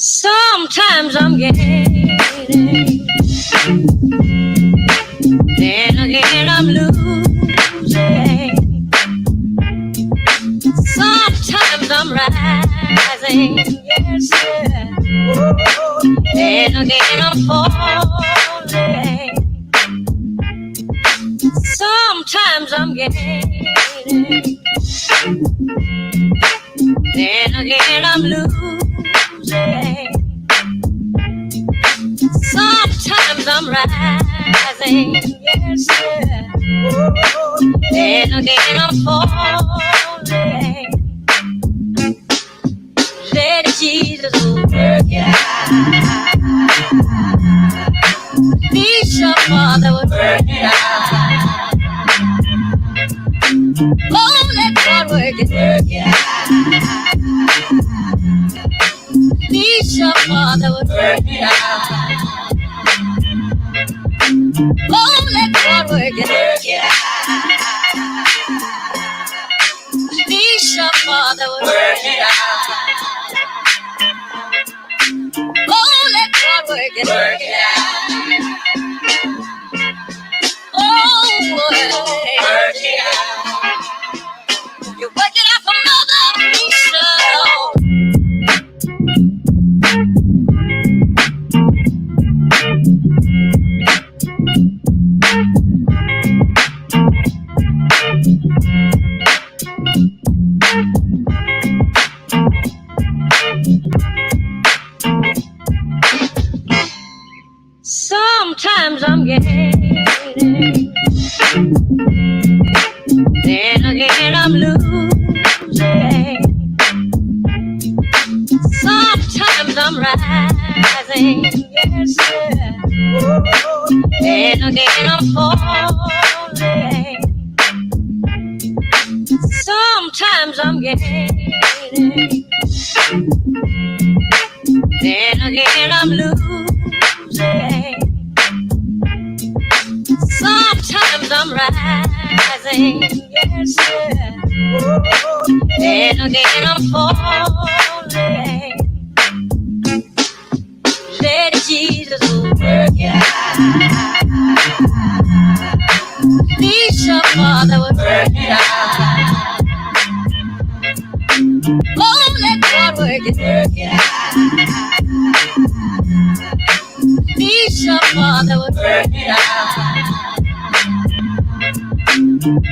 Sometimes I'm gaining, then again I'm losing. Sometimes I'm rising, yes sir, then again I'm falling. Sometimes I'm gaining, then again I'm losing. Sometimes I'm rising, yes sir, then again I'm falling. Let Jesus work it out. Please your Father would work it out. Oh, let God work it out. Please your Father would work it out. Oh, let God work it out. Please your Father would work it out. Oh, let God work it out. Oh, work it out. You work it out for Mother Lisa. Sometimes I'm gaining, then again I'm losing. Sometimes I'm rising, yes sir, then again I'm falling. Sometimes I'm gaining, then again I'm losing. Sometimes I'm rising, yes sir, then again I'm falling. Let Jesus work it out. Please your Father would work it out. Oh, let God work it out. Please your Father would work it out.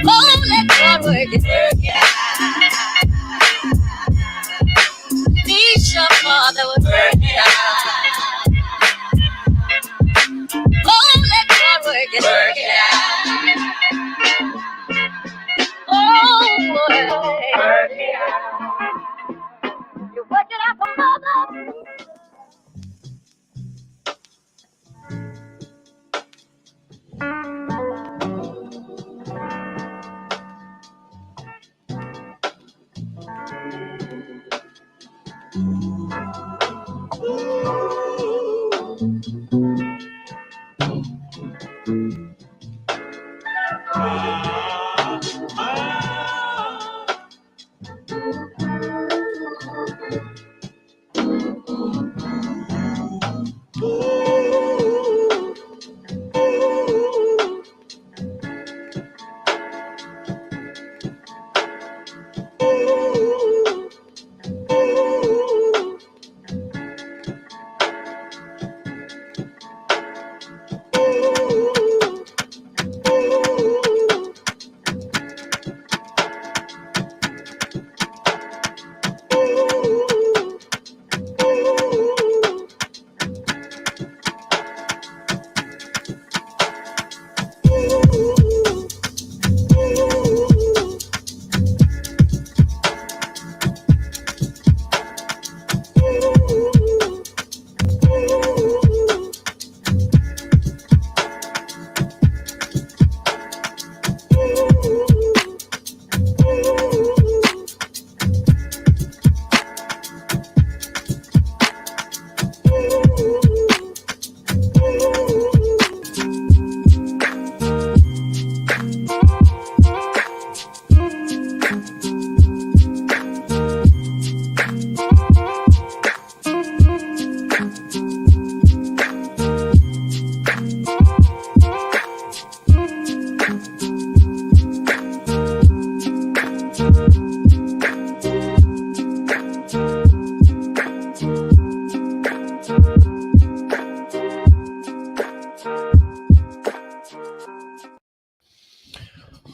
Oh, let God work it out. Please your Father would work it out. Oh, let God work it out.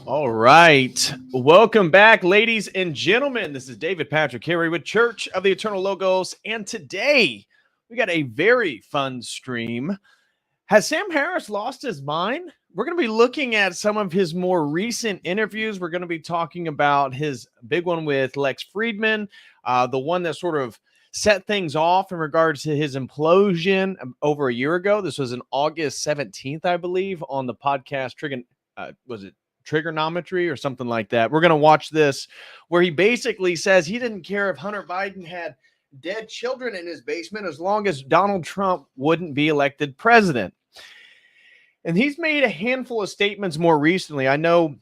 All right. Welcome back, ladies and gentlemen. This is David Patrick Carey with Church of the Eternal Logos. And today we got a very fun stream. Has Sam Harris lost his mind? We're going to be looking at some of his more recent interviews. We're going to be talking about his big one with Lex Friedman, the one that sort of set things off in regards to his implosion over a year ago. This was on August 17th, I believe, on the podcast Trigonometry or something like that. We're going to watch this where he basically says he didn't care if Hunter Biden had dead children in his basement as long as Donald Trump wouldn't be elected president. And he's made a handful of statements more recently. I know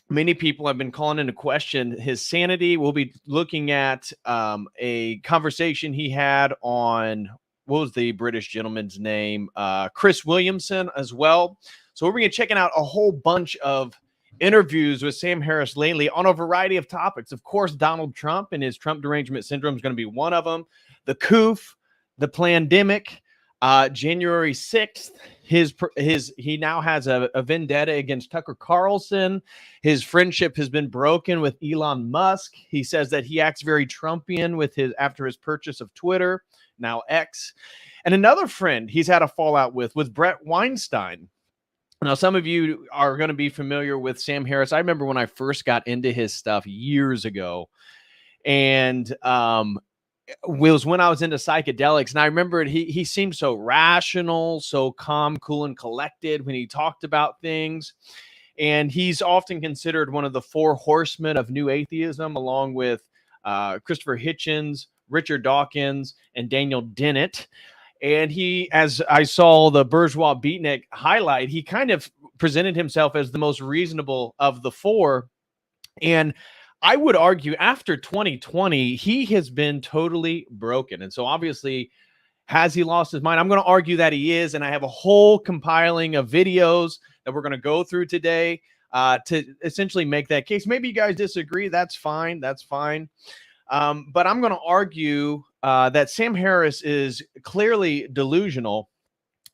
many people have been calling into question his sanity. We'll be looking at a conversation he had on, what was the British gentleman's name? Chris Williamson as well. So we're going to be checking out a whole bunch of interviews with Sam Harris lately on a variety of topics. Of course, Donald Trump and his Trump derangement syndrome is going to be one of them. The COOF, the pandemic, January 6th, he now has a vendetta against Tucker Carlson. His friendship has been broken with Elon Musk. He says that he acts very Trumpian after his purchase of Twitter, now X. And another friend he's had a fallout with Brett Weinstein. Now, some of you are going to be familiar with Sam Harris. I remember when I first got into his stuff years ago, and it was when I was into psychedelics. And I remember he seemed so rational, so calm, cool, and collected when he talked about things. And he's often considered one of the four horsemen of new atheism, along with Christopher Hitchens, Richard Dawkins, and Daniel Dennett. And he, as I saw the Bourgeois Beatnik highlight, he kind of presented himself as the most reasonable of the four. And I would argue after 2020, he has been totally broken. And so obviously, has he lost his mind? I'm going to argue that he is. And I have a whole compiling of videos that we're going to go through today to essentially make that case. Maybe you guys disagree. That's fine. That's fine. But I'm going to argue that Sam Harris is clearly delusional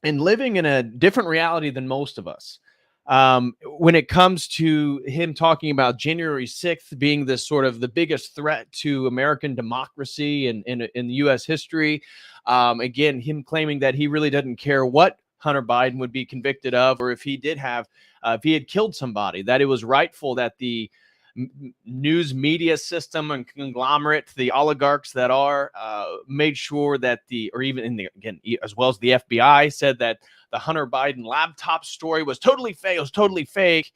and living in a different reality than most of us. When it comes to him talking about January 6th being this sort of the biggest threat to American democracy and in U.S. history, again, him claiming that he really doesn't care what Hunter Biden would be convicted of, or if he had killed somebody, that it was rightful that the news media system and conglomerate, the oligarchs that are, made sure that as well as the FBI said that the Hunter Biden laptop story was totally fake. It was totally fake.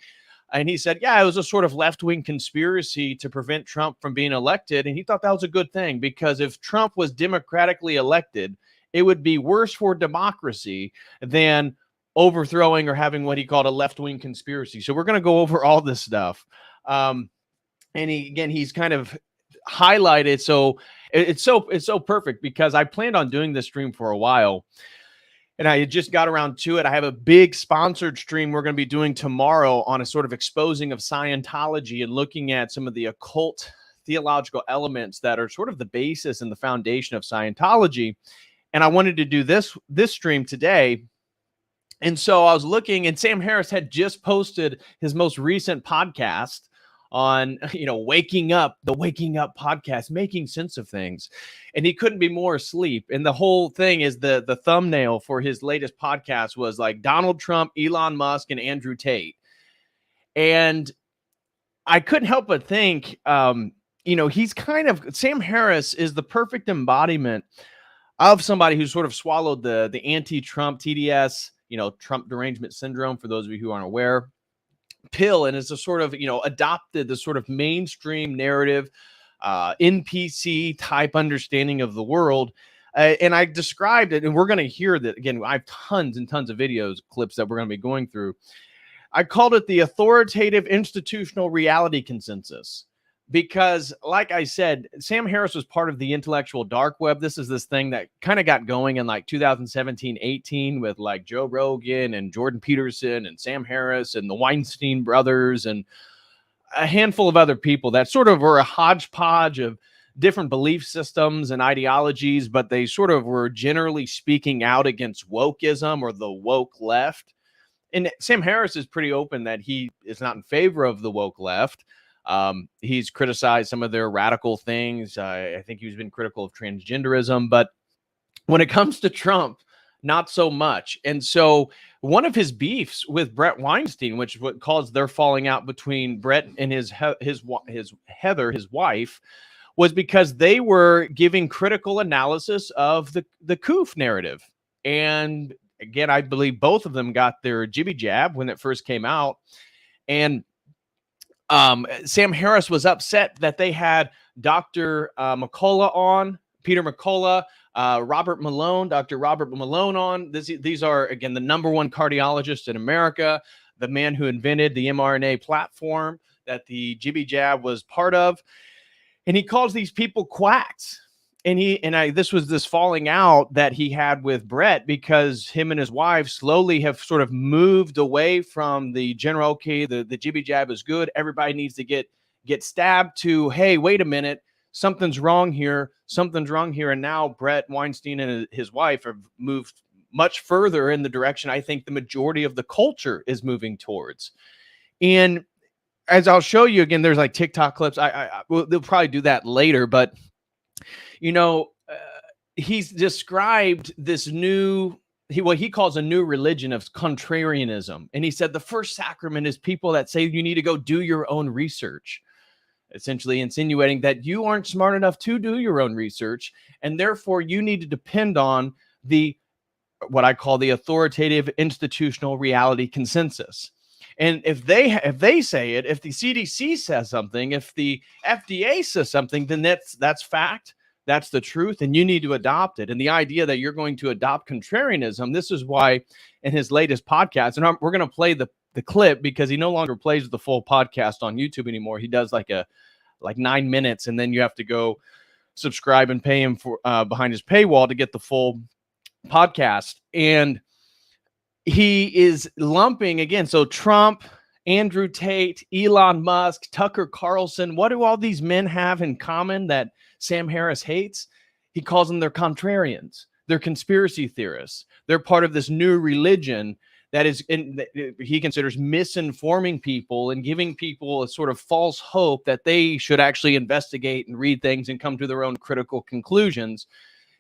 And he said, yeah, it was a sort of left-wing conspiracy to prevent Trump from being elected. And he thought that was a good thing, because if Trump was democratically elected it would be worse for democracy than overthrowing or having what he called a left-wing conspiracy. So we're going to go over all this stuff. And he's kind of highlighted. So it's so perfect because I planned on doing this stream for a while. And I just got around to it. I have a big sponsored stream we're going to be doing tomorrow on a sort of exposing of Scientology and looking at some of the occult theological elements that are sort of the basis and the foundation of Scientology. And I wanted to do this stream today. And so I was looking, and Sam Harris had just posted his most recent podcast on, waking up, the Waking Up podcast, making sense of things. And he couldn't be more asleep. And the whole thing is the thumbnail for his latest podcast was like Donald Trump, Elon Musk, and Andrew Tate. And I couldn't help but think, he's Sam Harris is the perfect embodiment of somebody who sort of swallowed the anti-Trump TDS, Trump derangement syndrome, for those of you who aren't aware, pill, and is a sort of, adopted the sort of mainstream narrative, NPC type understanding of the world. And I described it, and we're going to hear that again. I have tons and tons of videos, clips that we're going to be going through. I called it the authoritative institutional reality consensus. Because, like I said, Sam Harris was part of the intellectual dark web. This is this thing that kind of got going in like 2017, 18 with like Joe Rogan and Jordan Peterson and Sam Harris and the Weinstein brothers and a handful of other people that sort of were a hodgepodge of different belief systems and ideologies, but they sort of were generally speaking out against wokeism or the woke left. And Sam Harris is pretty open that he is not in favor of the woke left. He's criticized some of their radical things. I think he's been critical of transgenderism, but when it comes to Trump, not so much. And so one of his beefs with Brett Weinstein, which is what caused their falling out between Brett and his Heather, his wife, was because they were giving critical analysis of the Koof narrative. And again, I believe both of them got their jibby jab when it first came out. And Sam Harris was upset that they had Dr. McCullough on, Peter McCullough, Robert Malone, Dr. Robert Malone on. These are, again, the number one cardiologist in America, the man who invented the mRNA platform that the jibby jab was part of. And he calls these people quacks. And this was this falling out that he had with Brett because him and his wife slowly have sort of moved away from the general, okay, the jibby jab is good, everybody needs to get stabbed, to, hey, wait a minute, something's wrong here. And now Brett Weinstein and his wife have moved much further in the direction I think the majority of the culture is moving towards. And as I'll show you again, there's like TikTok clips. They'll probably do that later, but he's described this what he calls a new religion of contrarianism. And he said the first sacrament is people that say you need to go do your own research, essentially insinuating that you aren't smart enough to do your own research. And therefore you need to depend on what I call the authoritative institutional reality consensus. And if they say it, if the CDC says something, if the FDA says something, then that's fact. That's the truth, and you need to adopt it. And the idea that you're going to adopt contrarianism, this is why in his latest podcast, and we're going to play the clip because he no longer plays the full podcast on YouTube anymore. He does like 9 minutes, and then you have to go subscribe and pay him for behind his paywall to get the full podcast. And he is lumping again. So Trump, Andrew Tate, Elon Musk, Tucker Carlson. What do all these men have in common that Sam Harris hates? He calls them their contrarians. They're conspiracy theorists. They're part of this new religion that he considers misinforming people and giving people a sort of false hope that they should actually investigate and read things and come to their own critical conclusions.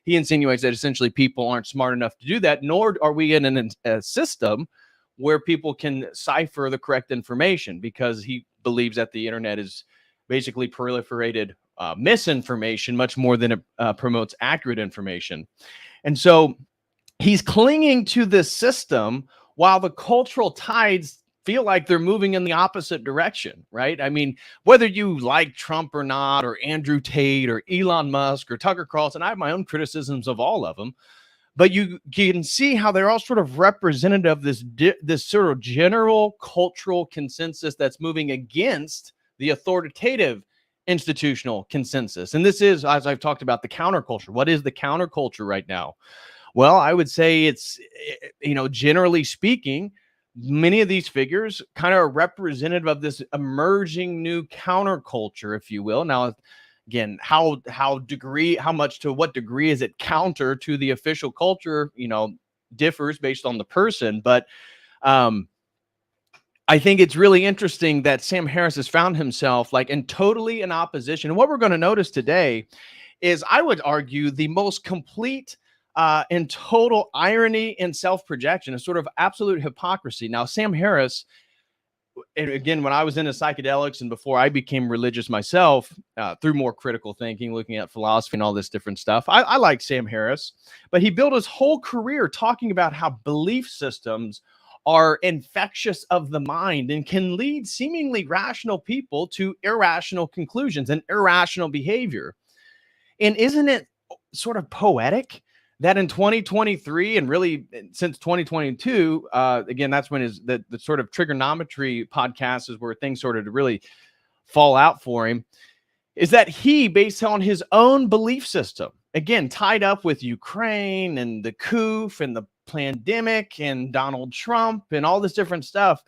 He insinuates that essentially people aren't smart enough to do that, nor are we in a system where people can cipher the correct information, because he believes that the internet is basically proliferated misinformation much more than it promotes accurate information. And so he's clinging to this system while the cultural tides feel like they're moving in the opposite direction, right? I mean, whether you like Trump or not, or Andrew Tate or Elon Musk or Tucker Carlson, I have my own criticisms of all of them. but you can see how they're all sort of representative of this sort of general cultural consensus that's moving against the authoritative institutional consensus. And this is, as I've talked about, the counterculture. What is the counterculture right now? Well, I would say it's, generally speaking, many of these figures kind of are representative of this emerging new counterculture, if you will. Now, again, how much to what degree is it counter to the official culture, differs based on the person. But I think it's really interesting that Sam Harris has found himself totally in opposition. And what we're going to notice today is, I would argue, the most complete and total irony and self-projection, a sort of absolute hypocrisy. Now, Sam Harris, and again, when I was into psychedelics and before I became religious myself, through more critical thinking, looking at philosophy and all this different stuff, I like Sam Harris, but he built his whole career talking about how belief systems are infectious of the mind and can lead seemingly rational people to irrational conclusions and irrational behavior. And isn't it sort of poetic that in 2023, and really since 2022, again, that's when the sort of trigonometry podcast is where things sort of really fall out for him, is that he, based on his own belief system, again, tied up with Ukraine and the coup and the pandemic and Donald Trump and all this different stuff,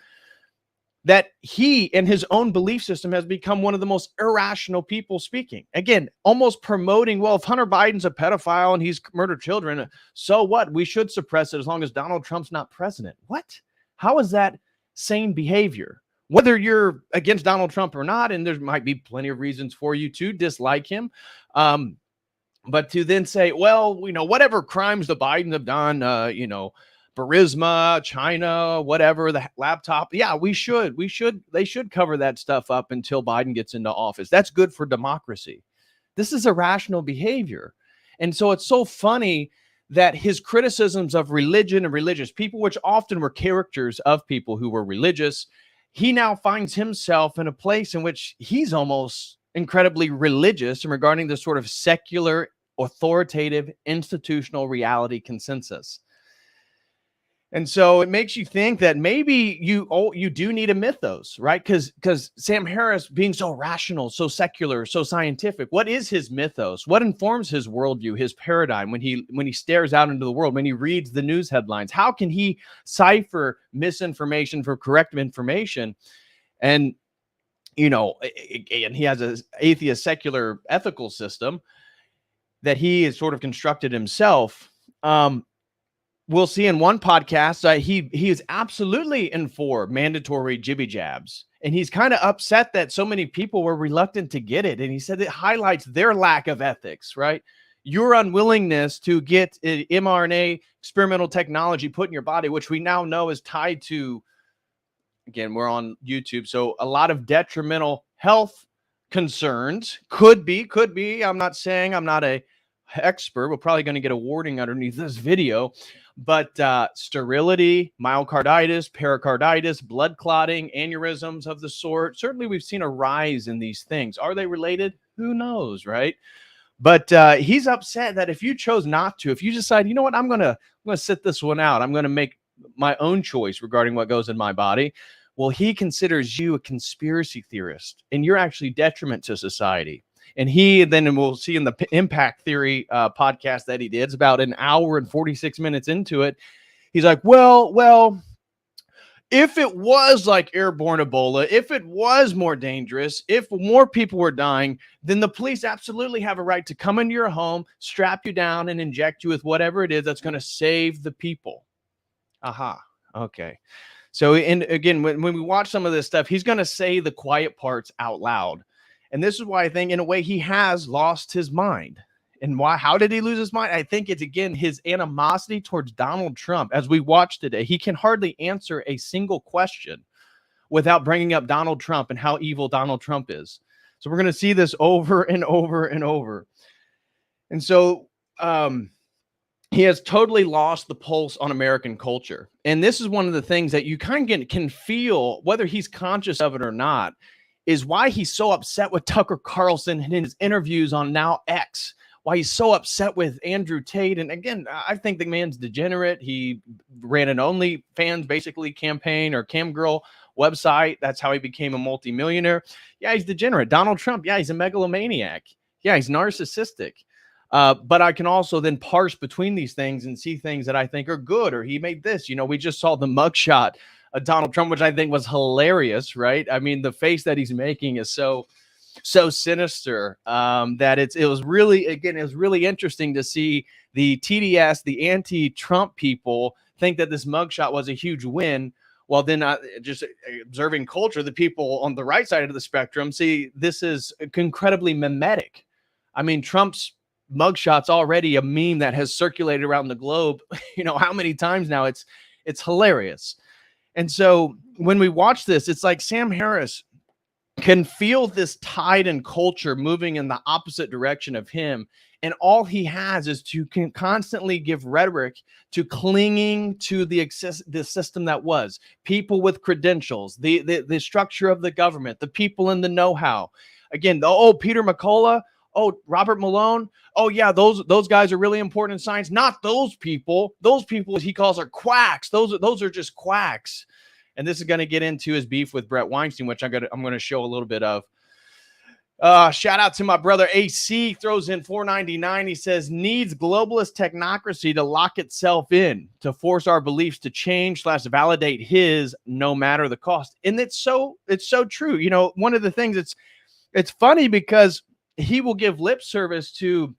that he and his own belief system has become one of the most irrational people speaking. Again, almost promoting, well, if Hunter Biden's a pedophile and he's murdered children, so what? We should suppress it as long as Donald Trump's not president. What? How is that sane behavior? Whether you're against Donald Trump or not, and there might be plenty of reasons for you to dislike him, but to then say, well, whatever crimes the Bidens have done, Burisma, China, whatever, the laptop. Yeah, they should cover that stuff up until Biden gets into office. That's good for democracy. This is irrational behavior. And so it's so funny that his criticisms of religion and religious people, which often were characters of people who were religious, he now finds himself in a place in which he's almost incredibly religious in regarding this sort of secular, authoritative, institutional reality consensus. And so it makes you think that maybe you do need a mythos, right? Because Sam Harris, being so rational, so secular, so scientific, what is his mythos? What informs his worldview, his paradigm when he stares out into the world, when he reads the news headlines? How can he cipher misinformation from correct information? And and he has an atheist secular ethical system that he has sort of constructed himself. We'll see in one podcast, he is absolutely in for mandatory jibby jabs. And he's kind of upset that so many people were reluctant to get it. And he said it highlights their lack of ethics, right? Your unwillingness to get mRNA experimental technology put in your body, which we now know is tied to, again, we're on YouTube, so a lot of detrimental health concerns. Could be. I'm not saying, I'm not a expert. We're probably going to get a warning underneath this video. But sterility, myocarditis, pericarditis, blood clotting, aneurysms of the sort. Certainly, we've seen a rise in these things. Are they related? Who knows, right? But he's upset that if you chose not to, if you decide, you know what, I'm gonna sit this one out. I'm gonna make my own choice regarding what goes in my body. Well, he considers you a conspiracy theorist, and you're actually detriment to society. And then we'll see in the impact theory podcast that he did, it's about an hour and 46 minutes into it. He's like, well, if it was like airborne Ebola, if it was more dangerous, if more people were dying, then the police absolutely have a right to come into your home, strap you down, and inject you with whatever it is that's going to save the people. Aha. Okay. So, and again, when we watch some of this stuff, he's going to say the quiet parts out loud. And this is why I think, in a way, he has lost his mind. And why? How did he lose his mind? I think it's, again, his animosity towards Donald Trump. As we watch today, he can hardly answer a single question without bringing up Donald Trump and how evil Donald Trump is. So we're going to see this over and over and over. And so he has totally lost the pulse on American culture. And this is one of the things that you kind of can feel, whether he's conscious of it or not, is why he's so upset with Tucker Carlson in his interviews on now X, why he's so upset with Andrew Tate. And again, I think the man's degenerate. He ran an OnlyFans basically campaign or cam girl website. That's how he became a multimillionaire. Yeah, he's degenerate. Donald Trump, yeah, he's a megalomaniac. Yeah, he's narcissistic. But I can also then parse between these things and see things that I think are good, or he made this. We just saw the mugshot of Donald Trump, which I think was hilarious, right? I mean, the face that he's making is so sinister that it was really interesting to see the TDS, the anti-Trump people, think that this mugshot was a huge win. Well, then just observing culture, the people on the right side of the spectrum see this is incredibly mimetic. I mean, Trump's mugshot's already a meme that has circulated around the globe. How many times now? It's hilarious. And so when we watch this, it's like Sam Harris can feel this tide and culture moving in the opposite direction of him. And all he has is to constantly give rhetoric to clinging to the system that was. People with credentials, the structure of the government, the people in the know-how. Again, Peter McCullough, Robert Malone. Oh, yeah, those guys are really important in science. Not those people. Those people he calls are quacks. Those are just quacks. And this is going to get into his beef with Brett Weinstein, which I'm going to show a little bit of. Shout out to my brother AC, throws in $4.99. He says, needs globalist technocracy to lock itself in, to force our beliefs to change / validate his, no matter the cost. And it's so true. One of the things it's funny because he will give lip service to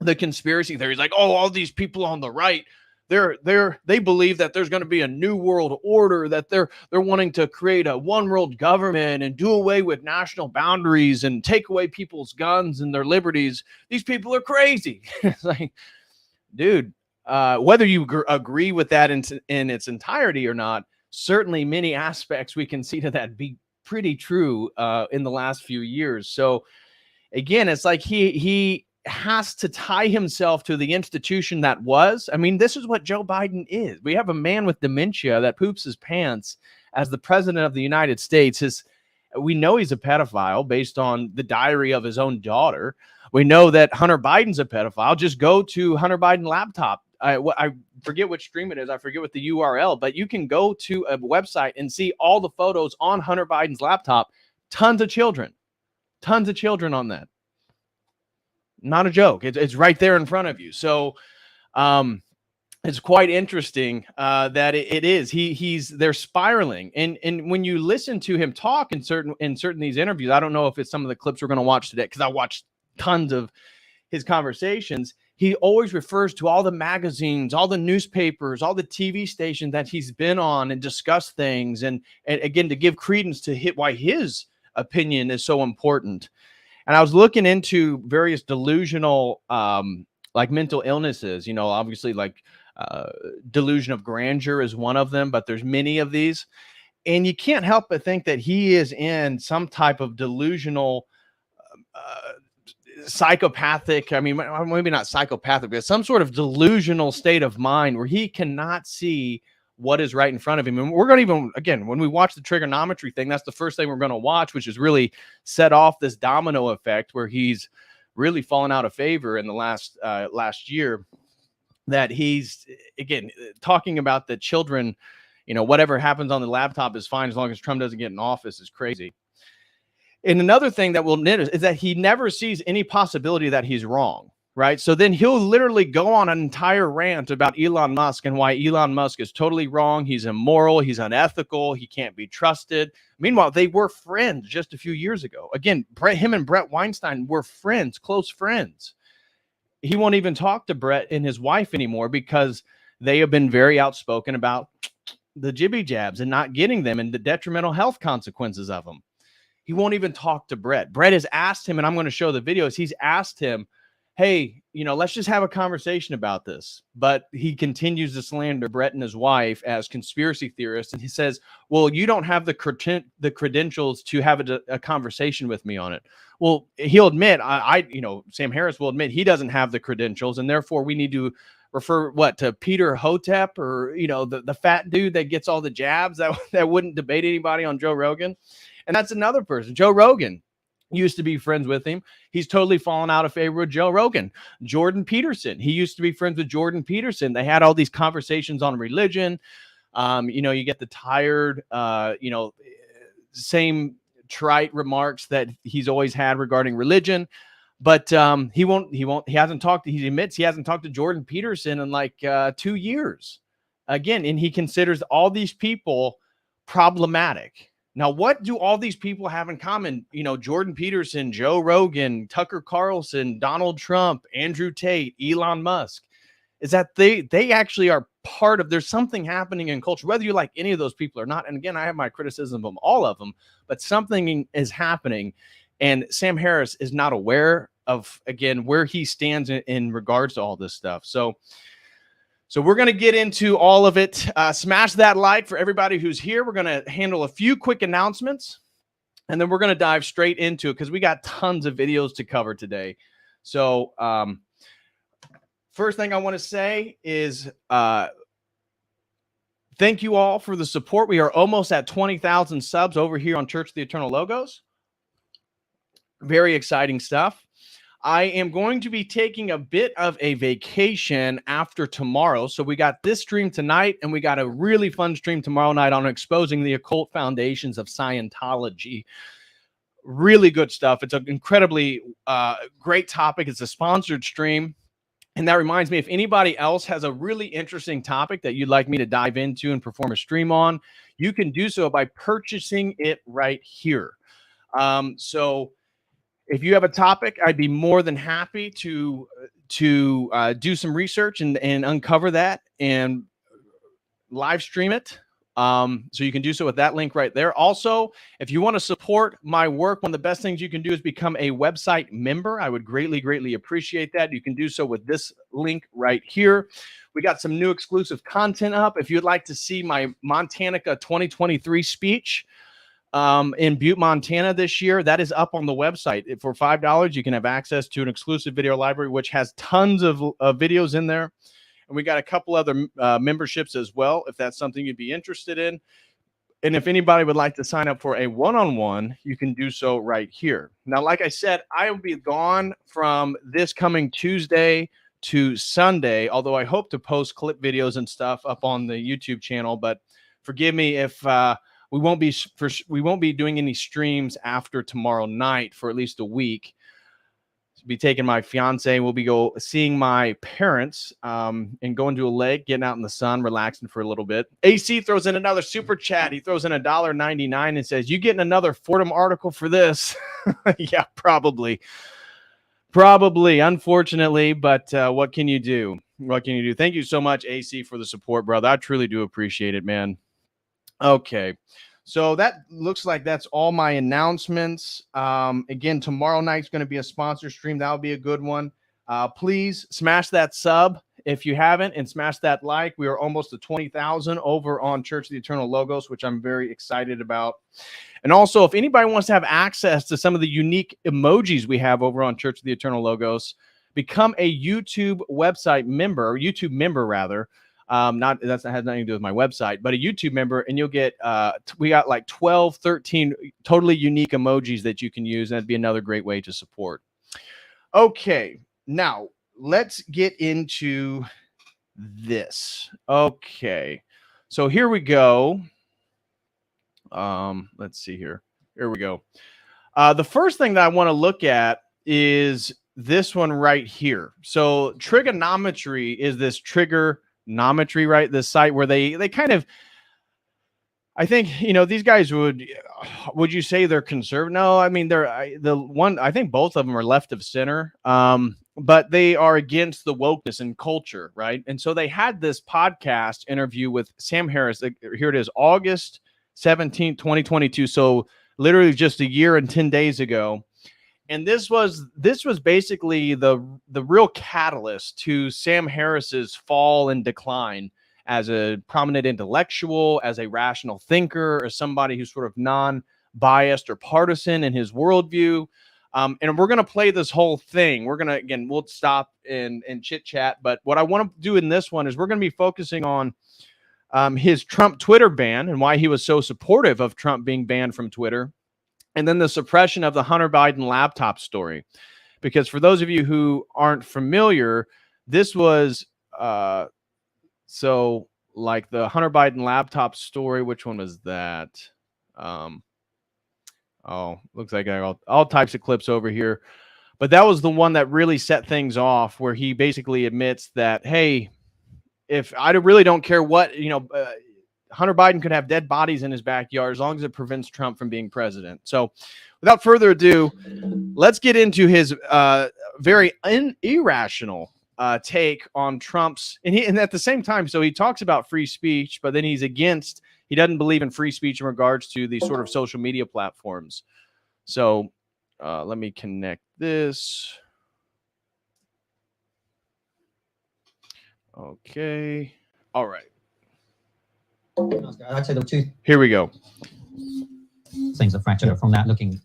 the conspiracy theories, like, all these people on the right, they believe that there's going to be a new world order, that they're wanting to create a one world government and do away with national boundaries and take away people's guns and their liberties. These people are crazy. It's like, dude, whether you agree with that in its entirety or not, certainly many aspects we can see to that be pretty true in the last few years. So again, it's like he has to tie himself to the institution that was. I mean, this is what Joe Biden is. We have a man with dementia that poops his pants as the president of the United States. We know he's a pedophile based on the diary of his own daughter. We know that Hunter Biden's a pedophile. Just go to Hunter Biden laptop. I forget which stream it is. I forget what the URL, but you can go to a website and see all the photos on Hunter Biden's laptop. Tons of children on that. Not a joke. It's right there in front of you. So it's quite interesting that it is. They're spiraling. And when you listen to him talk in certain these interviews, I don't know if it's some of the clips we're going to watch today, because I watched tons of his conversations. He always refers to all the magazines, all the newspapers, all the TV stations that he's been on and discussed things. And again, to give credence to why his opinion is so important. And I was looking into various delusional, like mental illnesses, obviously like delusion of grandeur is one of them, but there's many of these. And you can't help but think that he is in some type of delusional, psychopathic, I mean, maybe not psychopathic, but some sort of delusional state of mind where he cannot see what is right in front of him. And we're going to again, when we watch the trigonometry thing, that's the first thing we're going to watch, which is really set off this domino effect where he's really fallen out of favor in the last year, that he's, again, talking about the children, whatever happens on the laptop is fine as long as Trump doesn't get in office, is crazy. And another thing that we'll notice is that he never sees any possibility that he's wrong. Right. So then he'll literally go on an entire rant about Elon Musk and why Elon Musk is totally wrong. He's immoral. He's unethical. He can't be trusted. Meanwhile, they were friends just a few years ago. Again, him and Brett Weinstein were friends, close friends. He won't even talk to Brett and his wife anymore because they have been very outspoken about the jibby jabs and not getting them and the detrimental health consequences of them. He won't even talk to Brett. Brett has asked him, and I'm going to show the videos. He's asked him, hey, let's just have a conversation about this. But he continues to slander Brett and his wife as conspiracy theorists. And he says, well, you don't have the credentials to have a conversation with me on it. Well, he'll admit, Sam Harris will admit he doesn't have the credentials. And therefore, we need to refer to Peter Hotep, or, the fat dude that gets all the jabs that wouldn't debate anybody on Joe Rogan. And that's another person, Joe Rogan. used to be friends with him. He's totally fallen out of favor with Joe Rogan. Jordan Peterson, he used to be friends with Jordan Peterson. They had all these conversations on religion. You get the tired, same trite remarks that he's always had regarding religion. But he admits he hasn't talked to Jordan Peterson in like 2 years. Again, and he considers all these people problematic. Now, what do all these people have in common? Jordan Peterson, Joe Rogan, Tucker Carlson, Donald Trump, Andrew Tate, Elon Musk, is that they actually are part of, there's something happening in culture, whether you like any of those people or not. And again, I have my criticism of all of them, but something is happening. And Sam Harris is not aware of, again, where he stands in regards to all this stuff. So we're going to get into all of it. Smash that like for everybody who's here. We're going to handle a few quick announcements, and then we're going to dive straight into it because we got tons of videos to cover today. So first thing I want to say is thank you all for the support. We are almost at 20,000 subs over here on Church of the Eternal Logos. Very exciting stuff. I am going to be taking a bit of a vacation after tomorrow. So we got this stream tonight, and we got a really fun stream tomorrow night on exposing the occult foundations of Scientology. Really good stuff. It's an incredibly great topic. It's a sponsored stream. And that reminds me, if anybody else has a really interesting topic that you'd like me to dive into and perform a stream on, you can do so by purchasing it right here. So if you have a topic, I'd be more than happy to do some research and uncover that and live stream it. So you can do so with that link right there. Also, if you want to support my work, one of the best things you can do is become a website member. I would greatly, greatly appreciate that. You can do so with this link right here. We got some new exclusive content up. If you'd like to see my Montanica 2023 speech in Butte, Montana this year, that is up on the website. For $5, you can have access to an exclusive video library, which has tons of videos in there. And we got a couple other memberships as well, if that's something you'd be interested in. And if anybody would like to sign up for a one-on-one, you can do so right here. Now, like I said, I will be gone from this coming Tuesday to Sunday, although I hope to post clip videos and stuff up on the YouTube channel. But forgive me if we won't be doing any streams after tomorrow night for at least a week. Be taking my fiance. We'll be seeing my parents and going to a lake, getting out in the sun, relaxing for a little bit. AC throws in another super chat. He throws in $1.99 and says, "You getting another Fordham article for this?" Yeah, probably, unfortunately, but what can you do? Thank you so much, AC, for the support, brother. I truly do appreciate it, man. Okay. So that looks like that's all my announcements. Again, tomorrow night's going to be a sponsor stream. That'll be a good one. Please smash that sub if you haven't, and smash that like. We are almost to 20,000 over on Church of the Eternal Logos, which I'm very excited about. And also, if anybody wants to have access to some of the unique emojis we have over on Church of the Eternal Logos, become a YouTube website member, or YouTube member rather. Has nothing to do with my website, but a YouTube member, and you'll get we got like 12, 13 totally unique emojis that you can use, and that'd be another great way to support. Okay, now let's get into this. Okay, so here we go. Let's see here. Here we go. The first thing that I want to look at is this one right here. So Trigonometry is this Trigonometry, right? This site where they kind of, I think, these guys would you say they're conservative? No, I mean, I think both of them are left of center, but they are against the wokeness and culture, right? And so they had this podcast interview with Sam Harris. Here it is, August 17th, 2022. So literally just a year and 10 days ago. And this was basically the real catalyst to Sam Harris's fall and decline as a prominent intellectual, as a rational thinker, as somebody who's sort of non-biased or partisan in his worldview. And we're going to play this whole thing. We'll stop and chit chat. But what I want to do in this one is we're going to be focusing on his Trump Twitter ban and why he was so supportive of Trump being banned from Twitter. And then the suppression of the Hunter Biden laptop story. Because for those of you who aren't familiar, this was so like the Hunter Biden laptop story. Which one was that? Oh, looks like I got all types of clips over here. But that was the one that really set things off, where he basically admits that, hey, if I really don't care what, Hunter Biden could have dead bodies in his backyard as long as it prevents Trump from being president. So without further ado, let's get into his very irrational take on Trump's, and at the same time, so he talks about free speech, but then he doesn't believe in free speech in regards to these sort of social media platforms. So let me connect this. Okay. All right. I'd say there were two Here we go. things that fractured from that looking.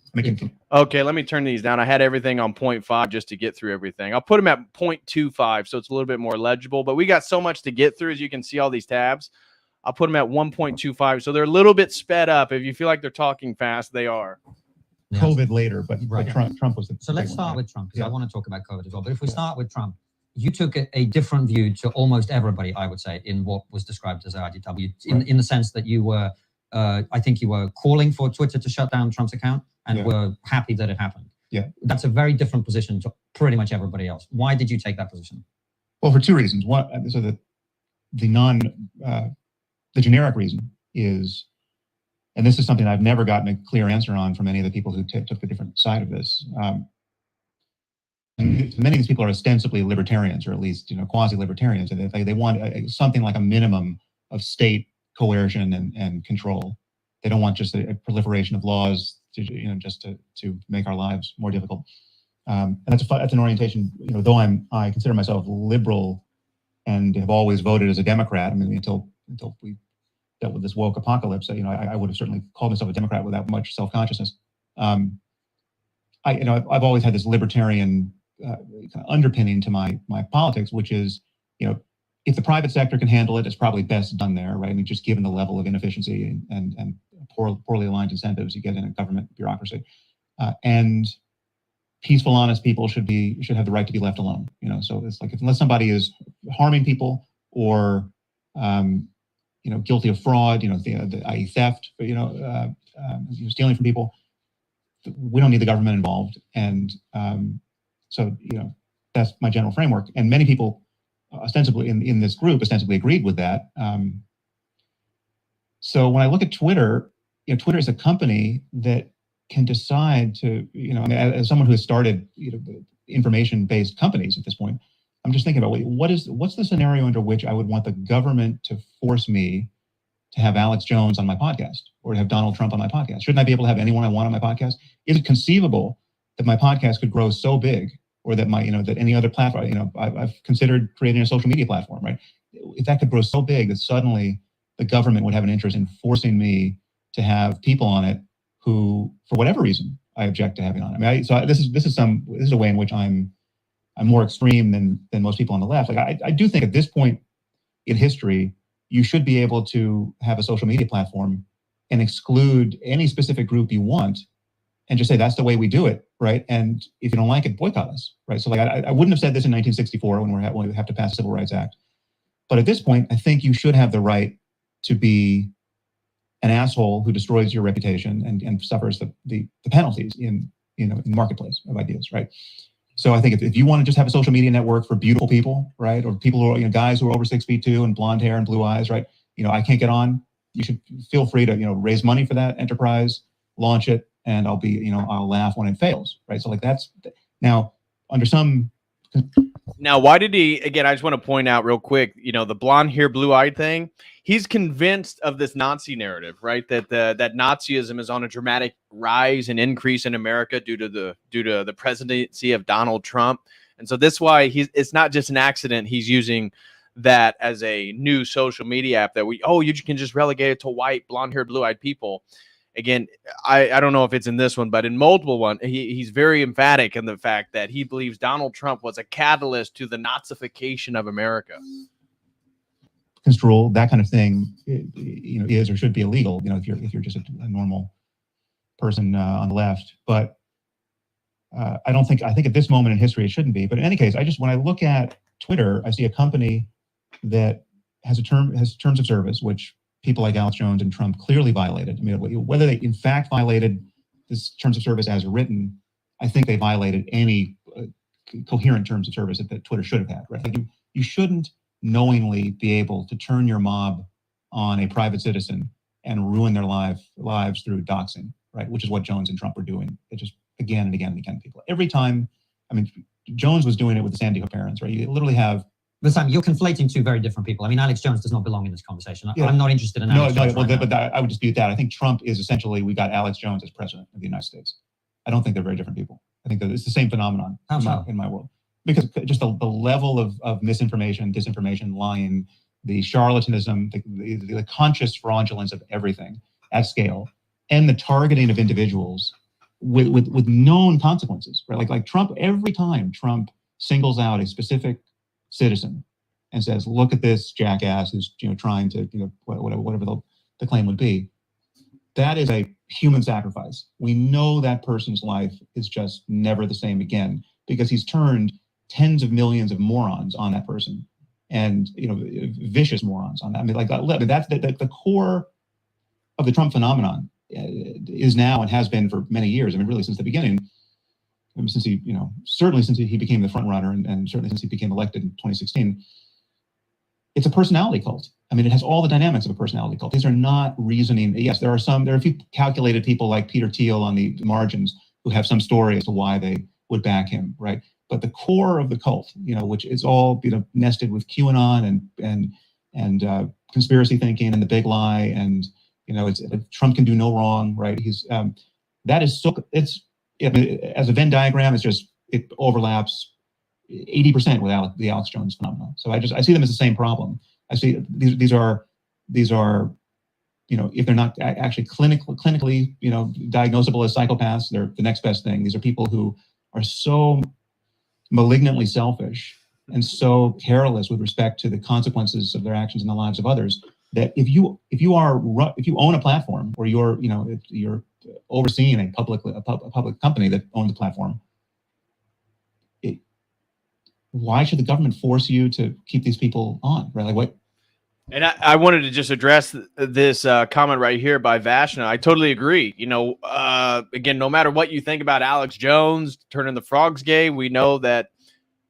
Okay, let me turn these down. I had everything on 0.5 just to get through everything. I'll put them at 0.25, so it's a little bit more legible. But we got so much to get through, as you can see all these tabs. I'll put them at 1.25, so they're a little bit sped up. If you feel like they're talking fast, they are. Yeah. COVID later, but Right. Trump was the. So let's start with Trump, because I Yeah. want to talk about COVID as well. But if we start with Trump, you took a different view to almost everybody, I would say, in what was described as IDW, in the sense that you were, I think you were calling for Twitter to shut down Trump's account and were happy that it happened. Yeah. That's a very different position to pretty much everybody else. Why did you take that position? Well, for two reasons. One, so the generic reason is, and this is something I've never gotten a clear answer on from any of the people who took the different side of this. And many of these people are ostensibly libertarians, or at least quasi-libertarians, and they want something like a minimum of state coercion and control. They don't want just a proliferation of laws just to make our lives more difficult. And that's an orientation. Though I consider myself liberal and have always voted as a Democrat. I mean, until we dealt with this woke apocalypse, I would have certainly called myself a Democrat without much self-consciousness. I've always had this libertarian kind of underpinning to my politics, which is, if the private sector can handle it, it's probably best done there, right? I mean, just given the level of inefficiency and poorly aligned incentives you get in a government bureaucracy, and peaceful, honest people should have the right to be left alone. So it's like, unless somebody is harming people or guilty of fraud, i.e. theft, stealing from people, we don't need the government involved. And so that's my general framework. And many people ostensibly in this group ostensibly agreed with that. So when I look at Twitter, Twitter is a company that can decide to, as someone who has started information-based companies at this point, I'm just thinking about what's the scenario under which I would want the government to force me to have Alex Jones on my podcast or to have Donald Trump on my podcast? Shouldn't I be able to have anyone I want on my podcast? Is it conceivable that my podcast could grow so big, or that that any other platform, I've considered creating a social media platform, right? If that could grow so big that suddenly the government would have an interest in forcing me to have people on it who, for whatever reason, I object to having on. I mean, this is a way in which I'm more extreme than most people on the left. Like I do think at this point in history, you should be able to have a social media platform and exclude any specific group you want, and just say that's the way we do it, right? And if you don't like it, boycott us, right? So like I wouldn't have said this in 1964 when we have to pass the Civil Rights Act, but at this point, I think you should have the right to be an asshole who destroys your reputation and suffers the penalties in the marketplace of ideas, right? So I think if you want to just have a social media network for beautiful people, right, or people who are guys who are over 6'2" and blonde hair and blue eyes, right? I can't get on. You should feel free to raise money for that enterprise, launch it, and I'll be I'll laugh when it fails, right? So like that's now under some. Now, why did he, again, I just want to point out real quick, the blonde hair, blue eyed thing, he's convinced of this Nazi narrative, right? That that Nazism is on a dramatic rise and increase in America due to the presidency of Donald Trump. And so that's why it's not just an accident. He's using that as a new social media app that you can just relegate it to white, blonde haired, blue eyed people. Again, I don't know if it's in this one, but in multiple one, he's very emphatic in the fact that he believes Donald Trump was a catalyst to the Nazification of America. Rule, that kind of thing, is or should be illegal. If you're just a normal person on the left, but I think at this moment in history it shouldn't be. But in any case, when I look at Twitter, I see a company that has terms of service, which people like Alex Jones and Trump clearly violated. I mean, whether they in fact violated this terms of service as written, I think they violated any coherent terms of service that Twitter should have had. Right? Like you shouldn't knowingly be able to turn your mob on a private citizen and ruin their lives through doxing, right? Which is what Jones and Trump were doing. It just again and again and again, people. Every time, I mean, Jones was doing it with the Sandy Hook parents, right? You literally have. But Sam, you're conflating two very different people. I mean, Alex Jones does not belong in this conversation. Yeah. I'm not interested in Alex Jones. But I would dispute that. I think Trump is essentially, we got Alex Jones as president of the United States. I don't think they're very different people. I think that it's the same phenomenon in my world. Because just the level of misinformation, disinformation, lying, the charlatanism, the conscious fraudulence of everything at scale, and the targeting of individuals with known consequences, right? Like Trump, every time Trump singles out a specific citizen and says, "Look at this jackass who's trying to whatever the claim would be," that is a human sacrifice. We know that person's life is just never the same again because he's turned tens of millions of morons on that person, and vicious morons on that. I mean, that's the core of the Trump phenomenon is now and has been for many years. I mean, really since the beginning, since he, certainly since he became the front runner, and certainly since he became elected in 2016, it's a personality cult. I mean, it has all the dynamics of a personality cult. These are not reasoning. Yes, there are a few calculated people like Peter Thiel on the margins who have some story as to why they would back him, right? But the core of the cult, which is all nested with QAnon and conspiracy thinking and the big lie, and it's Trump can do no wrong, right? He's that is so it's as a Venn diagram, it overlaps 80% with the Alex Jones phenomenon. So I see them as the same problem. I see these are if they're not actually clinically diagnosable as psychopaths, they're the next best thing. These are people who are so malignantly selfish and so careless with respect to the consequences of their actions in the lives of others that if you own a platform or you're overseeing a public company that owns a platform, why should the government force you to keep these people on, right? Like what? And I wanted to just address this comment right here by Vashna. I totally agree. Again, no matter what you think about Alex Jones turning the frogs gay, we know that,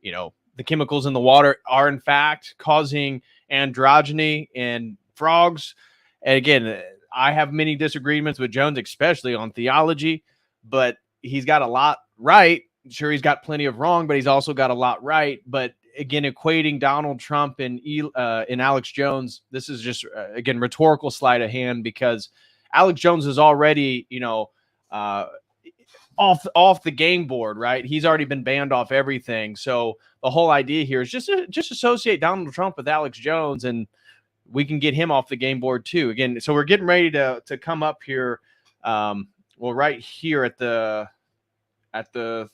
the chemicals in the water are in fact causing androgyny in frogs. And again, I have many disagreements with Jones, especially on theology, but he's got a lot right. Sure, he's got plenty of wrong, but he's also got a lot right. But again, equating Donald Trump and Alex Jones, this is just again rhetorical sleight of hand because Alex Jones is already off the game board, right? He's already been banned off everything. So the whole idea here is just associate Donald Trump with Alex Jones, and we can get him off the game board too. Again, so we're getting ready to come up here. Right here at the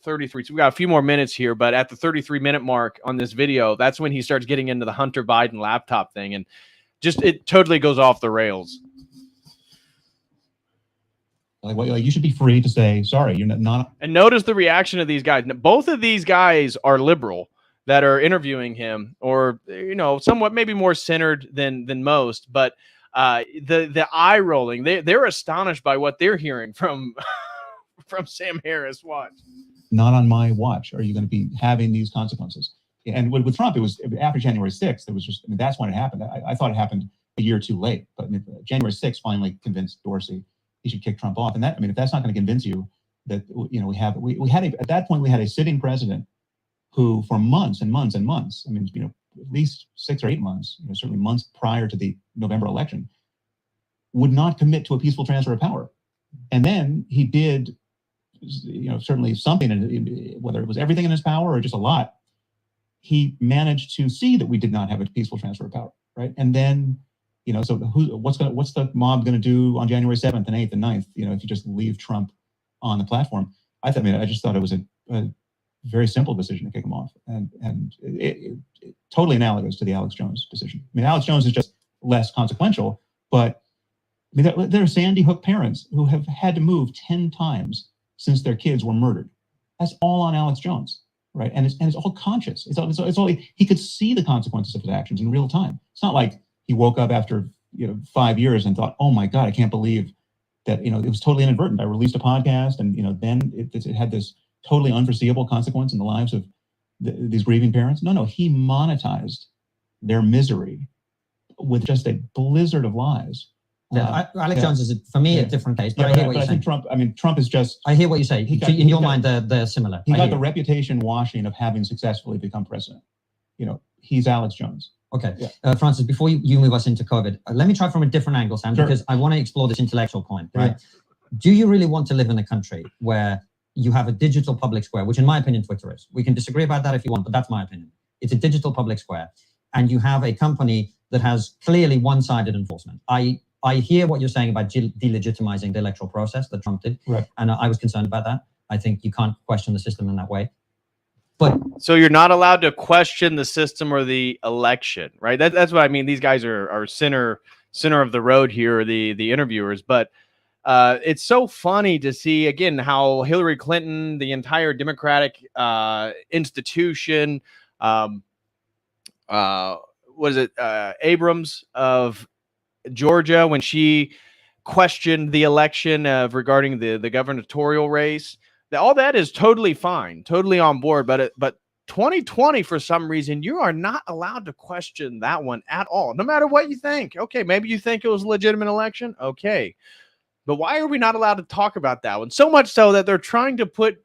33. So we got a few more minutes here, but at the 33-minute mark on this video, that's when he starts getting into the Hunter Biden laptop thing, and it totally goes off the rails. Like you should be free to say sorry. You're not. And notice the reaction of these guys. Both of these guys are liberal that are interviewing him, or somewhat maybe more centered than most. But the eye rolling, they're astonished by what they're hearing from Sam Harris. Watch. Not on my watch are you going to be having these consequences. And with Trump, it was after January 6th. It was just that's when it happened. I thought it happened a year too late, but January 6th finally convinced Dorsey he should kick Trump off. And that, if that's not going to convince you that, at that point, we had a sitting president who for months and months and months, at least 6 or 8 months, certainly months prior to the November election, would not commit to a peaceful transfer of power. And then he did, certainly something, whether it was everything in his power or just a lot, he managed to see that we did not have a peaceful transfer of power, right? And then, so what's the mob going to do on January 7th and 8th and 9th, if you just leave Trump on the platform? I just thought it was a very simple decision to kick him off, and it totally analogous to the Alex Jones decision. Alex Jones is just less consequential, but I mean, there are Sandy Hook parents who have had to move 10 times since their kids were murdered. That's all on Alex Jones, right? And it's all conscious. It's all he could see the consequences of his actions in real time. It's not like he woke up after 5 years and thought, oh my God, I can't believe that it was totally inadvertent. I released a podcast, and then it had this totally unforeseeable consequence in the lives of these grieving parents. No, he monetized their misery with just a blizzard of lies. Alex Jones is, for me, a different case, but I hear what you're saying. Trump is just... I hear what you say. In your mind, they're similar. He got the reputation washing of having successfully become president. He's Alex Jones. Okay. Yeah. Francis, before you move us into COVID, let me try from a different angle, Sam, because I want to explore this intellectual point, right? Yeah. Do you really want to live in a country where you have a digital public square, which in my opinion, Twitter is? We can disagree about that if you want, but that's my opinion. It's a digital public square. And you have a company that has clearly one-sided enforcement. I hear what you're saying about delegitimizing the electoral process that Trump did. Right. And I was concerned about that. I think you can't question the system in that way. But so you're not allowed to question the system or the election, right? That's what I mean. These guys are center of the road here, the interviewers. But it's so funny to see, again, how Hillary Clinton, the entire Democratic institution, Abrams of Georgia, when she questioned the election regarding the gubernatorial race, all that is totally fine, totally on board. But 2020, for some reason, you are not allowed to question that one at all, no matter what you think. Okay, maybe you think it was a legitimate election. Okay, but why are we not allowed to talk about that one? So much so that they're trying to put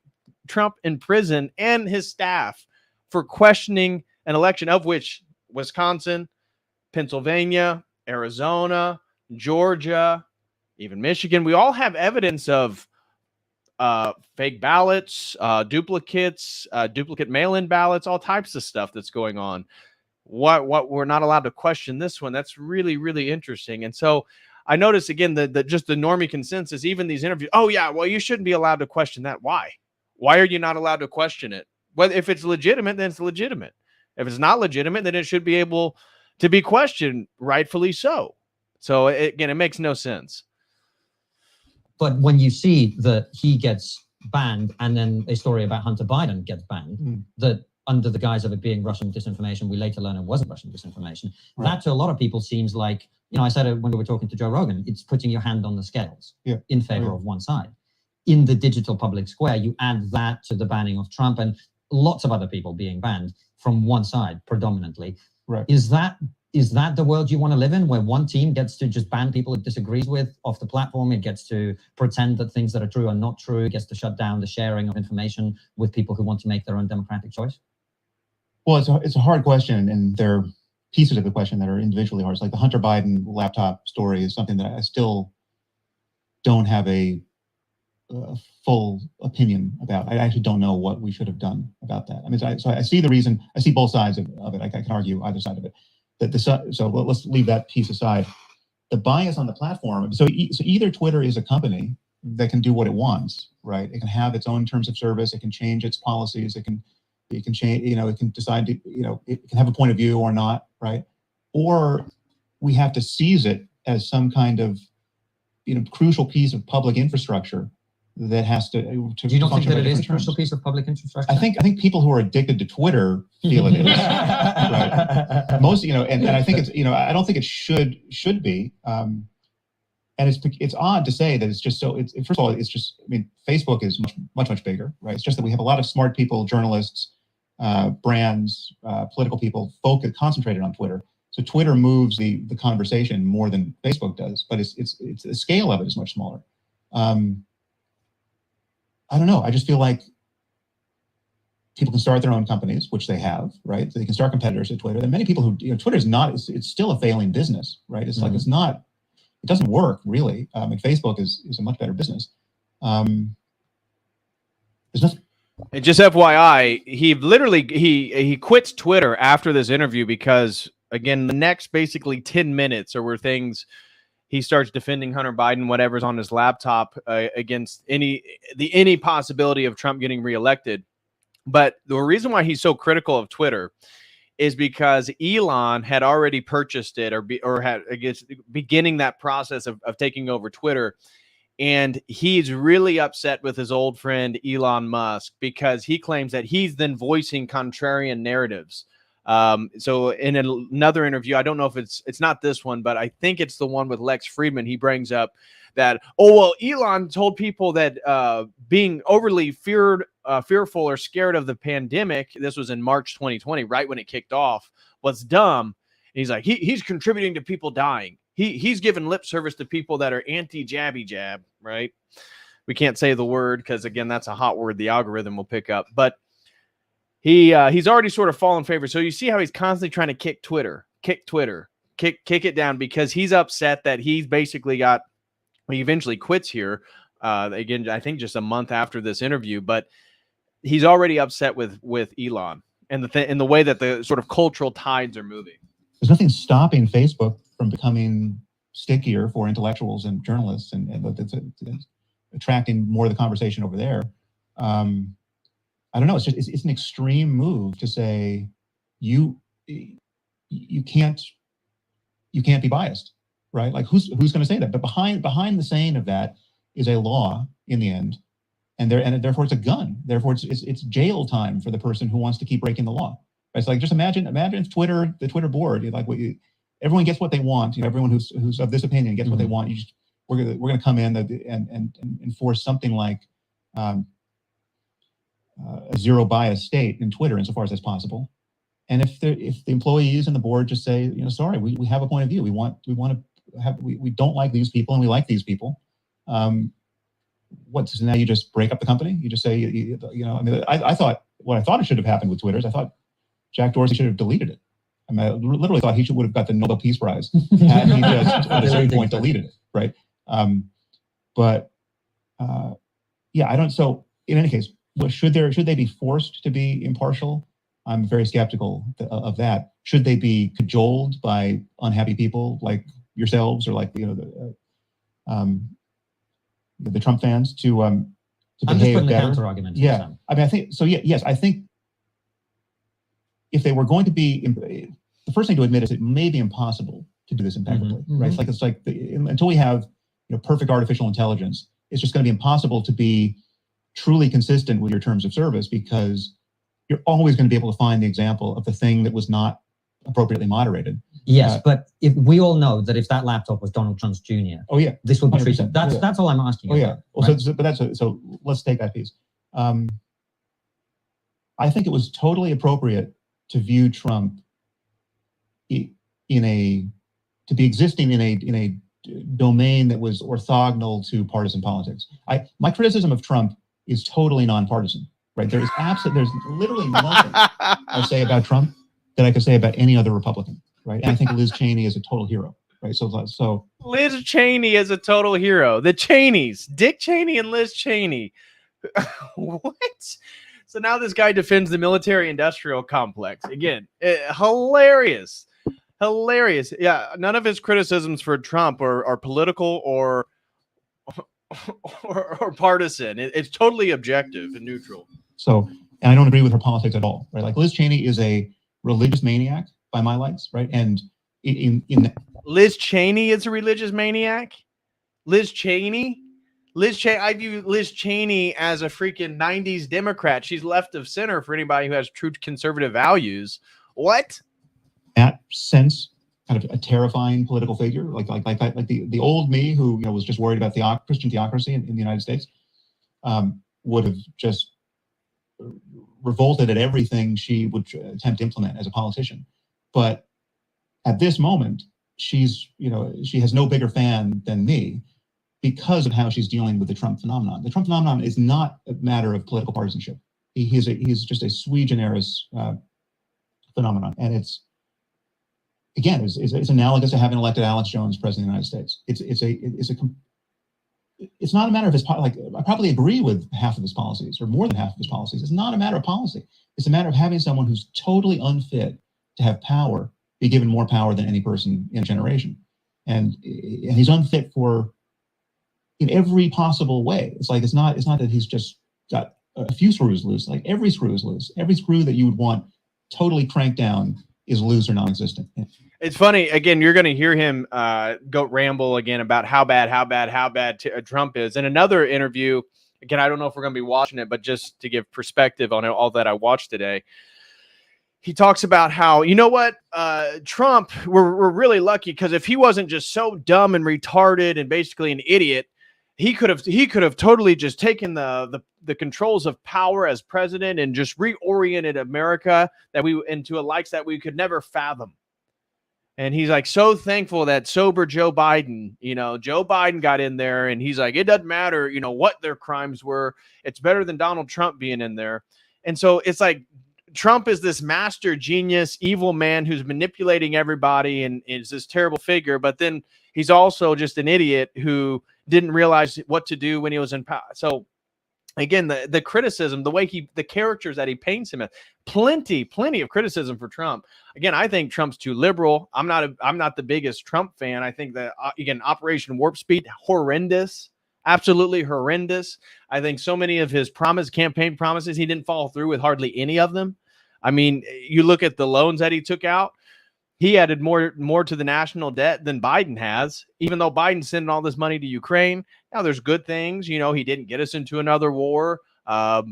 Trump in prison and his staff for questioning an election, of which Wisconsin, Pennsylvania, Arizona, Georgia, even Michigan, we all have evidence of fake ballots, duplicates, duplicate mail-in ballots, all types of stuff that's going on. What we're not allowed to question this one. That's really, really interesting. And so I notice again that just the normie consensus, even these interviews. Oh yeah, well, you shouldn't be allowed to question that. Why? Why are you not allowed to question it? Well, if it's legitimate, then it's legitimate. If it's not legitimate, then it should be able to be questioned, rightfully so. So again, it makes no sense. But when you see that he gets banned, and then a story about Hunter Biden gets banned, that under the guise of it being Russian disinformation, we later learn it wasn't Russian disinformation. Right. That to a lot of people seems like, I said it when we were talking to Joe Rogan, it's putting your hand on the scales in favor of one side. In the digital public square, you add that to the banning of Trump and lots of other people being banned from one side predominantly. Right. Is that the world you want to live in, where one team gets to just ban people it disagrees with off the platform? It gets to pretend that things that are true are not true. It gets to shut down the sharing of information with people who want to make their own democratic choice? Well, it's a hard question, and there are pieces of the question that are individually hard. It's like the Hunter Biden laptop story is something that I still don't have a full opinion about. I actually don't know what we should have done about that. I mean, so I see the reason. I see both sides of it. I can argue either side of it. So let's leave that piece aside. The bias on the platform. So either Twitter is a company that can do what it wants, right? It can have its own terms of service. It can change its policies. It can change. It can decide to. It can have a point of view or not, right? Or we have to seize it as some kind of crucial piece of public infrastructure that has to. Do you don't think that it is a crucial piece of public infrastructure? I think people who are addicted to Twitter feel it is. Right. Most, and I think it's, I don't think it should be. And it's odd to say that it's just so. First of all, it's just. I mean, Facebook is much bigger, right? It's just that we have a lot of smart people, journalists, brands, political people, concentrated on Twitter. So Twitter moves the conversation more than Facebook does, but it's the scale of it is much smaller. I don't know. I just feel like people can start their own companies, which they have, right? So they can start competitors at Twitter. There are many people who, Twitter is not, it's still a failing business, right? It's like, it doesn't work really. And Facebook is a much better business. There's nothing. And just FYI, he literally, he quits Twitter after this interview because, again, the next basically 10 minutes are where things, he starts defending Hunter Biden, whatever's on his laptop, against any possibility of Trump getting reelected. But the reason why he's so critical of Twitter is because Elon had already purchased it or had, I guess, beginning that process of taking over Twitter. And he's really upset with his old friend Elon Musk because he claims that he's then voicing contrarian narratives. So in another interview, I don't know if it's not this one, but I think it's the one with Lex Friedman. He brings up that, oh, well, Elon told people that being overly fearful or scared of the pandemic, this was in March 2020, right when it kicked off, was dumb. And he's like, he's contributing to people dying. He's given lip service to people that are anti-jabby jab, right? We can't say the word because, again, that's a hot word the algorithm will pick up. But he's already sort of fallen favor. So you see how he's constantly trying to kick it down because he's upset that he's basically got, he eventually quits here. Again, I think just a month after this interview, but he's already upset with Elon and the way that the sort of cultural tides are moving. There's nothing stopping Facebook from becoming stickier for intellectuals and journalists, and it's attracting more of the conversation over there. I don't know. It's an extreme move to say you can't be biased, right? Like who's going to say that? But behind the saying of that is a law in the end, and therefore it's a gun. Therefore it's jail time for the person who wants to keep breaking the law. It's like, just imagine if the Twitter board, like everyone gets what they want. You know, everyone who's of this opinion gets what they want. We're going to come in and enforce something like a zero bias state in Twitter insofar as that's possible. And if the employees and the board just say, you know, sorry, we have a point of view. We don't like these people and we like these people. So now you just break up the company? You just say, you know, I mean, I thought it should have happened with Twitter is I thought Jack Dorsey should have deleted it. I mean, I literally thought he would have got the Nobel Peace Prize had he just at a certain point deleted it, right? Yeah, I don't. So in any case, should they be forced to be impartial? I'm very skeptical of that. Should they be cajoled by unhappy people like yourselves or like, you know, the Trump fans to behave better? Counter argument. Yeah, I mean, I think so. Yeah, yes, I think if they were going to be, the first thing to admit is it may be impossible to do this impeccably, right? It's like until we have, you know, perfect artificial intelligence, it's just going to be impossible to be truly consistent with your terms of service because you're always going to be able to find the example of the thing that was not appropriately moderated. Yes, but if we all know that if that laptop was Donald Trump's Jr., this would be treated. That's all I'm asking. Well, right? So let's take that piece. I think it was totally appropriate to view Trump to be existing in a domain that was orthogonal to partisan politics. My criticism of Trump is totally nonpartisan, right? There's literally nothing I say about Trump that I could say about any other Republican, right? And I think Liz Cheney is a total hero, right? So Liz Cheney is a total hero. The Cheneys, Dick Cheney and Liz Cheney. What? So now this guy defends the military-industrial complex. Again, hilarious. Yeah, none of his criticisms for Trump are political or partisan. It's totally objective and neutral. So, and I don't agree with her politics at all, right? Like Liz Cheney is a religious maniac by my lights, right? And Liz Cheney is a religious maniac? Liz Cheney, I view Liz Cheney as a freaking 90s Democrat. She's left of center for anybody who has true conservative values. What? That sense, kind of a terrifying political figure, like the old me who, you know, was just worried about Christian theocracy in the United States, would have just revolted at everything she would attempt to implement as a politician. But at this moment, she has no bigger fan than me because of how she's dealing with the Trump phenomenon. The Trump phenomenon is not a matter of political partisanship. He's just a sui generis phenomenon, and it's analogous to having elected Alex Jones president of the United States. It's not a matter of his, like, I probably agree with half of his policies or more than half of his policies. It's not a matter of policy. It's a matter of having someone who's totally unfit to have power be given more power than any person in a generation. And he's unfit in every possible way. It's not that he's just got a few screws loose, like every screw is loose. Every screw that you would want totally cranked down is loose or non-existent. It's funny. Again, you're going to hear him go ramble again about how bad Trump is. In another interview, again, I don't know if we're going to be watching it, but just to give perspective on all that I watched today, he talks about how, you know what, Trump, we're really lucky because if he wasn't just so dumb and retarded and basically an idiot, he could have totally just taken the controls of power as president and just reoriented America into a likes that we could never fathom. And he's like so thankful that sober Joe Biden, Joe Biden got in there, and he's like, it doesn't matter, what their crimes were. It's better than Donald Trump being in there. And so it's like Trump is this master genius, evil man who's manipulating everybody and is this terrible figure. But then he's also just an idiot who didn't realize what to do when he was in power. So again, the criticism, the characters that he paints him as, plenty of criticism for Trump. Again, I think Trump's too liberal. I'm not the biggest Trump fan. I think that again, Operation Warp Speed, horrendous, absolutely horrendous. I think so many of his campaign promises, he didn't follow through with hardly any of them. I mean, you look at the loans that he took out. He added more to the national debt than Biden has, even though Biden's sending all this money to Ukraine. Now, there's good things. He didn't get us into another war. At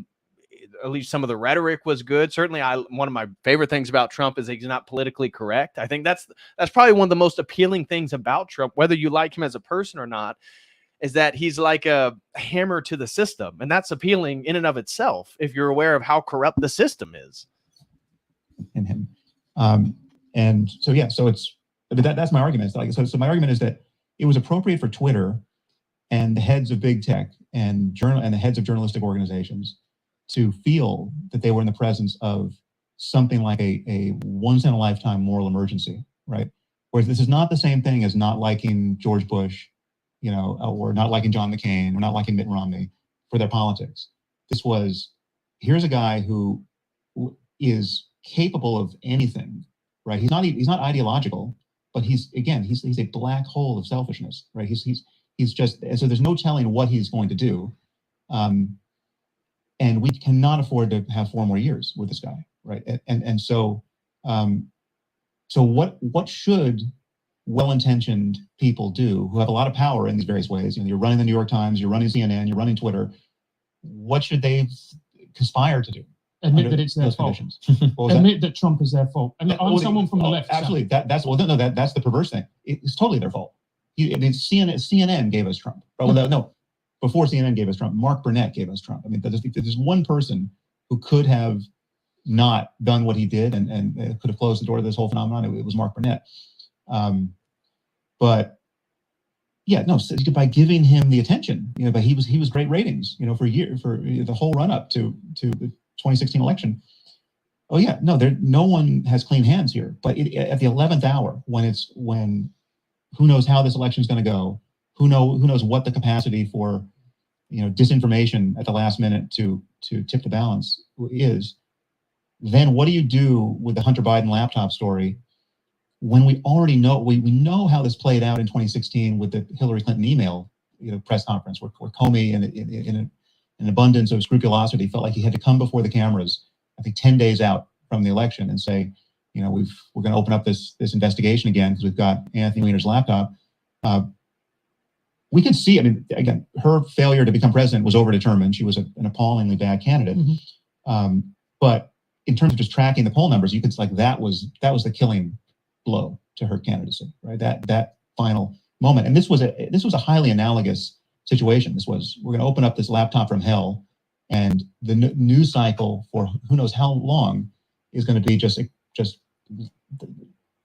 least some of the rhetoric was good. Certainly, one of my favorite things about Trump is he's not politically correct. I think that's probably one of the most appealing things about Trump, whether you like him as a person or not, is that he's like a hammer to the system. And that's appealing in and of itself, if you're aware of how corrupt the system is. In him. And so, yeah, so that's my argument. So my argument is that it was appropriate for Twitter and the heads of big tech and the heads of journalistic organizations to feel that they were in the presence of something like a once in a lifetime moral emergency, right? Whereas this is not the same thing as not liking George Bush, or not liking John McCain, or not liking Mitt Romney for their politics. This was, here's a guy who is capable of anything. Right, he's not ideological, but he's a black hole of selfishness. Right, he's just, so there's no telling what he's going to do, and we cannot afford to have 4 more years with this guy. Right, and so what should well-intentioned people do who have a lot of power in these various ways? You're running the New York Times, you're running CNN, you're running Twitter. What should they conspire to do? Admit that it's their fault. Admit that Trump is their fault. And I'm someone from the left. Absolutely. That's the perverse thing. It's totally their fault. CNN gave us Trump. No, before CNN gave us Trump, Mark Burnett gave us Trump. I mean, there's one person who could have not done what he did and could have closed the door to this whole phenomenon. It was Mark Burnett. But yeah, no, by giving him the attention, but he was great ratings, for a year, for the whole run up to the 2016 election. Oh yeah, no one has clean hands here. But at the 11th hour, when who knows how this election is going to go, who knows what the capacity for disinformation at the last minute to tip the balance is, then what do you do with the Hunter Biden laptop story when we already know we know how this played out in 2016 with the Hillary Clinton email press conference where Comey in an abundance of scrupulosity felt like he had to come before the cameras, I think 10 days out from the election, and say, we're going to open up this investigation again because we've got Anthony Weiner's laptop. We could see, again, her failure to become president was overdetermined. She was an appallingly bad candidate. Mm-hmm. But in terms of just tracking the poll numbers, you could that was the killing blow to her candidacy, right? That final moment. And this was a highly analogous situation. This was, we're going to open up this laptop from hell, and the news cycle for who knows how long is going to be just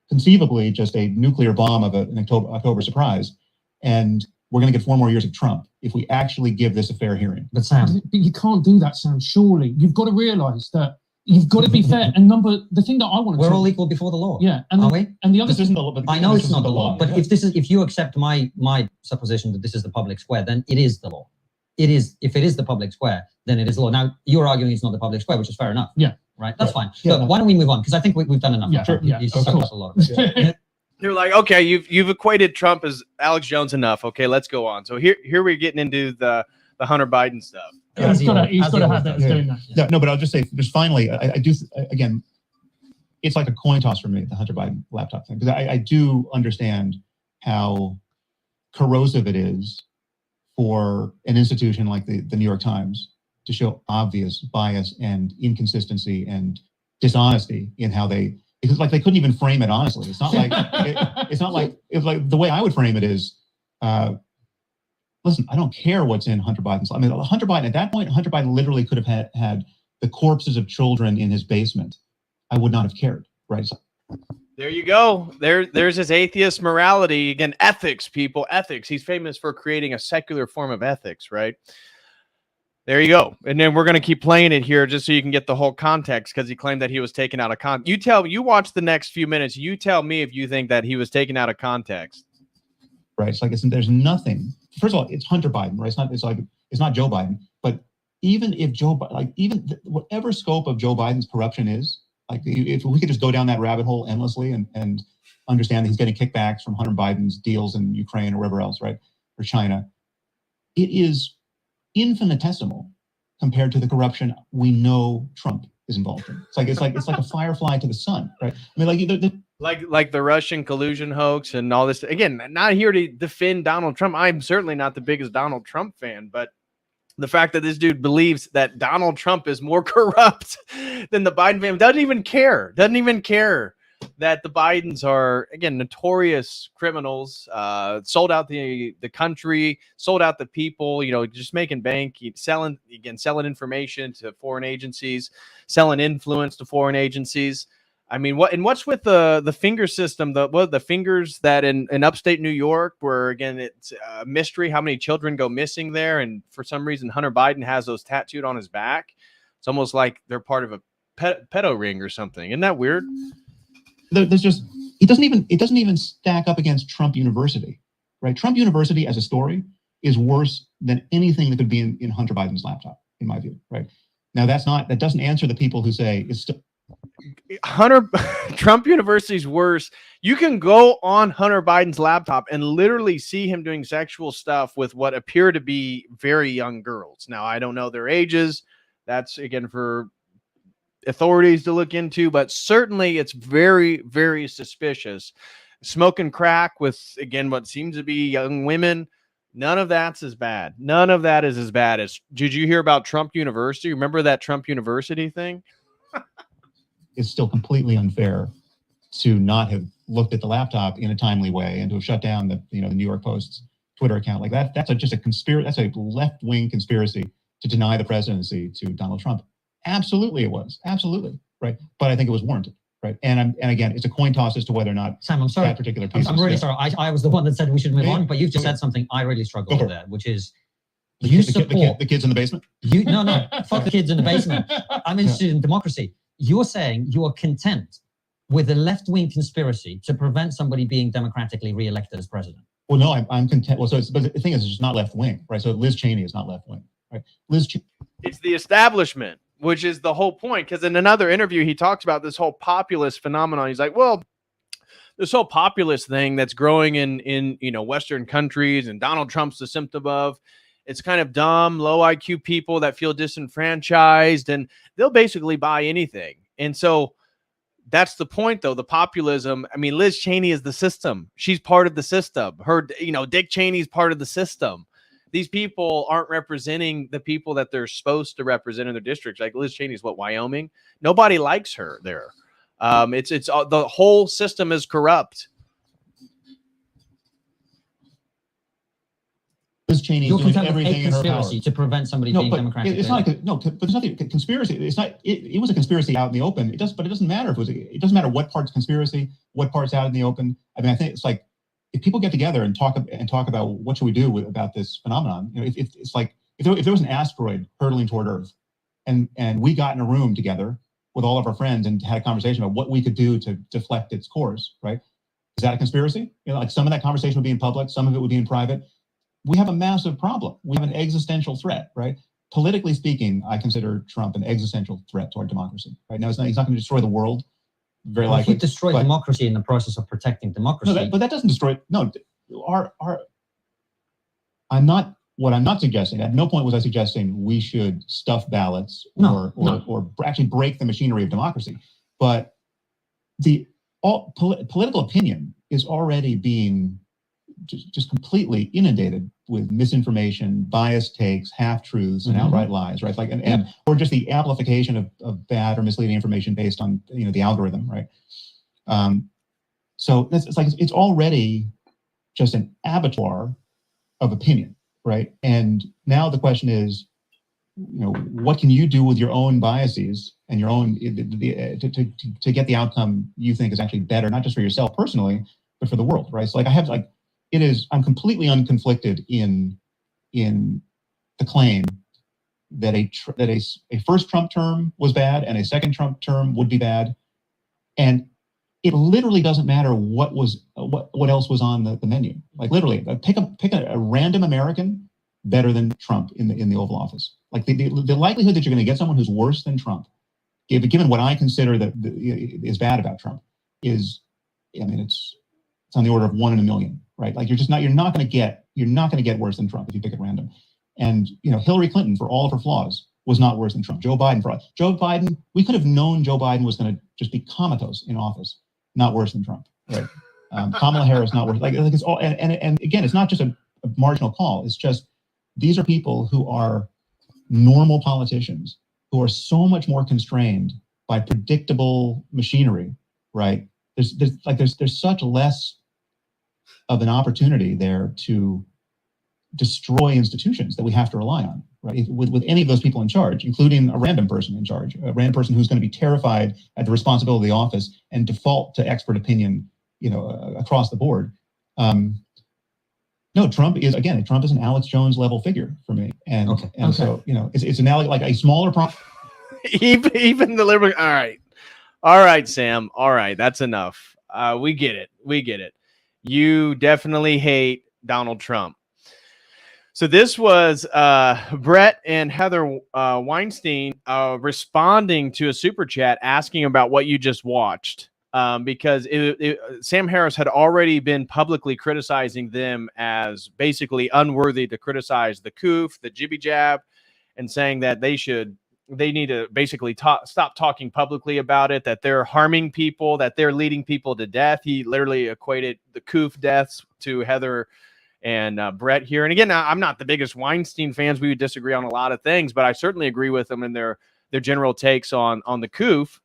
conceivably just a nuclear bomb of an October surprise. And we're going to get 4 more years of Trump if we actually give this a fair hearing. But Sam, you can't do that, Sam. Surely you've got to realize that you've got to be fair. And the thing that I want to we're all equal before the law. Yeah, are we? And the other this isn't the law. I know it's not the law, but if you accept my supposition that this is the public square, then it is the law. It is. If it is the public square, then it is the law. Now you're arguing it's not the public square, which is fair enough. Yeah. Right. That's fine. Yeah, so why don't we move on? Because I think we've done enough. Yeah. Sure. Yeah. You sucked up a lot of it. They're like, okay, you've equated Trump as Alex Jones enough. Okay, let's go on. So here we're getting into the Hunter Biden stuff. Yeah, he's got to have that. Doing that. Yeah. No, but I'll just say, just finally, I do again. it's like a coin toss for me, the Hunter Biden laptop thing, because I do understand how corrosive it is for an institution like the New York Times to show obvious bias and inconsistency and dishonesty in how they, because like they couldn't even frame it honestly. It's not like it's like the way I would frame it is, listen, I don't care what's in Hunter Biden's. I mean, Hunter Biden at that point, Hunter Biden literally could have had the corpses of children in his basement. I would not have cared, right? There you go. There's his atheist morality. Again, ethics, people, ethics. He's famous for creating a secular form of ethics, right? There you go. And then we're going to keep playing it here just so you can get the whole context, because he claimed that he was taken out of context. You watch the next few minutes. You tell me if you think that he was taken out of context. Right. It's like, there's nothing. First of all, it's Hunter Biden, right? It's not Joe Biden. But even if whatever scope of Joe Biden's corruption is, like if we could just go down that rabbit hole endlessly and understand that he's getting kickbacks from Hunter Biden's deals in Ukraine or wherever else, right? Or China, it is infinitesimal compared to the corruption we know Trump is involved in. It's like a firefly to the sun, right? I mean, like the Russian collusion hoax and all this. Again, not here to defend Donald Trump. I'm certainly not the biggest Donald Trump fan, but the fact that this dude believes that Donald Trump is more corrupt than the Biden family, doesn't even care that the Bidens are, again, notorious criminals, sold out the country, sold out the people, just making bank, selling information to foreign agencies, selling influence to foreign agencies. I mean, what's with the finger system, the fingers that in upstate New York, where again it's a mystery how many children go missing there, and for some reason Hunter Biden has those tattooed on his back. It's almost like they're part of a pedo ring or something. Isn't that weird? There's just it doesn't even stack up against Trump University, right? Trump University as a story is worse than anything that could be in Hunter Biden's laptop, in my view, right? Now that doesn't answer the people who say it's still Trump University's worse. You can go on Hunter Biden's laptop and literally see him doing sexual stuff with what appear to be very young girls. Now, I don't know their ages. That's, again, for authorities to look into, but certainly it's very, very suspicious. Smoking crack with, again, what seems to be young women. None of that's as bad. None of that is as bad as, did you hear about Trump University? Remember that Trump University thing? It's still completely unfair to not have looked at the laptop in a timely way and to have shut down the New York Post's Twitter account like that. That's just a conspiracy. That's a left-wing conspiracy to deny the presidency to Donald Trump. Absolutely, it was. Absolutely, right. But I think it was warranted, right? And again, it's a coin toss as to whether or not Sam, I'm sorry. That particular piece. I'm really sorry. I was the one that said we should move on, but you've just said something I really struggle with there, which is the kids in the basement. No, fuck the kids in the basement. I'm interested in democracy. You're saying you are content with a left-wing conspiracy to prevent somebody being democratically re-elected as president. Well, no, I'm content. Well, but the thing is, it's just not left-wing, right? So Liz Cheney is not left-wing, right? It's the establishment, which is the whole point. Because in another interview, he talks about this whole populist phenomenon. He's like, well, this whole populist thing that's growing in Western countries, and Donald Trump's the symptom of. It's kind of dumb, low IQ people that feel disenfranchised, and they'll basically buy anything. And so that's the point, though, the populism. I mean, Liz Cheney is the system. She's part of the system. Dick Cheney's part of the system. These people aren't representing the people that they're supposed to represent in their districts. Like Liz Cheney's Wyoming? Nobody likes her there. It's the whole system is corrupt. Liz Cheney You're doing content with everything a in her power conspiracy to prevent somebody being democratic. It's not. But there's nothing conspiracy. It's not. It was a conspiracy out in the open. But it doesn't matter if it doesn't matter what part's conspiracy, what part's out in the open. I mean, I think it's like if people get together and talk about what should we do about this phenomenon. It's like if there was an asteroid hurtling toward Earth, and we got in a room together with all of our friends and had a conversation about what we could do to deflect its course. Right? Is that a conspiracy? Like some of that conversation would be in public, some of it would be in private. We have a massive problem. We have an existential threat, right? Politically speaking, I consider Trump an existential threat to our democracy. Right now, he's not going to destroy the world. Very likely. He destroyed democracy in the process of protecting democracy. No, but that doesn't destroy. No, I'm not suggesting. At no point was I suggesting we should stuff ballots or actually break the machinery of democracy. But Political opinion is already being just completely inundated with misinformation, biased takes, half truths, and outright lies, right? Like, and or just the amplification of bad or misleading information based on the algorithm, right? So it's already just an abattoir of opinion, right? And now the question is, what can you do with your own biases and your own to get the outcome you think is actually better, not just for yourself personally, but for the world, right? So I'm completely unconflicted in the claim that a first Trump term was bad and a second Trump term would be bad, and it literally doesn't matter what else was on the menu. Like literally, pick a random American better than Trump in the Oval Office. Like the likelihood that you're going to get someone who's worse than Trump, given what I consider that is bad about Trump, is, it's on the order of 1 in a million, right? Like you're not going to get worse than Trump if you pick at random. And Hillary Clinton, for all of her flaws, was not worse than Trump. Joe Biden, we could have known Joe Biden was going to just be comatose in office, not worse than Trump, right? Kamala Harris, not worse. Like it's all, and again, it's not just a marginal call. It's just these are people who are normal politicians who are so much more constrained by predictable machinery, right? There's such less of an opportunity there to destroy institutions that we have to rely on, right? With any of those people in charge, including a random person in charge, a random person who's going to be terrified at the responsibility of the office and default to expert opinion, across the board. No, Trump is an Alex Jones level figure for me, and so it's analogous, like a smaller problem. even the liberal. All right, Sam. All right, that's enough. We get it. You definitely hate Donald Trump. So this was Brett and Heather Weinstein responding to a super chat asking about what you just watched. Because Sam Harris had already been publicly criticizing them as basically unworthy to criticize the COOF, the jibby jab, and saying that they need to basically stop talking publicly about it, that they're harming people, that they're leading people to death. He literally equated the COOF deaths to Heather and Brett here. And again, I'm not the biggest Weinstein fans. We would disagree on a lot of things, but I certainly agree with them in their general takes on the COOF.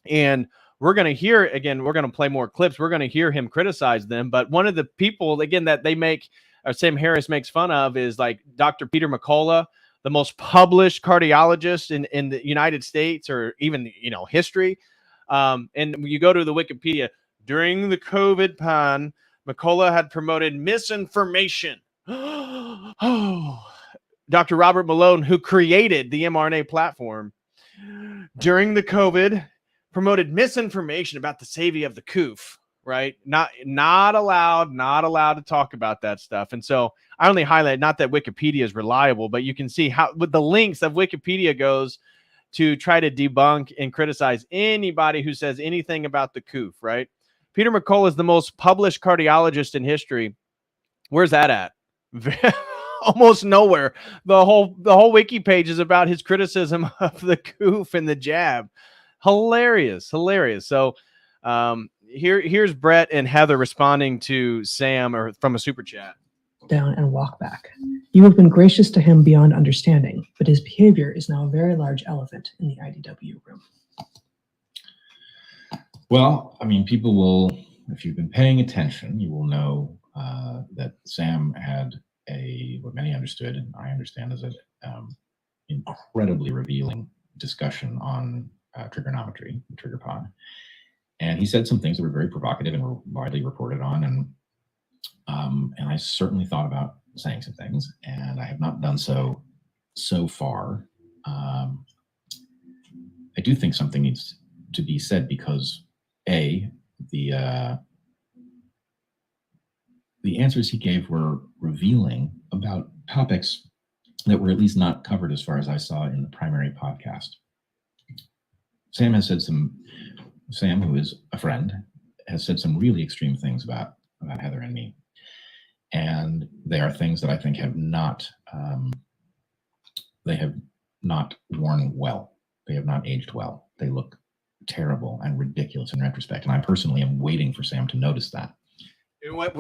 And we're going to hear, again, we're going to play more clips. We're going to hear him criticize them. But one of the people, again, that Sam Harris makes fun of is like Dr. Peter McCullough, the most published cardiologist in the United States or even, history. And you go to the Wikipedia, during the COVID pan, McCullough had promoted misinformation. Dr. Robert Malone, who created the mRNA platform, during the COVID, promoted misinformation about the safety of the COOF, right? Not allowed to talk about that stuff. And so I only highlight, not that Wikipedia is reliable, but you can see how with the links of Wikipedia goes to try to debunk and criticize anybody who says anything about the COOF, right? Peter McCullough is the most published cardiologist in history. Where's that at? Almost nowhere. The whole wiki page is about his criticism of the COOF and the jab. Hilarious. So here's Brett and Heather responding to Sam or from a super chat. Down and walk back. You have been gracious to him beyond understanding, but his behavior is now a very large elephant in the IDW room. Well, people will, if you've been paying attention, you will know that Sam had what many understood, and I understand, as an incredibly revealing discussion on trigonometry, the trigger pod. And he said some things that were very provocative and were widely reported on. And I certainly thought about saying some things, and I have not done so far. I do think something needs to be said because the answers he gave were revealing about topics that were at least not covered as far as I saw in the primary podcast. Sam, who is a friend, has said some really extreme things about Heather and me. And they are things that I think have not worn well. They have not aged well. They look terrible and ridiculous in retrospect. And I personally am waiting for Sam to notice that.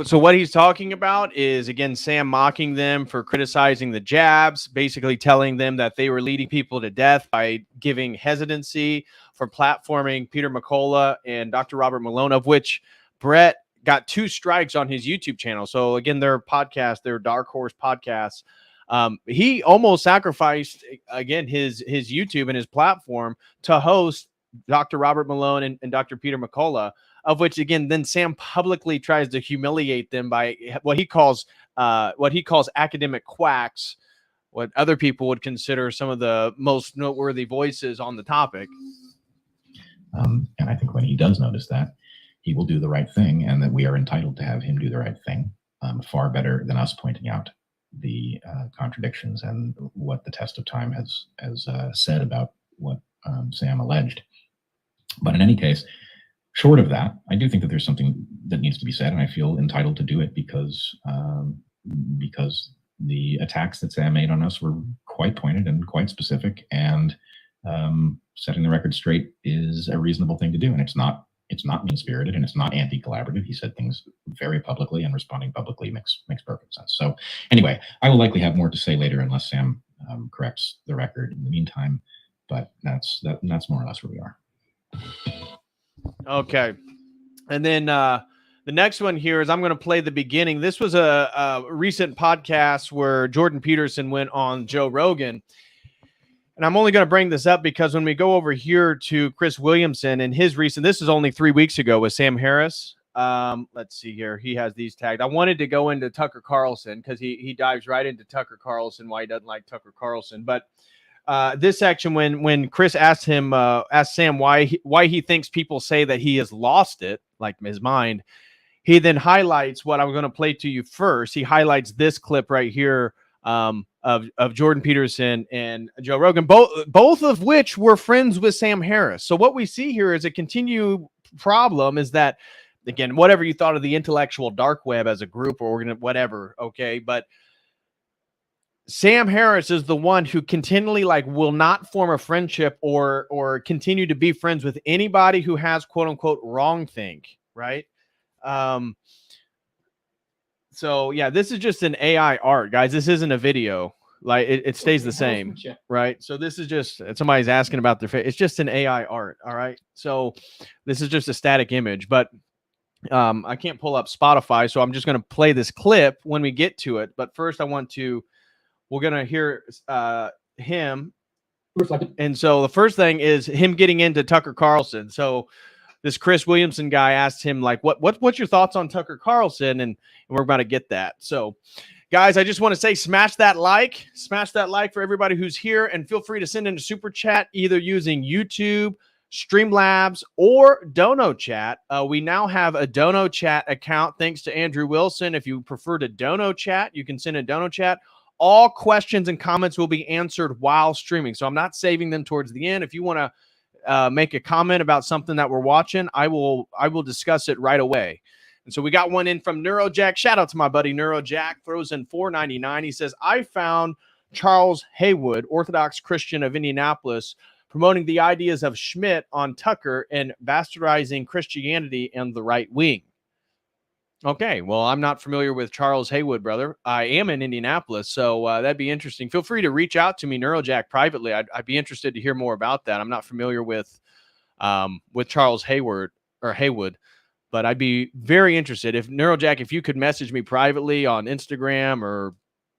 So what he's talking about is, again, Sam mocking them for criticizing the jabs, basically telling them that they were leading people to death by giving hesitancy for platforming Peter McCullough and Dr. Robert Malone, of which Brett got 2 strikes on his YouTube channel. So again, their podcast, their Dark Horse podcasts, he almost sacrificed, again, his YouTube and his platform to host Dr. Robert Malone and Dr. Peter McCullough, of which, again, then Sam publicly tries to humiliate them by what he calls academic quacks, what other people would consider some of the most noteworthy voices on the topic. And I think when he does notice that, he will do the right thing, and that we are entitled to have him do the right thing, far better than us pointing out the contradictions and what the test of time has said about what Sam alleged. But in any case, short of that, I do think that there's something that needs to be said, and I feel entitled to do it because the attacks that Sam made on us were quite pointed and quite specific, and setting the record straight is a reasonable thing to do. And it's not mean-spirited, and it's not anti-collaborative. He said things very publicly, and responding publicly makes perfect sense. So anyway, I will likely have more to say later unless Sam corrects the record in the meantime, but that's more or less where we are. Okay. And then the next one here is I'm going to play the beginning. This was a recent podcast where Jordan Peterson went on Joe Rogan. And I'm only going to bring this up because when we go over here to Chris Williamson and his recent, this is only 3 weeks ago with Sam Harris. Let's see here. He has these tagged. I wanted to go into Tucker Carlson because he dives right into Tucker Carlson, why he doesn't like Tucker Carlson. But this section, when Chris asked Sam why he thinks people say that he has lost it, like his mind, he then highlights what I'm going to play to you first. He highlights this clip right here of Jordan Peterson and Joe Rogan, both of which were friends with Sam Harris. So what we see here is a continued problem is that, again, whatever you thought of the intellectual dark web as a group or whatever, okay, but Sam Harris is the one who continually will not form a friendship or continue to be friends with anybody who has quote unquote wrong think, right? So yeah, this is just an AI art, guys. This isn't a video. Like it stays the same, right? So this is just somebody's asking about their face. It's just an AI art. All right. So this is just a static image, but I can't pull up Spotify, so I'm just going to play this clip when we get to it. But first, we're going to hear him. And so the first thing is him getting into Tucker Carlson. So this Chris Williamson guy asked him, what's your thoughts on Tucker Carlson? And we're about to get that. So, guys, I just want to say smash that like for everybody who's here. And feel free to send in a super chat, either using YouTube, Streamlabs, or Dono Chat. We now have a Dono Chat account, thanks to Andrew Wilson. If you prefer to Dono Chat, you can send a Dono Chat. All questions and comments will be answered while streaming. So I'm not saving them towards the end. If you want to make a comment about something that we're watching, I will discuss it right away. And so we got one in from Neurojack. Shout out to my buddy Neurojack. Throws in $4.99. He says, I found Charles Haywood, Orthodox Christian of Indianapolis, promoting the ideas of Schmidt on Tucker and bastardizing Christianity and the right wing. Okay, well, I'm not familiar with Charles Haywood, brother. I am in Indianapolis, so that'd be interesting. Feel free to reach out to me, Neurojack, privately. I'd be interested to hear more about that. I'm not familiar with Charles Haywood, but I'd be very interested. If Neurojack, if you could message me privately on Instagram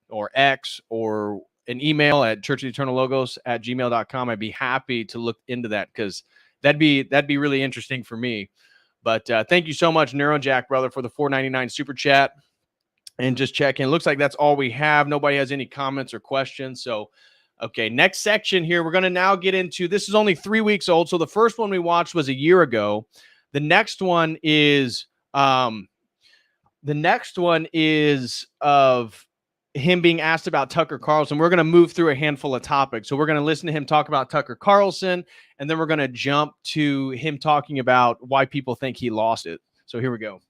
or X or an email at churchoftheeternallogos@gmail.com, I'd be happy to look into that because that'd be really interesting for me. But thank you so much, Neurojack, brother, for the $4.99 super chat. And just check in. Looks like that's all we have. Nobody has any comments or questions. So, okay, next section here. We're going to now get into, this is only 3 weeks old. So the first one we watched was a year ago. The next one is of him being asked about Tucker Carlson. We're going to move through a handful of topics. So we're going to listen to him talk about Tucker Carlson, and then we're going to jump to him talking about why people think he lost it. So here we go.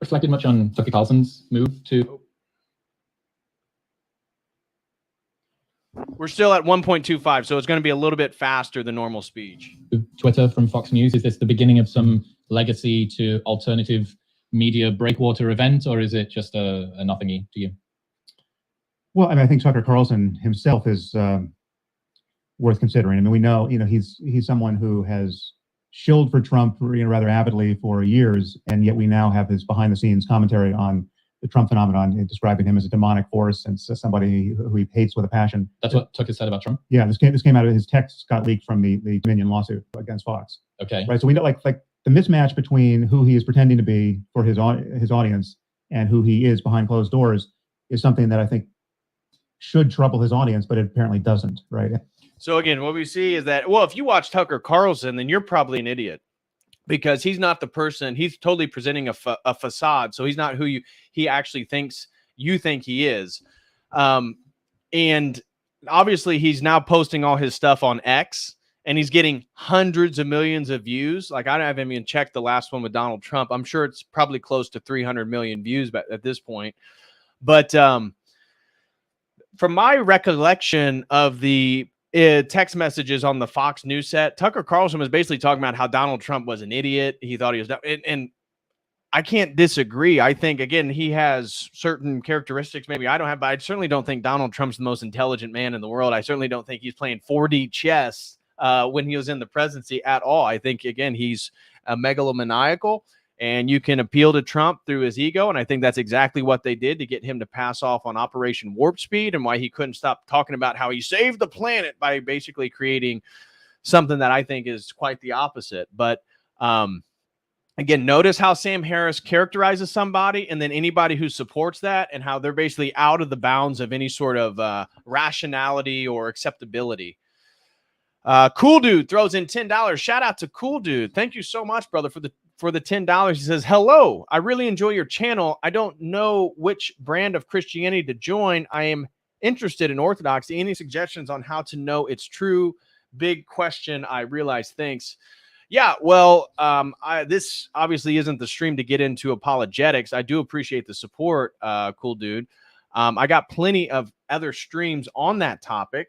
Reflected much on Tucker Carlson's move to... We're still at 1.25, so it's going to be a little bit faster than normal speech. Twitter from Fox News. Is this the beginning of some legacy to alternative media breakwater event, or is it just a nothingy to you? Well, I mean, I think Tucker Carlson himself is worth considering. I mean, we know, he's someone who has shilled for Trump, rather avidly for years, and yet we now have his behind-the-scenes commentary on the Trump phenomenon, describing him as a demonic force and somebody who he hates with a passion. That's what Tucker said about Trump? Yeah, this came out of his texts, got leaked from the Dominion lawsuit against Fox. Okay. Right, so we know like the mismatch between who he is pretending to be for his audience and who he is behind closed doors is something that I think should trouble his audience, but it apparently doesn't, right? So again, what we see is that, well, if you watch Tucker Carlson, then you're probably an idiot, because he's not the person. He's totally presenting a facade. So he's not who he actually thinks you think he is. And obviously he's now posting all his stuff on X, and he's getting hundreds of millions of views. Like, I haven't even checked the last one with Donald Trump. I'm sure it's probably close to 300 million views at this point. But from my recollection of the text messages on the Fox News set, Tucker Carlson was basically talking about how Donald Trump was an idiot. He thought he was, and I can't disagree. I think, again, he has certain characteristics maybe I don't have, but I certainly don't think Donald Trump's the most intelligent man in the world. I certainly don't think he's playing 4D chess when he was in the presidency at all. I think, again, he's a megalomaniacal, and you can appeal to Trump through his ego. And I think that's exactly what they did to get him to pass off on Operation Warp Speed, and why he couldn't stop talking about how he saved the planet by basically creating something that I think is quite the opposite. But again, notice how Sam Harris characterizes somebody, and then anybody who supports that, and how they're basically out of the bounds of any sort of rationality or acceptability. Cool Dude throws in $10. Shout out to Cool Dude. Thank you so much, brother, for the $10. He says, hello, I really enjoy your channel. I don't know which brand of Christianity to join. I am interested in Orthodoxy. Any suggestions on how to know it's true? Big question, I realize. Thanks. Yeah, well, this obviously isn't the stream to get into apologetics. I do appreciate the support, Cool Dude. I got plenty of other streams on that topic.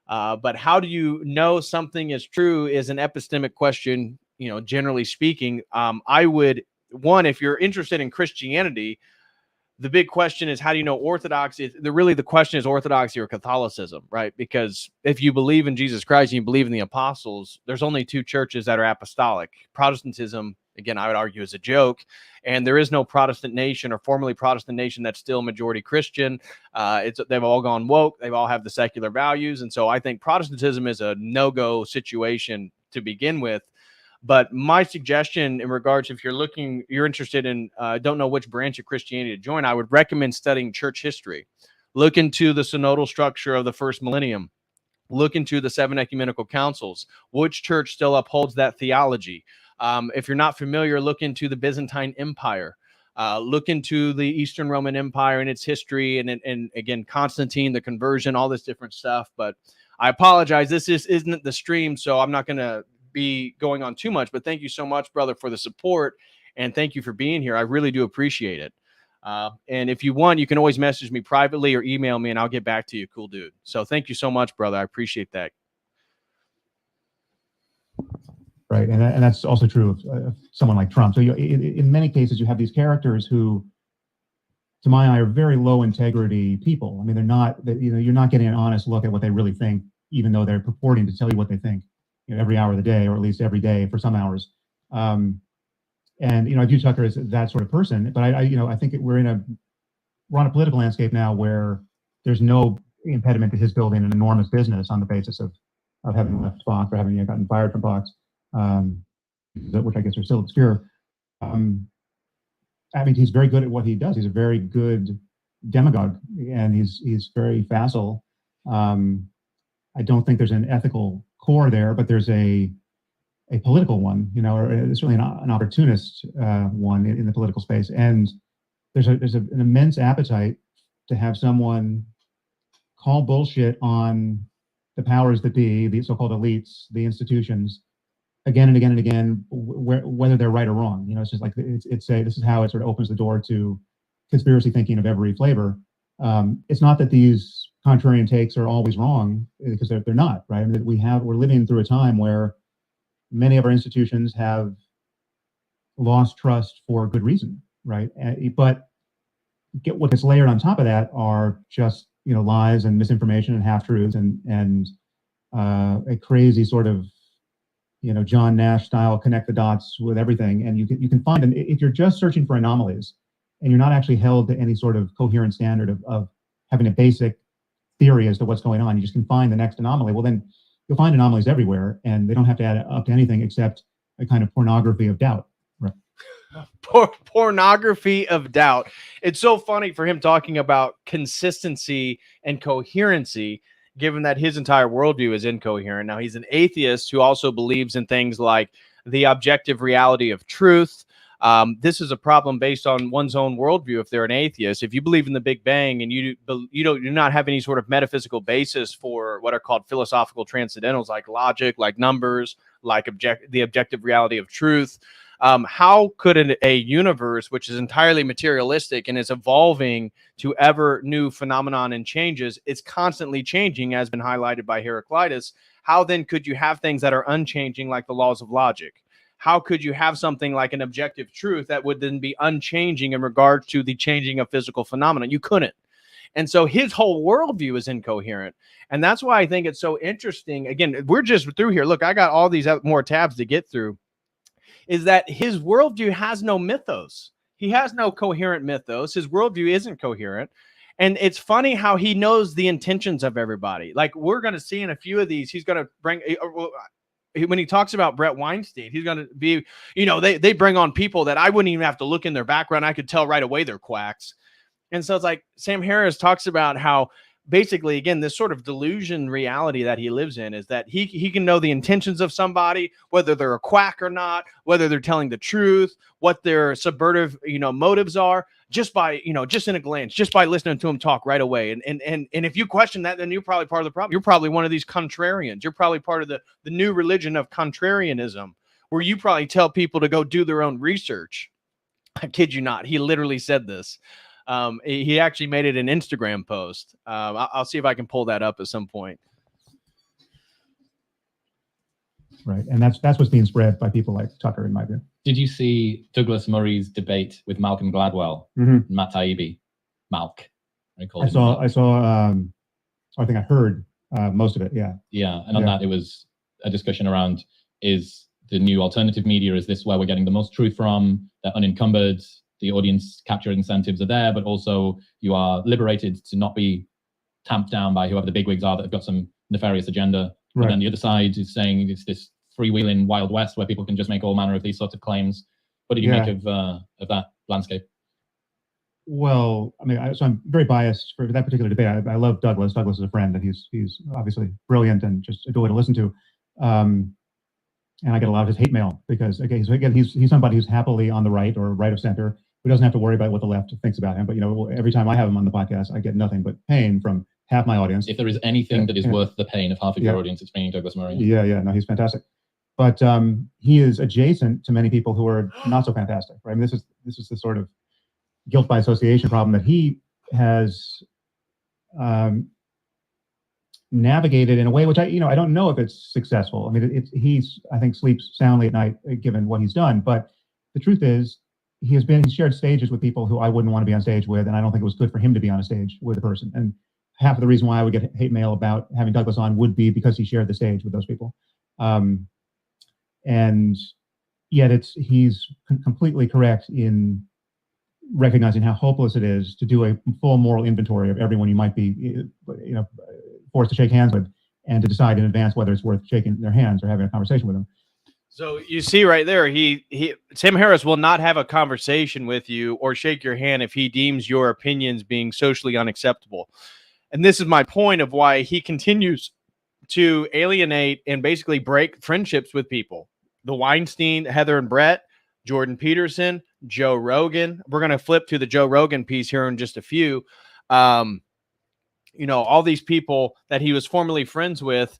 But how do you know something is true is an epistemic question, generally speaking. I would, if you're interested in Christianity, the big question is, how do you know orthodoxy? The question is orthodoxy or Catholicism, right? Because if you believe in Jesus Christ and you believe in the apostles, there's only two churches that are apostolic. Protestantism, again, I would argue, is a joke. And there is no Protestant nation or formerly Protestant nation that's still majority Christian. They've all gone woke. They all have the secular values. And so I think Protestantism is a no-go situation to begin with. But my suggestion in regards, if you're interested in, don't know which branch of Christianity to join, I would recommend studying church history. Look into the synodal structure of the first millennium. Look into the 7 ecumenical councils. Which church still upholds that theology? If you're not familiar, look into the Byzantine Empire. Look into the Eastern Roman Empire and its history, and again, Constantine, the conversion, all this different stuff. But I apologize. This isn't the stream, so I'm not going to be going on too much. But thank you so much, brother, for the support, and thank you for being here. I really do appreciate it. And if you want, you can always message me privately or email me, and I'll get back to you. Cool Dude. So thank you so much, brother. I appreciate that. Right, and that's also true of someone like Trump. So in many cases, you have these characters who, to my eye, are very low integrity people. I mean, they're not. You're not getting an honest look at what they really think, even though they're purporting to tell you what they think, every hour of the day, or at least every day for some hours. And I view Tucker as that sort of person. But I think we're on a political landscape now where there's no impediment to his building an enormous business on the basis of having left Fox or having gotten fired from Fox. Which I guess are still obscure. I mean, he's very good at what he does. He's a very good demagogue, and he's very facile. I don't think there's an ethical core there, but there's a political one, or certainly an opportunist one in the political space. And there's an immense appetite to have someone call bullshit on the powers that be, the so-called elites, the institutions, again and again and again, whether they're right or wrong. It's just like this is how it sort of opens the door to conspiracy thinking of every flavor. It's not that these contrarian takes are always wrong, because they're not, right? I mean, we're living through a time where many of our institutions have lost trust for good reason, right? But what gets layered on top of that are just, lies and misinformation and half truths and a crazy sort of, John Nash style connect the dots with everything. And you can find, and if you're just searching for anomalies and you're not actually held to any sort of coherent standard of having a basic theory as to what's going on, you just can find the next anomaly. Well, then you'll find anomalies everywhere, and they don't have to add up to anything except a kind of pornography of doubt. Right. Pornography of doubt. It's so funny for him talking about consistency and coherency, given that his entire worldview is incoherent. Now, he's an atheist who also believes in things like the objective reality of truth. This is a problem based on one's own worldview. If they're an atheist, if you believe in the Big Bang and you do not have any sort of metaphysical basis for what are called philosophical transcendentals, like logic, like numbers, like the objective reality of truth, how could a universe which is entirely materialistic and is evolving to ever new phenomenon and changes, it's constantly changing, as been highlighted by Heraclitus, how then could you have things that are unchanging like the laws of logic? How could you have something like an objective truth that would then be unchanging in regards to the changing of physical phenomena? You couldn't. And so his whole worldview is incoherent. And that's why I think it's so interesting. Again, we're just through here. Look, I got all these more tabs to get through. Is that his worldview has no mythos. He has no coherent mythos. His worldview isn't coherent. And it's funny how he knows the intentions of everybody. Like we're going to see in a few of these, he's going to bring, when he talks about Brett Weinstein, he's going to be, they bring on people that I wouldn't even have to look in their background. I could tell right away they're quacks. And so it's like Sam Harris talks about how basically, again, this sort of delusion reality that he lives in is that he can know the intentions of somebody, whether they're a quack or not, whether they're telling the truth, what their subversive, motives are, just by, just in a glance, just by listening to him talk right away. And if you question that, then you're probably part of the problem. You're probably one of these contrarians. You're probably part of the new religion of contrarianism, where you probably tell people to go do their own research. I kid you not. He literally said this. He actually made it an Instagram post. I'll see if I can pull that up at some point. Right. And that's what's being spread by people like Tucker, in my view. Did you see Douglas Murray's debate with Malcolm Gladwell, Matt Taibbi? Malk. I saw, I think I heard most of it. Yeah. Yeah. And on that, it was a discussion around, is the new alternative media, is this where we're getting the most truth from? They're unencumbered. The audience capture incentives are there, but also you are liberated to not be tamped down by whoever the bigwigs are that have got some nefarious agenda. Right. And then the other side is saying it's this freewheeling Wild West where people can just make all manner of these sorts of claims. What did you make of that landscape? Well, I mean, so I'm very biased for that particular debate. I love Douglas. Douglas is a friend, and he's obviously brilliant and just a joy to listen to. And I get a lot of his hate mail because, again, he's somebody who's happily on the right or right of center, who doesn't have to worry about what the left thinks about him. But, every time I have him on the podcast, I get nothing but pain from half my audience. If there is anything that is worth the pain of half of your audience, it's bringing Douglas Murray. Yeah, no, he's fantastic. But he is adjacent to many people who are not so fantastic, right? I mean, this is the sort of guilt by association problem that he has navigated in a way which I don't know if it's successful. I mean, he's I think sleeps soundly at night given what he's done. But the truth is, he's shared stages with people who I wouldn't want to be on stage with, and I don't think it was good for him to be on a stage with a person. And half of the reason why I would get hate mail about having Douglas on would be because he shared the stage with those people. And yet he's completely correct in recognizing how hopeless it is to do a full moral inventory of everyone you might be, forced to shake hands with, and to decide in advance whether it's worth shaking their hands or having a conversation with them. So you see right there, Sam Harris will not have a conversation with you or shake your hand if he deems your opinions being socially unacceptable. And this is my point of why he continues to alienate and basically break friendships with people. The Weinstein, Heather and Brett, Jordan Peterson, Joe Rogan. We're going to flip to the Joe Rogan piece here in just a few. All these people that he was formerly friends with,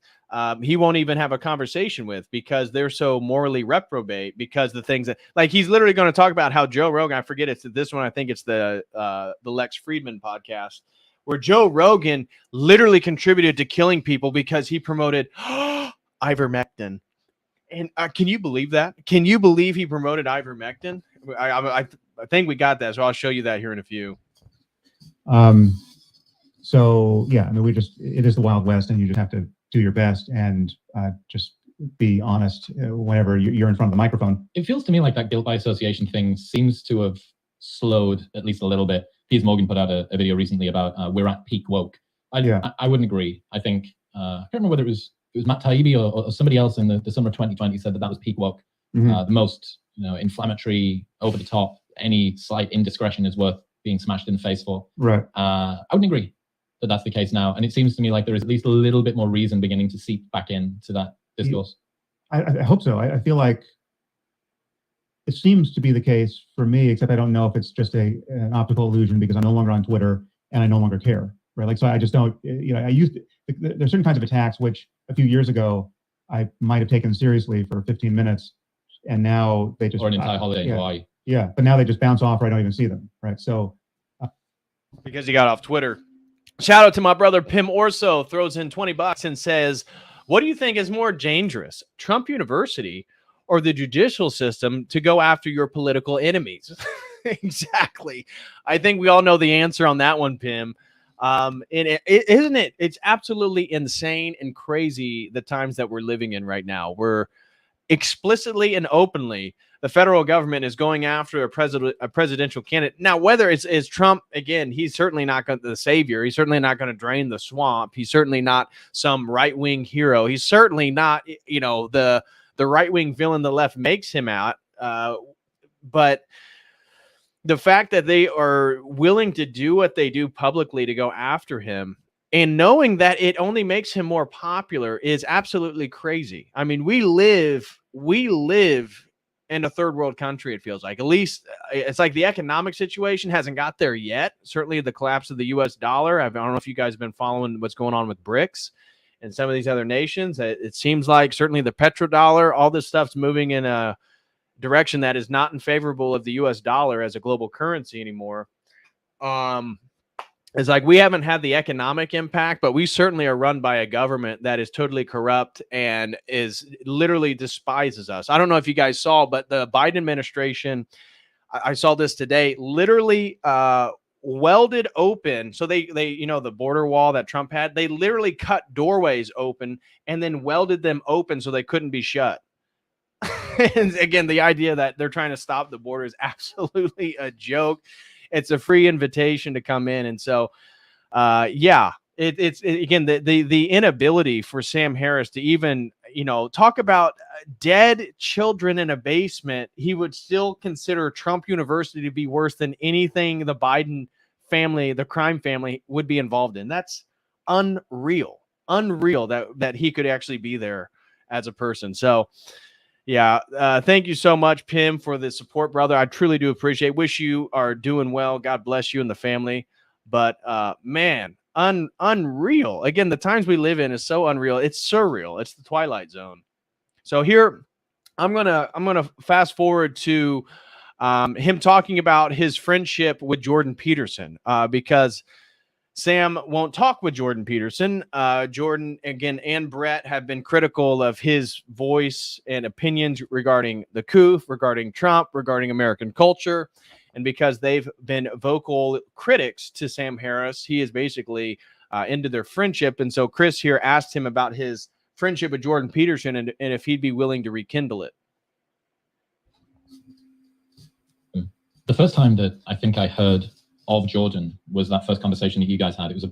he won't even have a conversation with because they're so morally reprobate, because the things that, like, he's literally going to talk about how Joe Rogan, I forget it's this one, I think it's the Lex Friedman podcast, where Joe Rogan literally contributed to killing people because he promoted ivermectin. And can you believe that? Can you believe he promoted ivermectin? I think we got that, so I'll show you that here in a few. So yeah, I mean, it is the Wild West, and you just have to do your best and just be honest whenever you're in front of the microphone. It feels to me like that guilt by association thing seems to have slowed at least a little bit. Piers Morgan put out a video recently about we're at peak woke. I wouldn't agree. I think I can't remember whether it was Matt Taibbi or somebody else in the summer of 2020 said that was peak woke. The most inflammatory, over the top, any slight indiscretion is worth being smashed in the face for. Right. I wouldn't agree that that's the case now, and it seems to me like there is at least a little bit more reason beginning to seep back into that discourse. I hope so. I feel like it seems to be the case for me, except I don't know if it's just an optical illusion because I'm no longer on Twitter and I no longer care. Right. Like, so I just don't, there's certain kinds of attacks which a few years ago I might have taken seriously for 15 minutes, and now they just, or an entire holiday in Hawaii. Yeah, but now they just bounce off or I don't even see them. Right. So because he got off Twitter. Shout out to my brother Pim Orso, throws in $20 and says, what do you think is more dangerous, Trump University or the judicial system to go after your political enemies? Exactly. I think we all know the answer on that one, Pim. And isn't it? It's absolutely insane and crazy the times that we're living in right now. We're explicitly and openly, the federal government is going after a presidential candidate. Now, whether it's Trump, again, he's certainly not the savior. He's certainly not going to drain the swamp. He's certainly not some right-wing hero. He's certainly not, the right-wing villain the left makes him out. But the fact that they are willing to do what they do publicly to go after him and knowing that it only makes him more popular is absolutely crazy. I mean, we live in a third world country, it feels like. At least it's like the economic situation hasn't got there yet. Certainly the collapse of the US dollar. I don't know if you guys have been following what's going on with BRICS and some of these other nations. It seems like certainly the petrodollar, all this stuff's moving in a direction that is not in favorable of the US dollar as a global currency anymore. It's like we haven't had the economic impact, but we certainly are run by a government that is totally corrupt and is literally despises us. I don't know if you guys saw, but the Biden administration, I saw this today, literally welded open. So they the border wall that Trump had, they literally cut doorways open and then welded them open so they couldn't be shut. And again, the idea that they're trying to stop the border is absolutely a joke. It's a free invitation to come in. And so, it's again, the inability for Sam Harris to even, talk about dead children in a basement. He would still consider Trump University to be worse than anything the Biden family, the crime family, would be involved in. That's unreal that he could actually be there as a person. So, yeah. Thank you so much, Pim, for the support, brother. I truly do appreciate. Wish you are doing well. God bless you and the family. But man, unreal. Again, the times we live in is so unreal. It's surreal. It's the Twilight Zone. So here, I'm gonna fast forward to him talking about his friendship with Jordan Peterson because Sam won't talk with Jordan Peterson. Jordan, again, and Brett have been critical of his voice and opinions regarding the coup, regarding Trump, regarding American culture. And because they've been vocal critics to Sam Harris, he is basically ended their friendship. And so Chris here asked him about his friendship with Jordan Peterson and if he'd be willing to rekindle it. The first time that I think I heard of Jordan was that first conversation that you guys had. It was a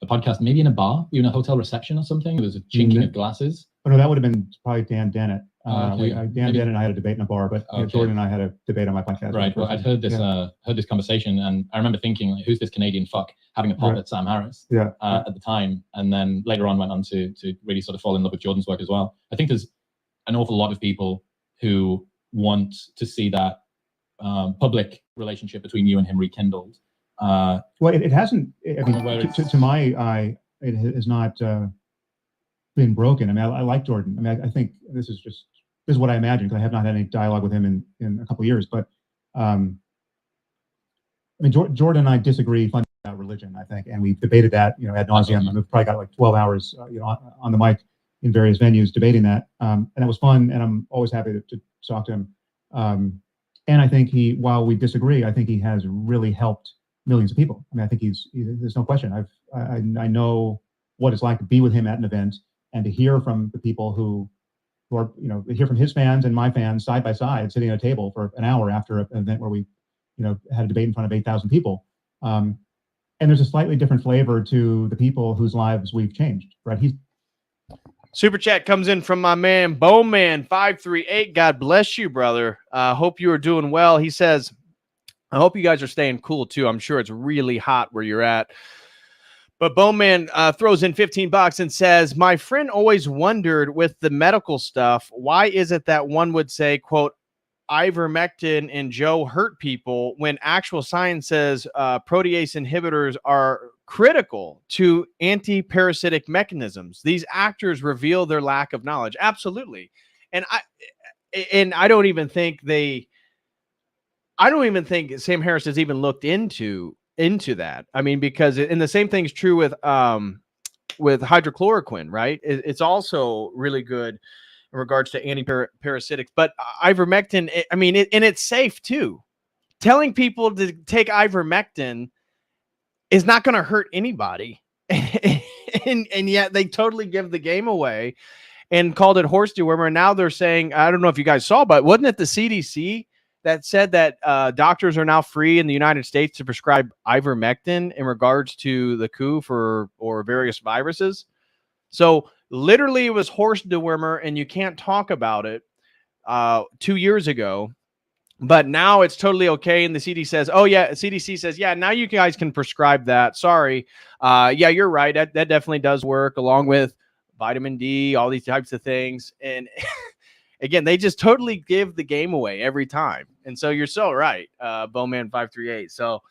podcast, maybe in a bar, in a hotel reception or something. There was a chinking of glasses. Oh, no, that would have been probably Dan Dennett. Okay. Dan Dennett and I had a debate in a bar, but Jordan and I had a debate on my podcast. Right. Well, I'd heard this conversation, and I remember thinking, like, who's this Canadian fuck having a pop at Sam Harris at the time, and then later on went on to really sort of fall in love with Jordan's work as well. I think there's an awful lot of people who want to see that public relationship between you and him rekindled. Well, it hasn't. I mean, to my eye, it has not been broken. I mean, I like Jordan. I mean, I think this is what I imagine because I have not had any dialogue with him in a couple of years. But I mean, Jordan and I disagree fundamentally religion, I think, and we've debated that, ad nauseum. We've probably got like 12 hours, on the mic in various venues debating that, and it was fun. And I'm always happy to talk to him. And I think while we disagree, I think he has really helped millions of people. I mean, I think there's no question. I know what it's like to be with him at an event and to hear from the people who are, hear from his fans and my fans side by side, sitting at a table for an hour after an event where we, had a debate in front of 8,000 people. And there's a slightly different flavor to the people whose lives we've changed, right? Super chat comes in from my man, Bowman 538. God bless you, brother. Hope you are doing well. He says, I hope you guys are staying cool too. I'm sure it's really hot where you're at. But Bowman throws in $15 and says, my friend always wondered with the medical stuff, why is it that one would say, quote, ivermectin and Joe hurt people when actual science says protease inhibitors are critical to anti-parasitic mechanisms? These actors reveal their lack of knowledge. Absolutely. And I don't even think Sam Harris has even looked into that. I mean, because and the same thing's true with hydrochloroquine, right? It's also really good in regards to anti-parasitics, but ivermectin, and it's safe too. Telling people to take ivermectin is not going to hurt anybody. and yet they totally give the game away and called it horse dewormer. And now they're saying, I don't know if you guys saw, but wasn't it the CDC that said that doctors are now free in the United States to prescribe ivermectin in regards to the coup or various viruses? So literally it was horse dewormer and you can't talk about it 2 years ago, but now it's totally okay. And the CDC says, yeah, now you guys can prescribe that. Sorry. Yeah, you're right. That definitely does work along with vitamin D, all these types of things. And again, they just totally give the game away every time. And so you're so right, Bowman 538. So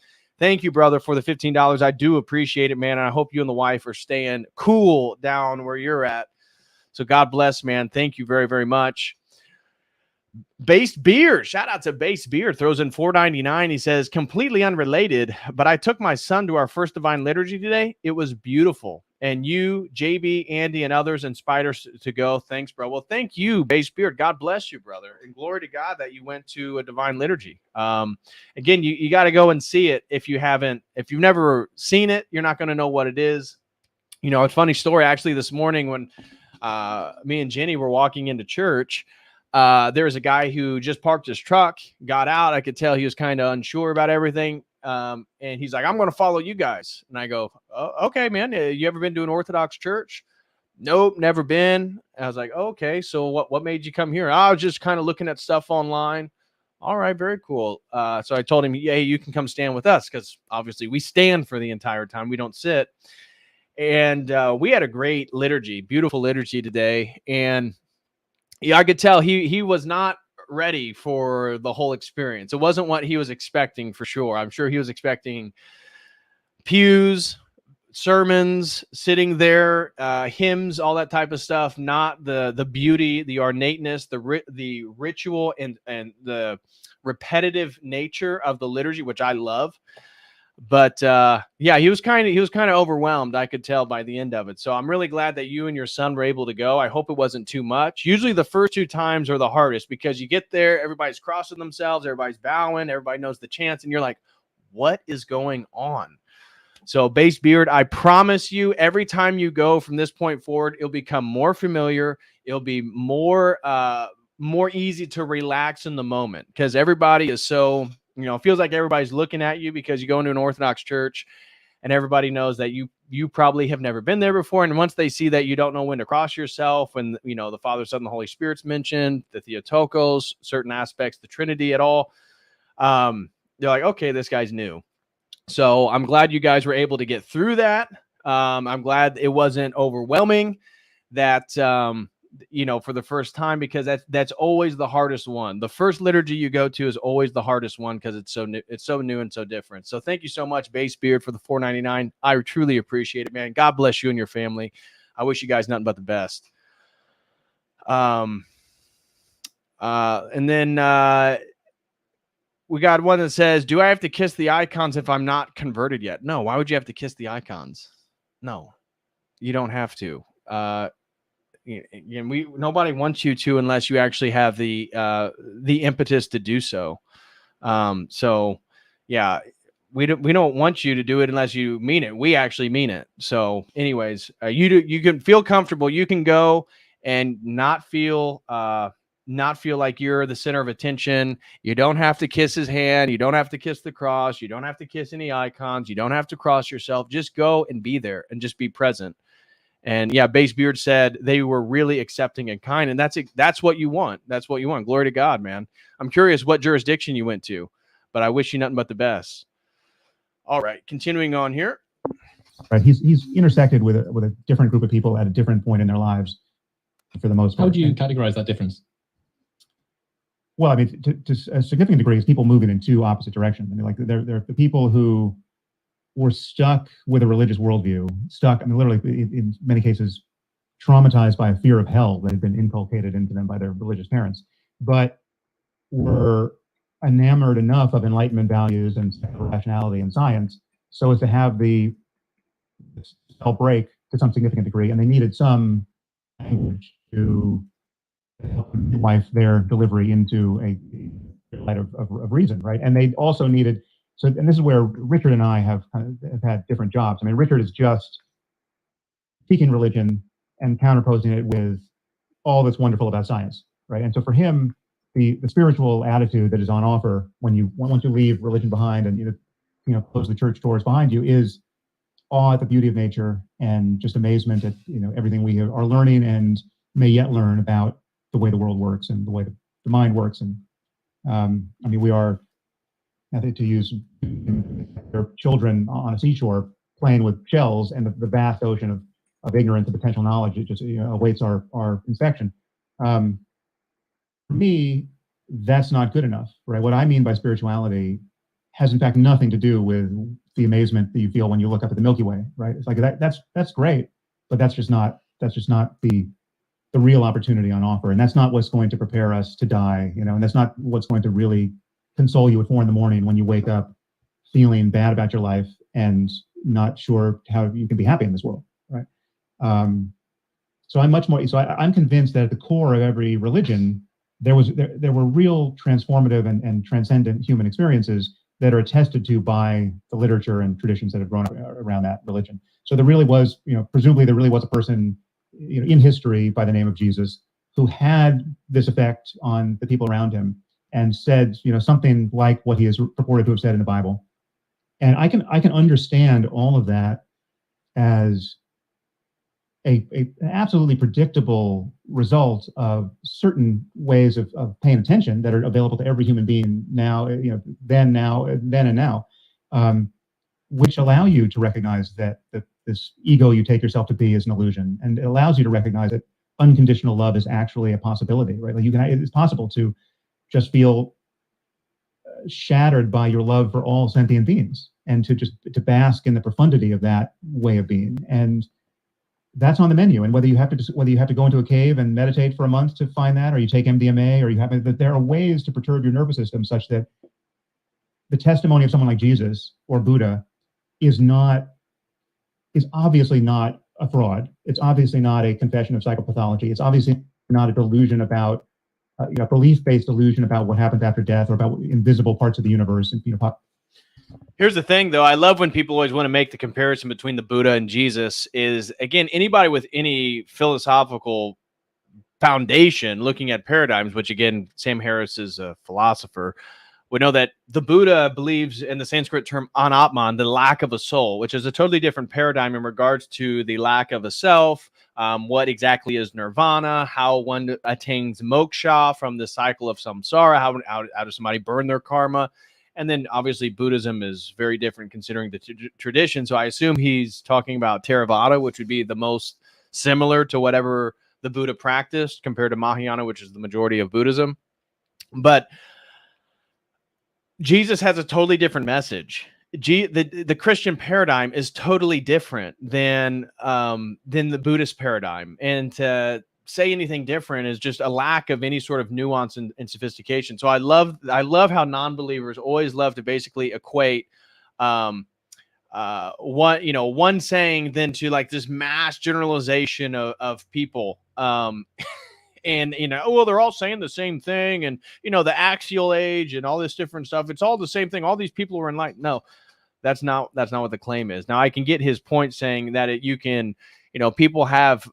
thank you, brother, for the $15. I do appreciate it, man. And I hope you and the wife are staying cool down where you're at. So God bless, man. Thank you very, very much. Based Beer, shout out to Based Beer, throws in $4.99. He says, completely unrelated, but I took my son to our first Divine Liturgy today. It was beautiful. And you, JB, Andy, and others inspired us to go. Thanks, bro. Well, thank you, Based Beer. God bless you, brother. And glory to God that you went to a Divine Liturgy. Again, you got to go and see it if you've never seen it, you're not going to know what it is. A funny story, actually, this morning when me and Jenny were walking into church, there was a guy who just parked his truck, got out. I could tell he was kind of unsure about everything. And he's like, I'm going to follow you guys. And I go, oh, okay, man. You ever been to an Orthodox church? Nope, never been. I was like, okay, so what made you come here? I was just kind of looking at stuff online. All right, very cool. So I told him, yeah, you can come stand with us because obviously we stand for the entire time. We don't sit. And we had a great liturgy, beautiful liturgy today. And yeah, I could tell he was not ready for the whole experience. It wasn't what he was expecting for sure. I'm sure he was expecting pews, sermons, sitting there, hymns, all that type of stuff, not the beauty, the ornateness, the ritual and the repetitive nature of the liturgy, which I love. But yeah, he was kind of overwhelmed, I could tell by the end of it. So I'm really glad that you and your son were able to go. I hope it wasn't too much. Usually the first 2 times are the hardest because you get there, everybody's crossing themselves, everybody's bowing, everybody knows the chants, and you're like, what is going on? So Based Beard, I promise you, every time you go from this point forward, it'll become more familiar. It'll be more easy to relax in the moment because everybody is so, it feels like everybody's looking at you because you go into an Orthodox church and everybody knows that you probably have never been there before. And once they see that you don't know when to cross yourself, when, the Father, Son, and the Holy Spirit's mentioned, the Theotokos, certain aspects, the Trinity at all, they're like, okay, this guy's new. So I'm glad you guys were able to get through that. I'm glad it wasn't overwhelming that, for the first time, because that's always the hardest one. The first liturgy you go to is always the hardest one because it's so new and so different. So thank you so much, Base Beard, for the $4.99. I truly appreciate it, man. God bless you and your family. I wish you guys nothing but the best. And then we got one that says, do I have to kiss the icons if I'm not converted yet? No. Why would you have to kiss the icons? No, you don't have to. Nobody wants you to unless you actually have the impetus to do so. So yeah, we don't want you to do it unless you mean it. We actually mean it. So anyways, you can feel comfortable. You can go and not feel like you're the center of attention. You don't have to kiss his hand. You don't have to kiss the cross. You don't have to kiss any icons. You don't have to cross yourself. Just go and be there and just be present. And yeah, Base Beard said they were really accepting and kind. And that's what you want. That's what you want. Glory to God, man. I'm curious what jurisdiction you went to, but I wish you nothing but the best. All right, continuing on here. Right, he's intersected with a different group of people at a different point in their lives, for the most part. How would you categorize that difference? Well, I mean, to a significant degree, is people moving in two opposite directions. I mean, like there are the people who were stuck with a religious worldview, I mean, literally in many cases, traumatized by a fear of hell that had been inculcated into them by their religious parents, but were enamored enough of Enlightenment values and rationality and science so as to have the spell break to some significant degree, and they needed some language to help life their delivery into a light of reason, right? And they also needed, and this is where Richard and I have had different jobs. I mean, Richard is just teaching religion and counterposing it with all that's wonderful about science, right? And so for him, the spiritual attitude that is on offer once you leave religion behind and close the church doors behind you is awe at the beauty of nature and just amazement at everything we are learning and may yet learn about the way the world works and the way the mind works. And I mean, we are, I think, to use children on a seashore playing with shells, and the vast ocean of ignorance and potential knowledge that just awaits our inspection. For me, that's not good enough, right? What I mean by spirituality has in fact nothing to do with the amazement that you feel when you look up at the Milky Way, right? It's like that's great, but that's just not the real opportunity on offer, and that's not what's going to prepare us to die, and that's not what's going to really console you at 4 a.m. when you wake up feeling bad about your life and not sure how you can be happy in this world, right? So I'm convinced that at the core of every religion, there were real transformative and transcendent human experiences that are attested to by the literature and traditions that have grown up around that religion. So there really was, presumably there really was a person in history by the name of Jesus who had this effect on the people around him and said, something like what he is purported to have said in the Bible. And I can understand all of that as an absolutely predictable result of certain ways of paying attention that are available to every human being now, then and now, which allow you to recognize that this ego you take yourself to be is an illusion, and it allows you to recognize that unconditional love is actually a possibility, right? Like it's possible to just feel shattered by your love for all sentient beings, and to bask in the profundity of that way of being. And that's on the menu. And whether you have to go into a cave and meditate for a month to find that, or you take MDMA, or there are ways to perturb your nervous system such that the testimony of someone like Jesus or Buddha is obviously not a fraud. It's obviously not a confession of psychopathology. It's obviously not a delusion about belief-based delusion about what happens after death or about invisible parts of the universe. And Here's the thing, though. I love when people always want to make the comparison between the Buddha and Jesus. Is, again, anybody with any philosophical foundation looking at paradigms, which, again, Sam Harris is a philosopher, we know that the Buddha believes in the Sanskrit term anatman, the lack of a soul, which is a totally different paradigm in regards to the lack of a self, what exactly is nirvana, how one attains moksha from the cycle of samsara, how does somebody burn their karma. And then obviously Buddhism is very different considering the tradition. So I assume he's talking about Theravada, which would be the most similar to whatever the Buddha practiced compared to Mahayana, which is the majority of Buddhism. But Jesus has a totally different message. The Christian paradigm is totally different than the Buddhist paradigm. And to say anything different is just a lack of any sort of nuance and sophistication. So I love how non-believers always love to basically equate one saying then to like this mass generalization of people. And well, they're all saying the same thing, and the axial age and all this different stuff. It's all the same thing. All these people were enlightened. No, that's not what the claim is. Now I can get his point saying that you can, people have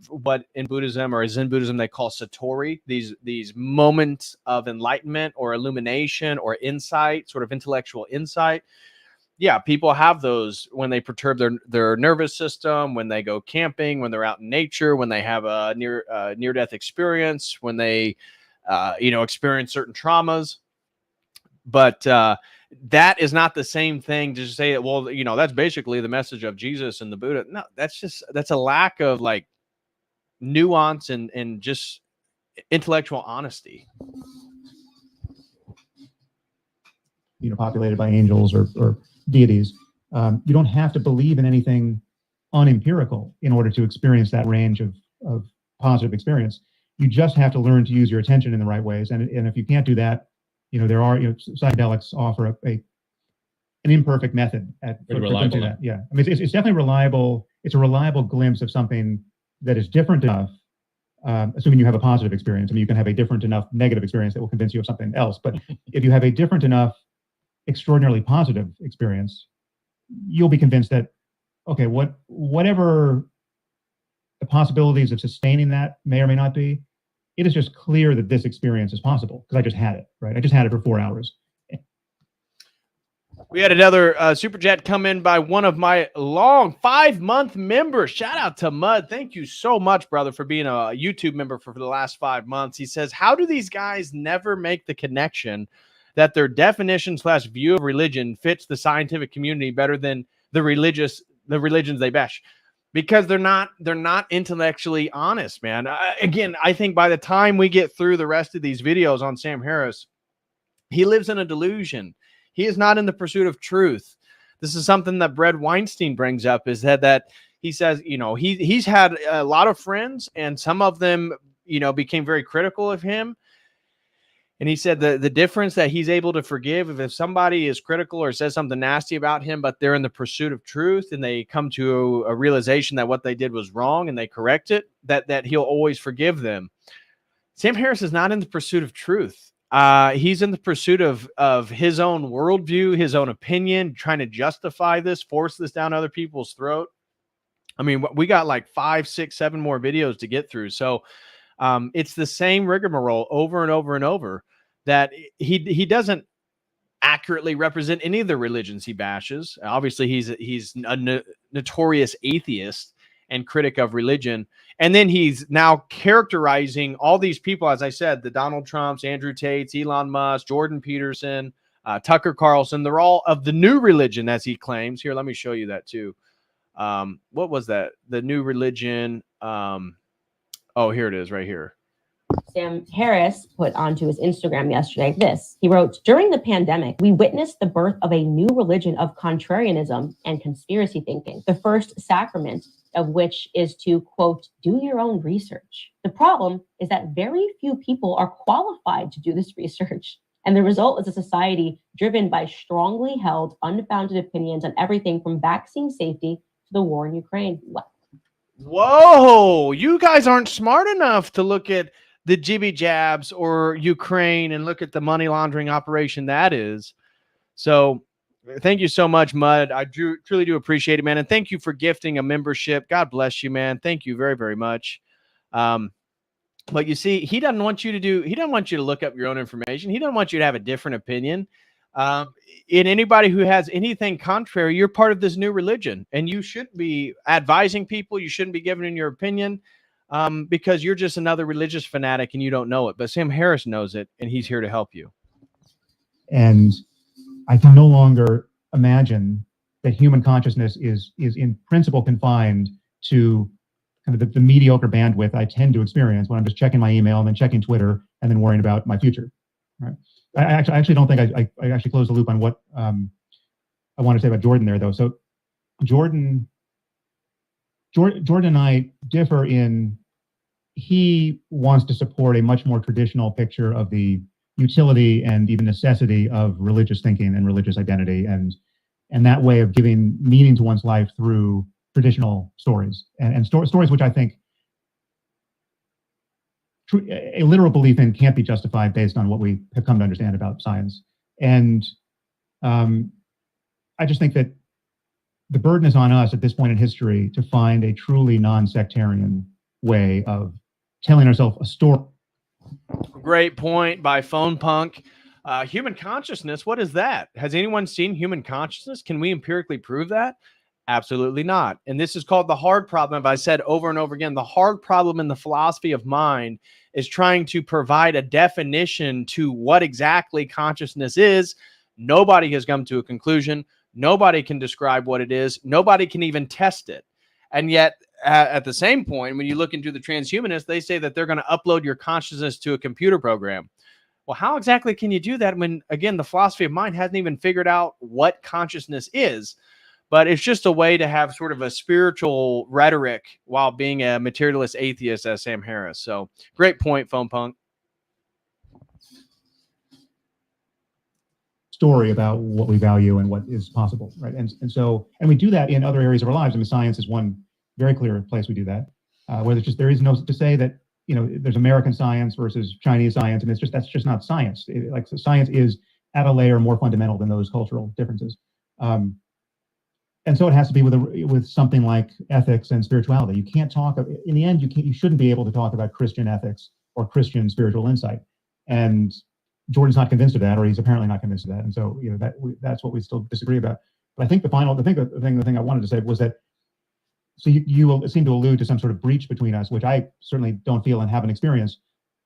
what in Buddhism or Zen Buddhism they call satori, these moments of enlightenment or illumination or insight, sort of intellectual insight. Yeah, people have those when they perturb their nervous system, when they go camping, when they're out in nature, when they have a near-death experience, when they experience certain traumas. But that is not the same thing to say that, well, that's basically the message of Jesus and the Buddha. No, that's a lack of like nuance and just intellectual honesty. Populated by angels or deities. You don't have to believe in anything unempirical in order to experience that range of positive experience. You just have to learn to use your attention in the right ways. And if you can't do that, there are, psychedelics offer an imperfect method for doing that. Yeah. I mean, it's definitely reliable. It's a reliable glimpse of something that is different enough, assuming you have a positive experience. I mean, you can have a different enough negative experience that will convince you of something else. But if you have a different enough extraordinarily positive experience, you'll be convinced that, okay, whatever the possibilities of sustaining that may or may not be, it is just clear that this experience is possible because I just had it, right? I just had it for 4 hours. We had another super chat come in by one of my long 5-month members. Shout out to Mud. Thank you so much, brother, for being a YouTube member for the last 5 months. He says, how do these guys never make the connection that their definition / view of religion fits the scientific community better than the religions they bash? Because they're not intellectually honest, man. Again, I think by the time we get through the rest of these videos on Sam Harris, he lives in a delusion. He is not in the pursuit of truth. This is something that Brett Weinstein brings up, is that he says, he's had a lot of friends, and some of them, became very critical of him. And he said the difference that he's able to forgive if somebody is critical or says something nasty about him, but they're in the pursuit of truth and they come to a realization that what they did was wrong and they correct it, that he'll always forgive them. Sam Harris is not in the pursuit of truth. He's in the pursuit of his own worldview, his own opinion, trying to justify this, force this down other people's throat. I mean, we got like 5, 6, 7 more videos to get through. So it's the same rigmarole over and over and over, that he doesn't accurately represent any of the religions he bashes. Obviously, he's a notorious atheist and critic of religion. And then he's now characterizing all these people, as I said, the Donald Trumps, Andrew Tates, Elon Musk, Jordan Peterson, Tucker Carlson. They're all of the new religion, as he claims. Here, let me show you that too. What was that? The new religion. Oh, here it is right here. Sam Harris put onto his Instagram yesterday this. He wrote, during the pandemic, we witnessed the birth of a new religion of contrarianism and conspiracy thinking, the first sacrament of which is to, quote, do your own research. The problem is that very few people are qualified to do this research. And the result is a society driven by strongly held, unfounded opinions on everything from vaccine safety to the war in Ukraine. Whoa, you guys aren't smart enough to look at the jibby jabs or Ukraine and look at the money laundering operation that is. So thank you so much, Mud. I truly do appreciate it, man. And thank you for gifting a membership. God bless you, man. Thank you very, very much. But you see, he doesn't want you to look up your own information. He doesn't want you to have a different opinion. In anybody who has anything contrary, you're part of this new religion, and you shouldn't be advising people. You shouldn't be giving in your opinion, because you're just another religious fanatic and you don't know it. But Sam Harris knows it, and he's here to help you. And I can no longer imagine that human consciousness is in principle confined to kind of the mediocre bandwidth I tend to experience when I'm just checking my email and then checking Twitter and then worrying about my future. Right? I actually don't think I actually closed the loop on what I want to say about Jordan there, though. So Jordan and I differ in he wants to support a much more traditional picture of the utility and even necessity of religious thinking and religious identity, and that way of giving meaning to one's life through traditional stories and stories which I think a literal belief in can't be justified based on what we have come to understand about science. And I just think that the burden is on us at this point in history to find a truly non-sectarian way of telling ourselves a story. Great point by Phone Punk. Human consciousness, what is that? Has anyone seen human consciousness? Can we empirically prove that? Absolutely not. And this is called the hard problem. I've said over and over again, the hard problem in the philosophy of mind is trying to provide a definition to what exactly consciousness is. Nobody has come to a conclusion. Nobody can describe what it is. Nobody can even test it. And yet, at the same point, when you look into the transhumanists, they say that they're going to upload your consciousness to a computer program. Well, how exactly can you do that when, again, the philosophy of mind hasn't even figured out what consciousness is? But it's just a way to have sort of a spiritual rhetoric while being a materialist atheist, as Sam Harris. So great point, Phone Punk. Story about what we value and what is possible, right? And we do that in other areas of our lives. I mean, science is one very clear place we do that, where there is no to say that, you know, there's American science versus Chinese science, and that's just not science. Like science is at a layer more fundamental than those cultural differences, and so it has to be with something like ethics and spirituality. You can't talk in the end. You shouldn't be able to talk about Christian ethics or Christian spiritual insight, and Jordan's not convinced of that, or he's apparently not convinced of that, and so that's what we still disagree about. But I think the thing I wanted to say was that, so you seem to allude to some sort of breach between us, which I certainly don't feel and haven't experienced.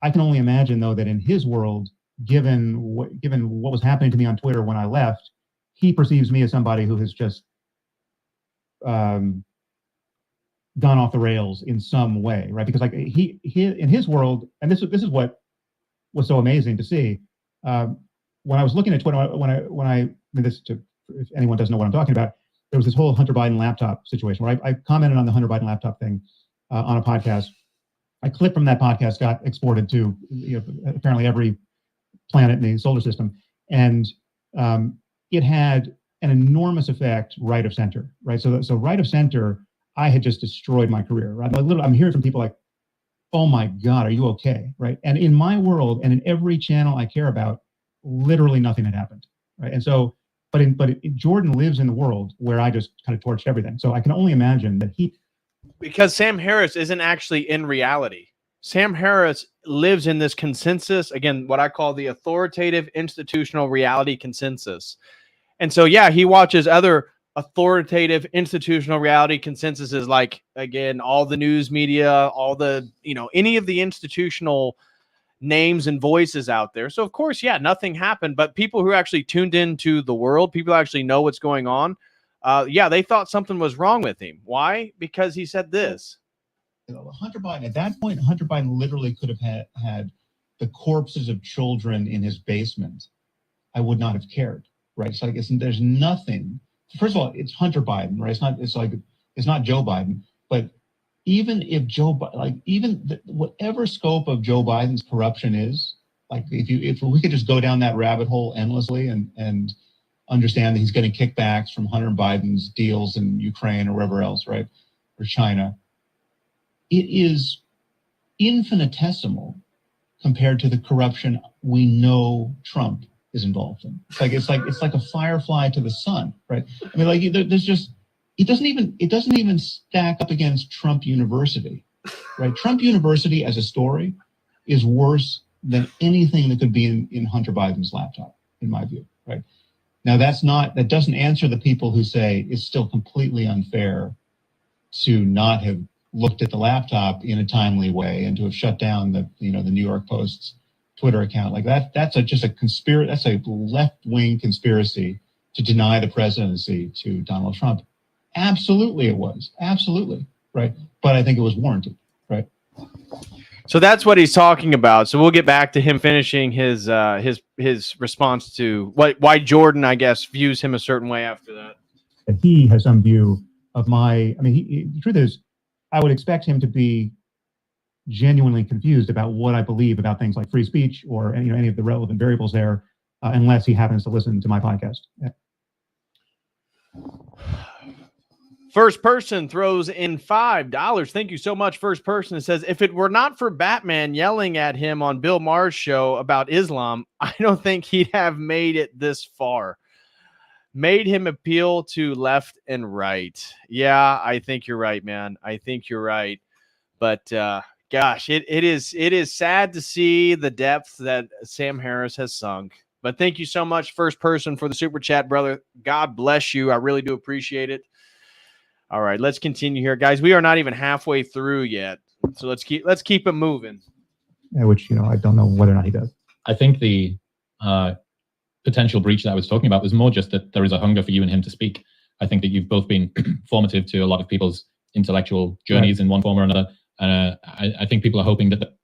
I can only imagine, though, that in his world, given what was happening to me on Twitter when I left, he perceives me as somebody who has just gone off the rails in some way, right? Because like he in his world, and this is what was so amazing to see. When I was looking at Twitter, if anyone doesn't know what I'm talking about, there was this whole Hunter Biden laptop situation where I commented on the Hunter Biden laptop thing on a podcast. A clip from that podcast got exported to apparently every planet in the solar system, and it had an enormous effect right of center, right? So right of center, I had just destroyed my career, right? I'm hearing from people like, oh my God, are you okay, right? And in my world and in every channel I care about, literally nothing had happened, right? And so, but Jordan lives in the world where I just kind of torched everything. So I can only imagine that because Sam Harris isn't actually in reality. Sam Harris lives in this consensus, again, what I call the authoritative institutional reality consensus. And so, yeah, he watches other authoritative institutional reality consensuses, like, again, all the news media, all the, any of the institutional names and voices out there. So, of course, yeah, nothing happened. But people who actually tuned into the world, people who actually know what's going on, yeah, they thought something was wrong with him. Why? Because he said this. Hunter Biden, at that point, Hunter Biden literally could have had the corpses of children in his basement. I would not have cared, right? It's like there's nothing. First of all, it's Hunter Biden, right? It's not Joe Biden. But even if whatever scope of Joe Biden's corruption is, like if we could just go down that rabbit hole endlessly and understand that he's getting kickbacks from Hunter Biden's deals in Ukraine or wherever else, right, or China, it is infinitesimal compared to the corruption we know Trump is involved in. It's like a firefly to the sun, right? I mean, like there's just it doesn't even stack up against Trump University, right? Trump University as a story is worse than anything that could be in Hunter Biden's laptop, in my view, right? Now that doesn't answer the people who say it's still completely unfair to not have looked at the laptop in a timely way and to have shut down the New York Post's Twitter account. Like that's just a conspiracy. That's a left-wing conspiracy to deny the presidency to Donald Trump. Absolutely, it was. Absolutely, right? But I think it was warranted, right? So that's what he's talking about. So we'll get back to him finishing his response to why Jordan, I guess, views him a certain way after that. That he has some view of the truth is, I would expect him to be genuinely confused about what I believe about things like free speech or any of the relevant variables there, unless he happens to listen to my podcast. Yeah. First person throws in $5. Thank you so much, First Person. It says, if it were not for Batman yelling at him on Bill Maher's show about Islam, I don't think he'd have made it this far. Made him appeal to left and right. Yeah, I think you're right, man. I think you're right. But gosh, it is sad to see the depth that Sam Harris has sunk. But thank you so much, First Person, for the super chat, brother. God bless you. I really do appreciate it. All right, let's continue here, guys. We are not even halfway through yet, so let's keep it moving. Yeah, which I don't know whether or not he does. I think the potential breach that I was talking about was more just that there is a hunger for you and him to speak. I think that you've both been formative to a lot of people's intellectual journeys in one form or another. I think people are hoping that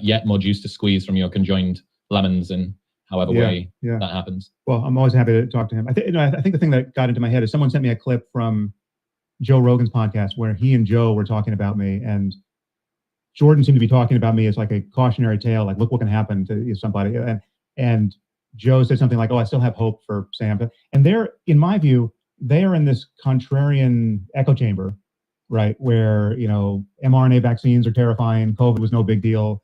yet more juice to squeeze from your conjoined lemons in however way that happens. Well, I'm always happy to talk to him. I think the thing that got into my head is someone sent me a clip from Joe Rogan's podcast where he and Joe were talking about me, and Jordan seemed to be talking about me as like a cautionary tale, like, look what can happen to somebody. And Joe said something like, oh, I still have hope for Sam. And they're, in my view, they are in this contrarian echo chamber, right? Where, mRNA vaccines are terrifying. COVID was no big deal.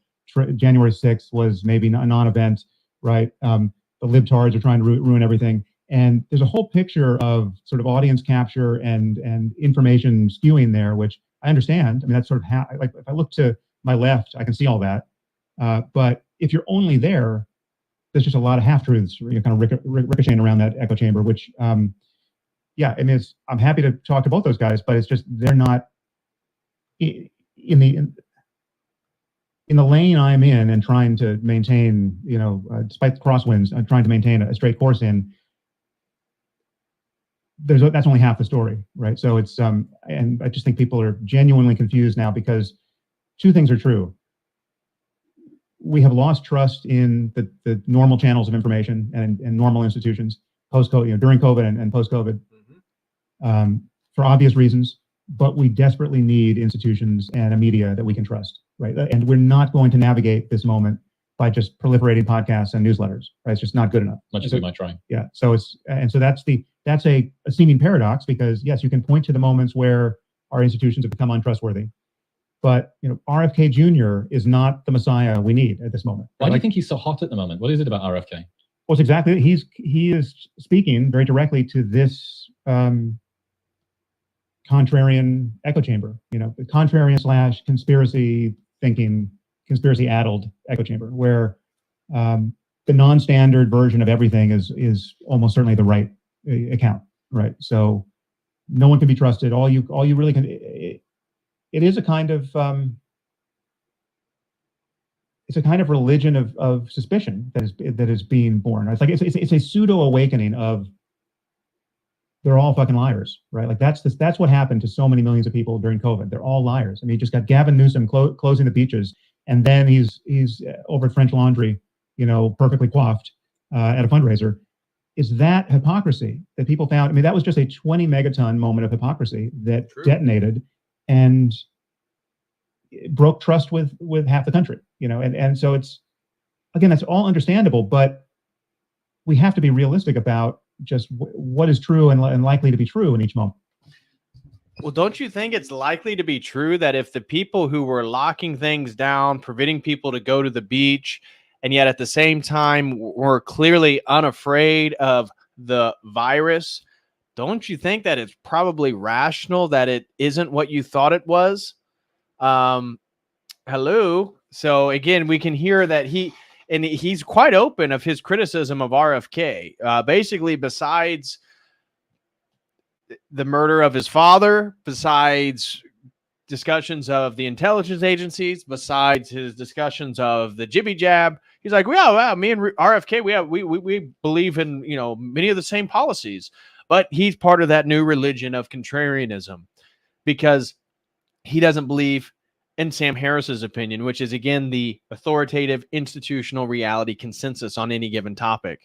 January 6th was maybe a non-event, right? The libtards are trying to ruin everything. And there's a whole picture of sort of audience capture and information skewing there, which I understand. I mean, that's sort of like if I look to my left, I can see all that. But if you're only there, there's just a lot of half-truths kind of ricocheting around that echo chamber, which, I'm happy to talk to both those guys, but it's just they're not in the lane I'm in and trying to maintain, despite the crosswinds, I'm trying to maintain a straight course in. That's only half the story, right? So it's and I just think people are genuinely confused now because two things are true. We have lost trust in the normal channels of information and normal institutions post-COVID, during COVID and post-COVID, for obvious reasons. But we desperately need institutions and a media that we can trust, right? And we're not going to navigate this moment by just proliferating podcasts and newsletters, right? It's just not good enough. Much as we might try. Yeah. So that's a seeming paradox because yes, you can point to the moments where our institutions have become untrustworthy, but RFK Jr. is not the Messiah we need at this moment. Why do you think he's so hot at the moment? What is it about RFK? Well, it's exactly he is speaking very directly to this contrarian echo chamber. The contrarian / conspiracy thinking, conspiracy addled echo chamber, where the non-standard version of everything is almost certainly the right account, right? So no one can be trusted. All you really can. It is a kind of it's a kind of religion of suspicion that is being born. It's like it's a pseudo awakening of they're all fucking liars, right? Like that's what happened to so many millions of people during COVID. They're all liars. I mean, you just got Gavin Newsom closing the beaches, and then he's over at French Laundry, perfectly coiffed at a fundraiser. Is that hypocrisy that people found? I mean, that was just a 20 megaton moment of hypocrisy that detonated and broke trust with half the country, and so it's, again, that's all understandable, but we have to be realistic about just what is true and likely to be true in each moment. Well, don't you think it's likely to be true that if the people who were locking things down, preventing people to go to the beach, and yet at the same time were clearly unafraid of the virus, don't you think that it's probably rational that it isn't what you thought it was? Hello. So again, we can hear that he's quite open of his criticism of RFK. Basically, besides the murder of his father, besides discussions of the intelligence agencies, besides his discussions of the jibby jab, he's like, well, me and RFK, we believe in many of the same policies, but he's part of that new religion of contrarianism because he doesn't believe in Sam Harris's opinion, which is again the authoritative institutional reality consensus on any given topic.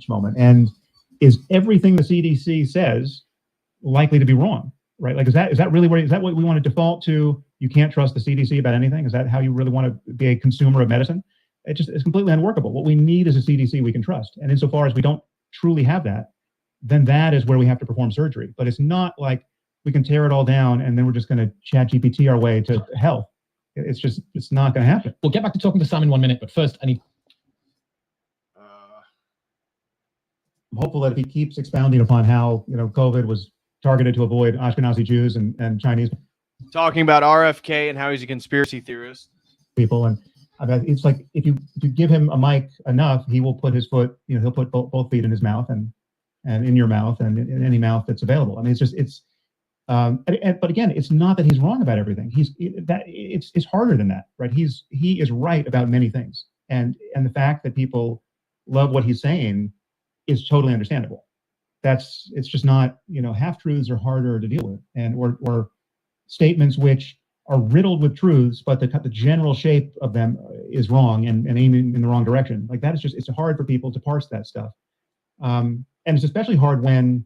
Moment, and is everything the CDC says likely to be wrong? Right? Like, is that really is that what we want to default to? you can't trust the CDC about anything? Is that how you really want to be a consumer of medicine? It's completely unworkable. What we need is a CDC we can trust. And insofar as we don't truly have that, then that is where we have to perform surgery. But it's not like we can tear it all down and then we're just going to chat GPT our way to health. It's not going to happen. We'll get back to talking to Sam in 1 minute, but first, I need. I'm hopeful that if he keeps expounding upon how, COVID was targeted to avoid Ashkenazi Jews and Chinese Talking about RFK and how he's a conspiracy theorist. people, and it's like if you give him a mic enough, he will put his foot, he'll put both feet in his mouth and in your mouth and in any mouth that's available. I mean, but again, it's not that he's wrong about everything. It's harder than that, right? He is right about many things, and the fact that people love what he's saying is totally understandable. It's just not, half truths are harder to deal with, and or statements which are riddled with truths, but the general shape of them is wrong and aiming in the wrong direction. Like that is it's hard for people to parse that stuff, and it's especially hard when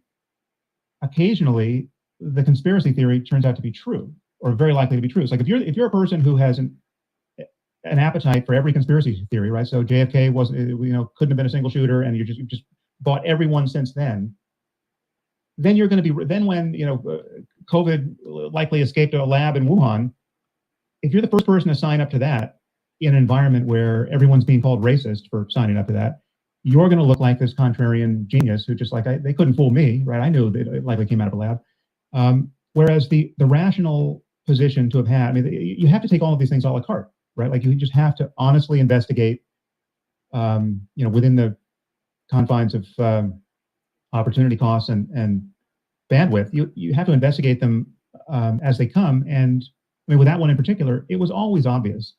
occasionally the conspiracy theory turns out to be true or very likely to be true. It's like if you're a person who has an appetite for every conspiracy theory, right? So JFK was, couldn't have been a single shooter, and you just bought every one since then. Then you're going to be, then when, COVID likely escaped a lab in Wuhan, if you're the first person to sign up to that in an environment where everyone's being called racist for signing up to that, you're going to look like this contrarian genius who just they couldn't fool me, right? I knew it likely came out of a lab. Whereas the rational position to have had, I mean, you have to take all of these things a la carte, right? Like you just have to honestly investigate, within the confines of opportunity costs and bandwidth, you have to investigate them as they come. And I mean, with that one in particular, it was always obvious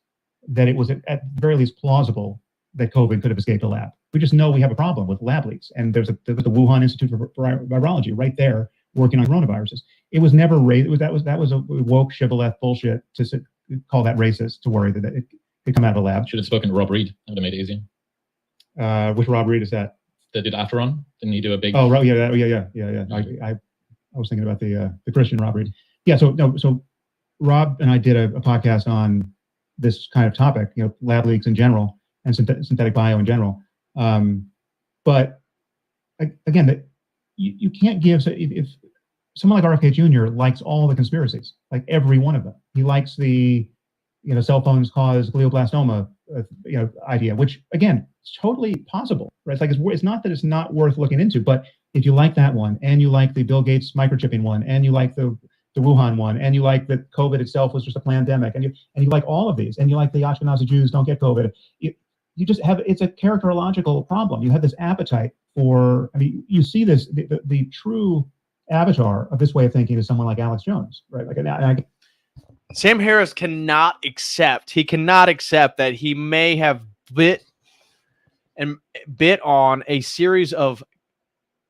that it was at the very least plausible that COVID could have escaped a lab. We just know we have a problem with lab leaks. And there's the Wuhan Institute for Virology right there working on coronaviruses. It was never that was a woke shibboleth bullshit to call that racist, to worry that it could come out of a lab. Should have spoken to Rob Reed. That would have made it easier. Which Rob Reed is that? That did Afteron? Didn't he do a big? Oh, right, yeah. I was thinking about the Christian Rob Reed. Yeah, so Rob and I did a podcast on this kind of topic, lab leaks in general and synthetic bio in general. But again, you can't give, if someone like RFK Jr. likes all the conspiracies, like every one of them. He likes the, cell phones cause glioblastoma, idea, which again, it's totally possible, right? It's like, it's not that it's not worth looking into, but if you like that one, and you like the Bill Gates microchipping one, and you like the Wuhan one, and you like that COVID itself was just a pandemic, and you like all of these, and you like the Ashkenazi Jews don't get COVID, you just have, it's a characterological problem. You have this appetite for, I mean, you see this, the true avatar of this way of thinking is someone like Alex Jones, right? Like, Sam Harris cannot accept that he may have bit on a series of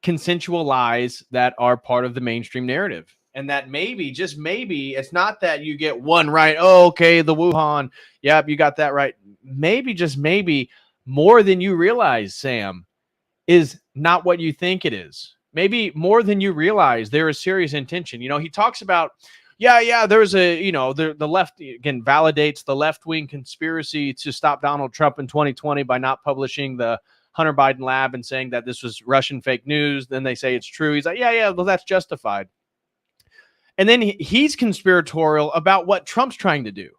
consensual lies that are part of the mainstream narrative. And that maybe, just maybe, it's not that you get one right. Oh, okay, the Wuhan. Yep, you got that right. Maybe, just maybe, more than you realize, Sam, is not what you think it is. Maybe more than you realize, there is serious intention. He talks about, there's a, the left, again, validates the left-wing conspiracy to stop Donald Trump in 2020 by not publishing the Hunter Biden lab and saying that this was Russian fake news. Then they say it's true. He's like, well, that's justified. And then he's conspiratorial about what Trump's trying to do,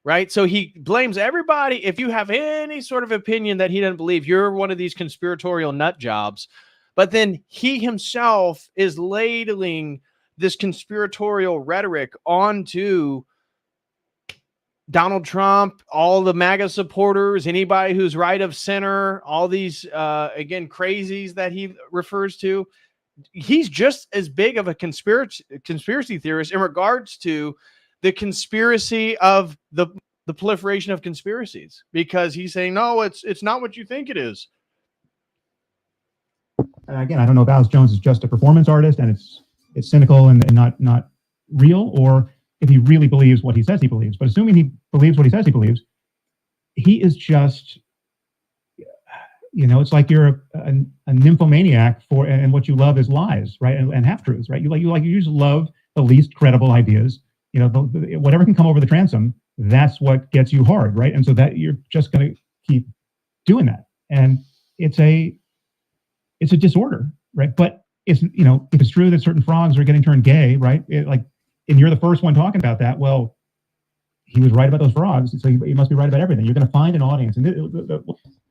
right? So he blames everybody. If you have any sort of opinion that he doesn't believe, you're one of these conspiratorial nut jobs. But then he himself is ladling this conspiratorial rhetoric onto Donald Trump, all the MAGA supporters, anybody who's right of center, all these, again, crazies that he refers to. He's just as big of a conspiracy theorist in regards to the conspiracy of the proliferation of conspiracies, because he's saying, no, it's not what you think it is. And again, I don't know if Alex Jones is just a performance artist and it's cynical and not real, or if he really believes what he says he believes. But assuming he believes what he says he believes, he is just, it's like you're a nymphomaniac and what you love is lies, right? And half truths, right? You just love the least credible ideas, whatever can come over the transom, that's what gets you hard, right? And so that you're just going to keep doing that, and it's a disorder, right? But if it's true that certain frogs are getting turned gay, right? And you're the first one talking about that. Well, he was right about those frogs, so he must be right about everything. You're going to find an audience, and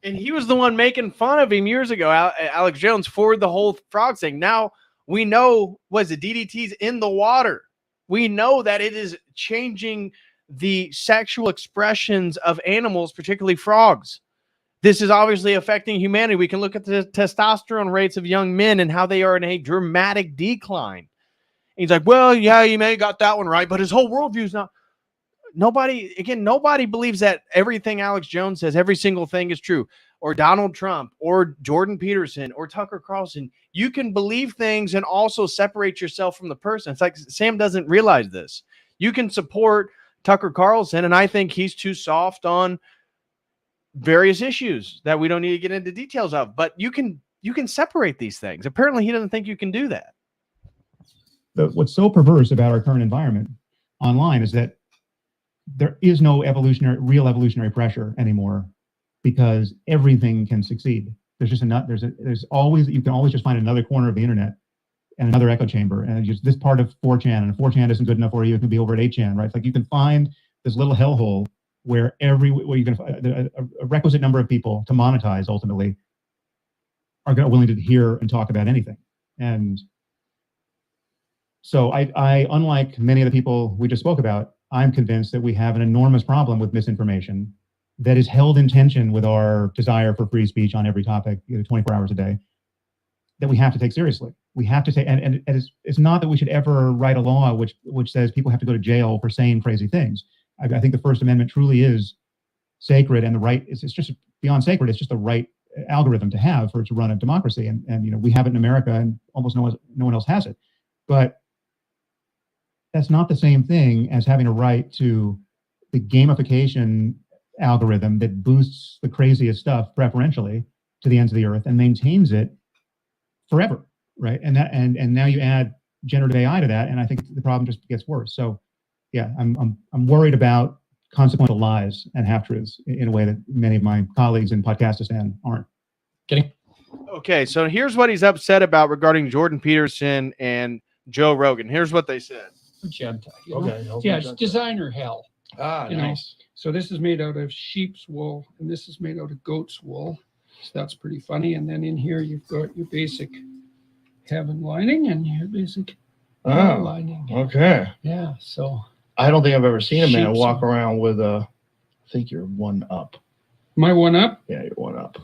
he was the one making fun of him years ago, Alex Jones, for the whole frog thing. Now we know the DDT's in the water. We know that it is changing the sexual expressions of animals, particularly frogs. This is obviously affecting humanity. We can look at the testosterone rates of young men and how they are in a dramatic decline. And he's like, well, yeah, you may have got that one right, but his whole worldview is not. Nobody believes that everything Alex Jones says, every single thing is true, or Donald Trump, or Jordan Peterson, or Tucker Carlson. You can believe things and also separate yourself from the person. It's like Sam doesn't realize this. You can support Tucker Carlson, and I think he's too soft on various issues that we don't need to get into details of, but you can separate these things. Apparently he doesn't think you can do that. What's so perverse about our current environment online is that there is no real evolutionary pressure anymore, because everything can succeed. There's just you can always just find another corner of the internet and another echo chamber, and just this part of 4chan, and if 4chan isn't good enough for you, it can be over at 8chan, right? It's like you can find this little hellhole where you can a requisite number of people to monetize ultimately are willing to hear and talk about anything. And so I unlike many of the people we just spoke about, I'm convinced that we have an enormous problem with misinformation that is held in tension with our desire for free speech on every topic, 24 hours a day, that we have to take seriously. We have to take, and it's not that we should ever write a law which says people have to go to jail for saying crazy things. I think the First Amendment truly is sacred, and the right, it's just beyond sacred, it's just the right algorithm to have for it to run a democracy. And we have it in America, and almost no one else has it. But that's not the same thing as having a right to the gamification algorithm that boosts the craziest stuff preferentially to the ends of the earth and maintains it forever, right? And now you add generative AI to that, and I think the problem just gets worse. So yeah, I'm worried about consequential lies and half-truths in a way that many of my colleagues in Podcastistan aren't. Okay, so here's what he's upset about regarding Jordan Peterson and Joe Rogan. Here's what they said. Magenta. Okay. Yeah, it's designer hell. Ah, you nice. know. So this is made out of sheep's wool, and this is made out of goat's wool. So that's pretty funny. And then in here you've got your basic heaven lining and your basic hell lining. Okay. Yeah. So I don't think I've ever seen a man Sheep's walk wool. around with a. I think you're one up. my one up. Yeah, you're one up.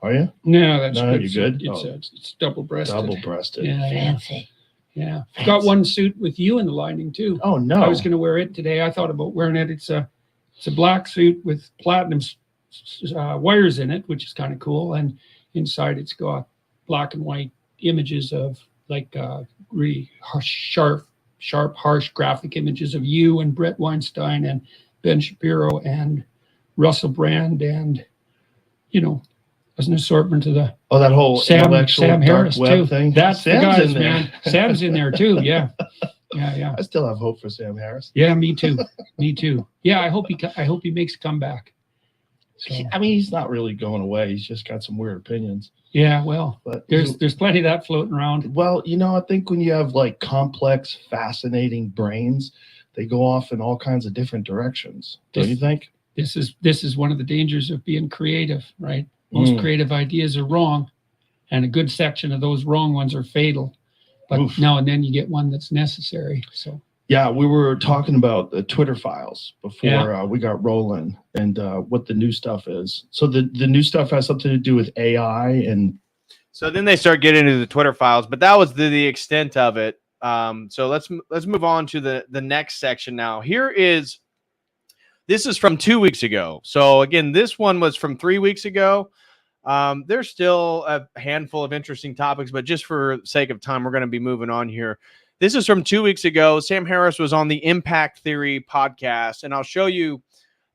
Are you? No, that's No, good. you good? It's double breasted. Double-breasted. Yeah, Fancy. yeah. Fancy. Got one suit with you in the lining too. Oh no! I was going to wear it today. I thought about wearing it. It's a black suit with platinum wires in it, which is kind of cool. And inside it's got black and white images of like really sharp, harsh graphic images of you and Brett Weinstein and Ben Shapiro and Russell Brand and as an assortment of the that whole Sam intellectual Harris dark web too. thing. That's Sam's the guys, in there. man. Sam's in there too. Yeah. Yeah. I still have hope for Sam Harris. Yeah, me too. Me too. Yeah, I hope he makes a comeback. So, I mean, he's not really going away. He's just got some weird opinions. yeah, well, But there's plenty of that floating around. well, I think when you have like complex, fascinating brains, they go off in all kinds of different directions. Don't you think? This is one of the dangers of being creative, right? Most creative ideas are wrong, and a good section of those wrong ones are fatal. But now and then you get one that's necessary. So Yeah, we were talking about the Twitter files before we got rolling, and what the new stuff is. So the new stuff has something to do with AI, and So then they start getting into the Twitter files, but that was the extent of it. So let's move on to the next section now. This is from 2 weeks ago. So again, this one was from 3 weeks ago. There's still a handful of interesting topics, but just for sake of time, we're going to be moving on here. This is from 2 weeks ago. Sam Harris was on the Impact Theory podcast, and I'll show you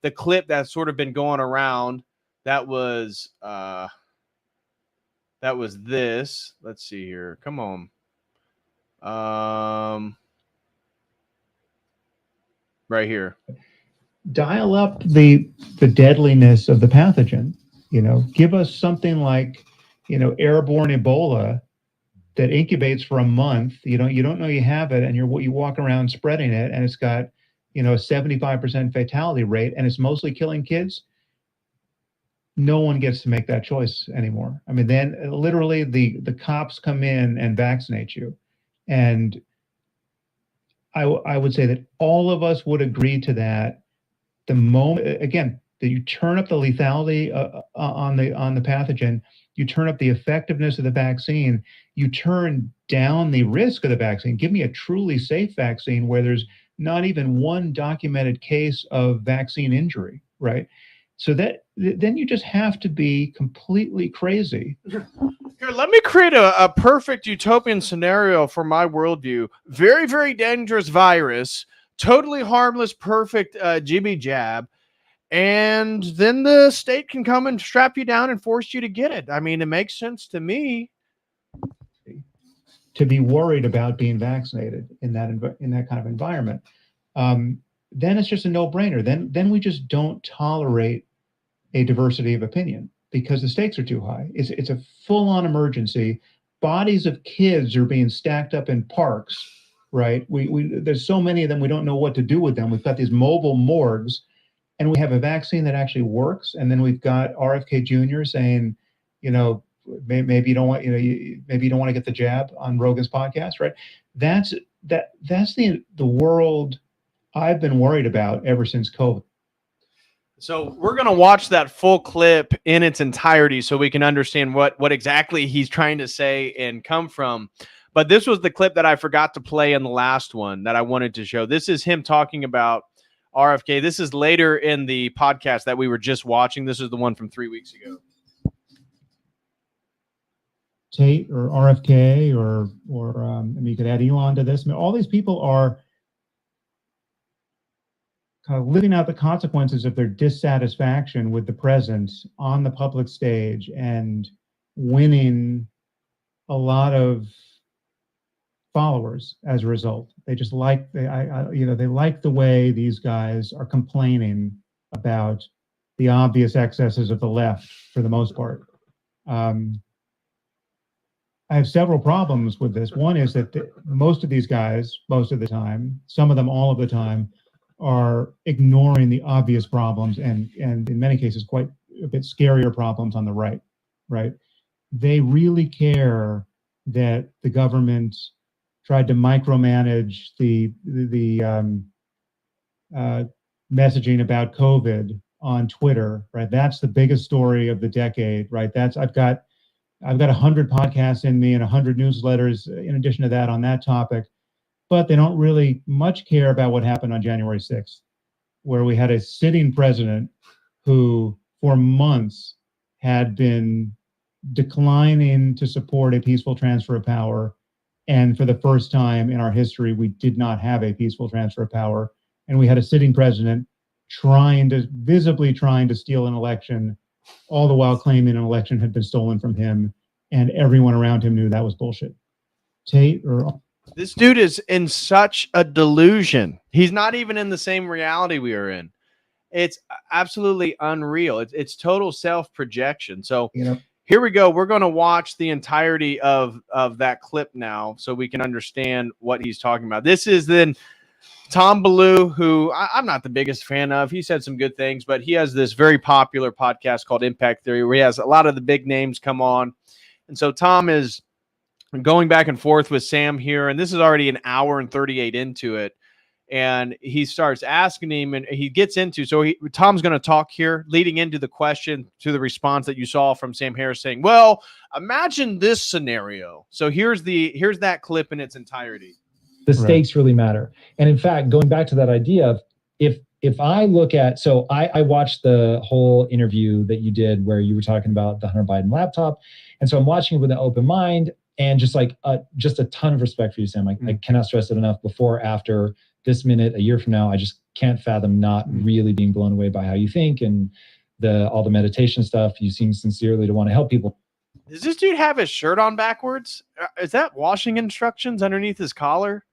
the clip that's sort of been going around. That was this. Let's see here. Come on. right here. Dial up the deadliness of the pathogen. Give us something like, airborne Ebola that incubates for a month. You don't know you have it, and you walk around spreading it, and it's got, a 75% fatality rate, and it's mostly killing kids. No one gets to make that choice anymore. I mean, then literally the cops come in and vaccinate you. And I would say that all of us would agree to that. The moment, again, that you turn up the lethality on the pathogen, you turn up the effectiveness of the vaccine, you turn down the risk of the vaccine. Give me a truly safe vaccine where there's not even one documented case of vaccine injury, right? So then you just have to be completely crazy. Here, let me create a perfect utopian scenario for my worldview. Very, very dangerous virus, totally harmless, perfect jibby jab. And then the state can come and strap you down and force you to get it. I mean, it makes sense to me. To be worried about being vaccinated in that kind of environment, then it's just a no-brainer. Then we just don't tolerate a diversity of opinion because the stakes are too high. It's a full-on emergency. Bodies of kids are being stacked up in parks, right? There's so many of them, we don't know what to do with them. We've got these mobile morgues, and we have a vaccine that actually works. And then we've got RFK Jr. saying, maybe you don't want, maybe you don't want to get the jab on Rogan's podcast, right? That's the world I've been worried about ever since COVID. So we're going to watch that full clip in its entirety so we can understand what exactly he's trying to say and come from. But this was the clip that I forgot to play in the last one that I wanted to show. This is him talking about RFK. This is later in the podcast that we were just watching. This is the one from 3 weeks ago. Tate or RFK or you could add Elon to this. I mean, all these people are kind of living out the consequences of their dissatisfaction with the presence on the public stage and winning a lot of followers as a result. They just like they like the way these guys are complaining about the obvious excesses of the left for the most part. I have several problems with this. One is that most of these guys, most of the time, some of them all of the time, are ignoring the obvious problems and in many cases quite a bit scarier problems on the right, right? They really care that the government tried to micromanage the messaging about COVID on Twitter, right? That's the biggest story of the decade, right? I've got 100 podcasts in me and 100 newsletters in addition to that on that topic, but they don't really much care about what happened on January 6th, where we had a sitting president who for months had been declining to support a peaceful transfer of power. And for the first time in our history, we did not have a peaceful transfer of power. And we had a sitting president visibly trying to steal an election, all the while claiming an election had been stolen from him. And everyone around him knew that was bullshit. This dude is in such a delusion. He's not even in the same reality we are in. It's absolutely unreal. It's total self-projection. So here we go. We're going to watch the entirety of that clip now so we can understand what he's talking about. This is then Tom Ballou, who I'm not the biggest fan of. He said some good things, but he has this very popular podcast called Impact Theory where he has a lot of the big names come on. And so Tom is going back and forth with Sam here, and this is already an hour and 38 into it. And he starts asking him, and he gets into, Tom's going to talk here, leading into the question to the response that you saw from Sam Harris saying, well, imagine this scenario. So here's that clip in its entirety. The stakes really matter. And in fact, going back to that idea of if I look at, so I watched the whole interview that you did where you were talking about the Hunter Biden laptop. And so I'm watching it with an open mind and just a ton of respect for you, Sam. I cannot stress it enough. Before, after, this minute, a year from now, I just can't fathom not really being blown away by how you think and all the meditation stuff. You seem sincerely to want to help people. Does this dude have his shirt on backwards? Is that washing instructions underneath his collar?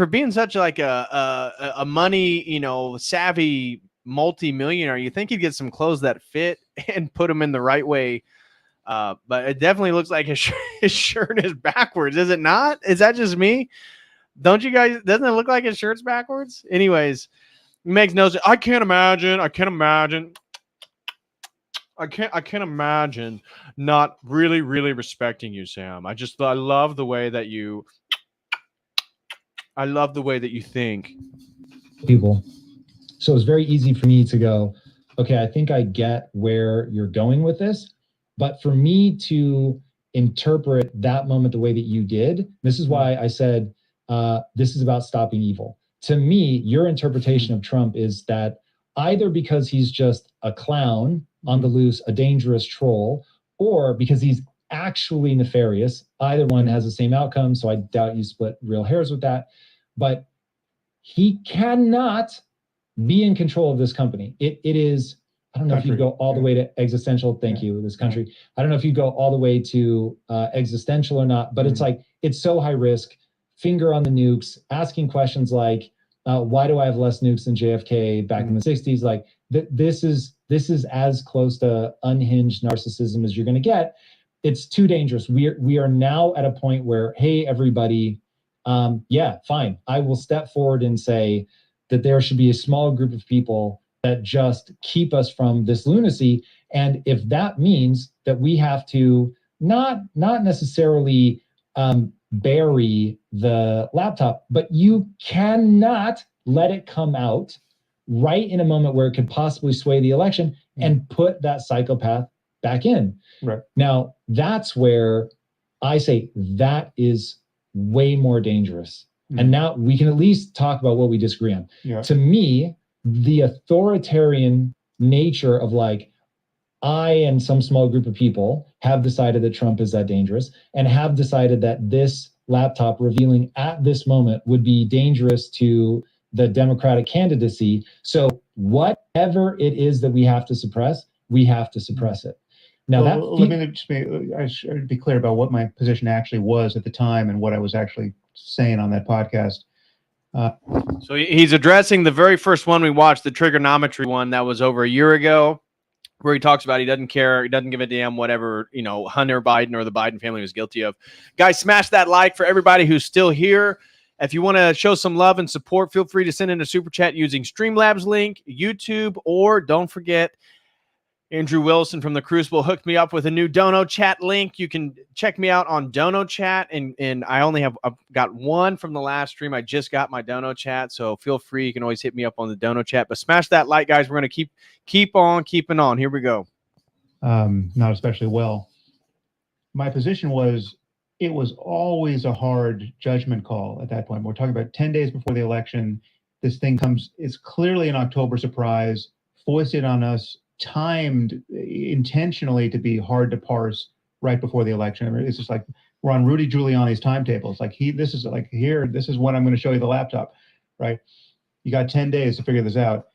for being such like a money, savvy multi-millionaire, you think he'd get some clothes that fit and put them in the right way. But it definitely looks like his shirt is backwards. Is it not? Is that just me? Don't you guys? Doesn't it look like his shirt's backwards? Anyways, it makes no sense. I can't imagine not really respecting you, Sam. I love the way that you think. People. So it's very easy for me to go, okay, I think I get where you're going with this. But for me to interpret that moment the way that you did, this is why I said, this is about stopping evil. To me, your interpretation of Trump is that either because he's just a clown on the loose, a dangerous troll, or because he's actually nefarious. Either one has the same outcome, so I doubt you split real hairs with that. But he cannot be in control of this company. It is, I don't know if you go all the way to existential, this country. I don't know if you go all the way to existential or not, but it's like, it's so high risk, finger on the nukes, asking questions like, why do I have less nukes than JFK back in the 60s? Like this is as close to unhinged narcissism as you're going to get. It's too dangerous. We are now at a point where, hey, everybody, yeah, fine. I will step forward and say that there should be a small group of people that just keep us from this lunacy. And if that means that we have to not necessarily bury the laptop, but you cannot let it come out right in a moment where it could possibly sway the election and put that psychopath back in. Right. Now, that's where I say that is way more dangerous. And now we can at least talk about what we disagree on. Yeah. To me, the authoritarian nature of like, I and some small group of people have decided that Trump is that dangerous and have decided that this laptop revealing at this moment would be dangerous to the Democratic candidacy. So whatever it is that we have to suppress it. Now I should be clear about what my position actually was at the time and what I was actually saying on that podcast. So he's addressing the very first one we watched, the trigonometry one that was over a year ago, where he talks about he doesn't care, he doesn't give a damn whatever, Hunter Biden or the Biden family was guilty of. Guys, smash that like for everybody who's still here. If you want to show some love and support, feel free to send in a super chat using Streamlabs link, YouTube, or don't forget, Andrew Wilson from the Crucible hooked me up with a new Dono Chat link. You can check me out on Dono Chat, and I've got one from the last stream. I just got my Dono Chat, so feel free. You can always hit me up on the Dono Chat. But smash that like, guys. We're going to keep on keeping on. Here we go. Not especially well. My position was it was always a hard judgment call at that point. We're talking about 10 days before the election. This thing it's clearly an October surprise, foisted on us, timed intentionally to be hard to parse right before the election. I mean, it's just like we're on Rudy Giuliani's timetable. It's like this is when I'm going to show you the laptop, right? You got 10 days to figure this out.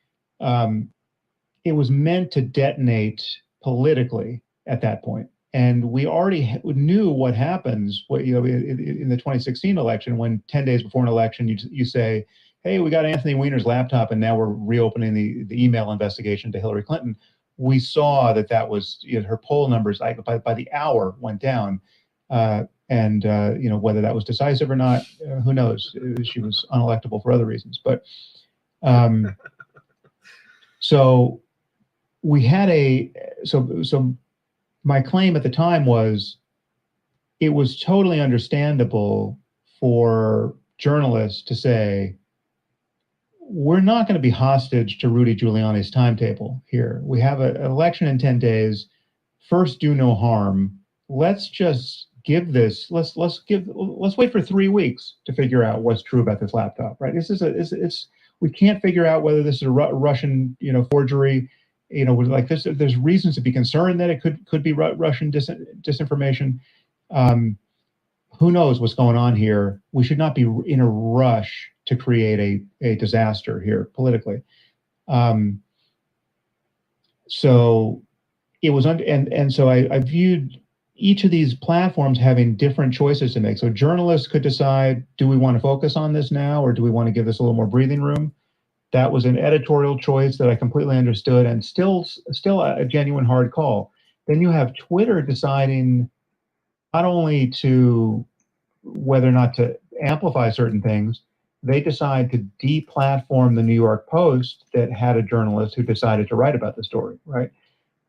It was meant to detonate politically at that point. And we already knew what happens in the 2016 election, when 10 days before an election, you say, hey, we got Anthony Weiner's laptop, and now we're reopening the email investigation to Hillary Clinton. We saw that was her poll numbers by the hour went down, and whether that was decisive or not, who knows? She was unelectable for other reasons. But so we had so my claim at the time was it was totally understandable for journalists to say, we're not going to be hostage to Rudy Giuliani's timetable here. We have an election in 10 days. First, do no harm. Let's just give this. Let's wait for 3 weeks to figure out what's true about this laptop. Right? We can't figure out whether this is a Russian forgery. Like this, there's reasons to be concerned that it could be Russian disinformation. Who knows what's going on here? We should not be in a rush to create a disaster here politically. So it was, and so I viewed each of these platforms having different choices to make. So journalists could decide, do we want to focus on this now, or do we want to give this a little more breathing room? That was an editorial choice that I completely understood, and still a genuine hard call. Then you have Twitter deciding not only to whether or not to amplify certain things, they decide to deplatform the New York Post that had a journalist who decided to write about the story, right?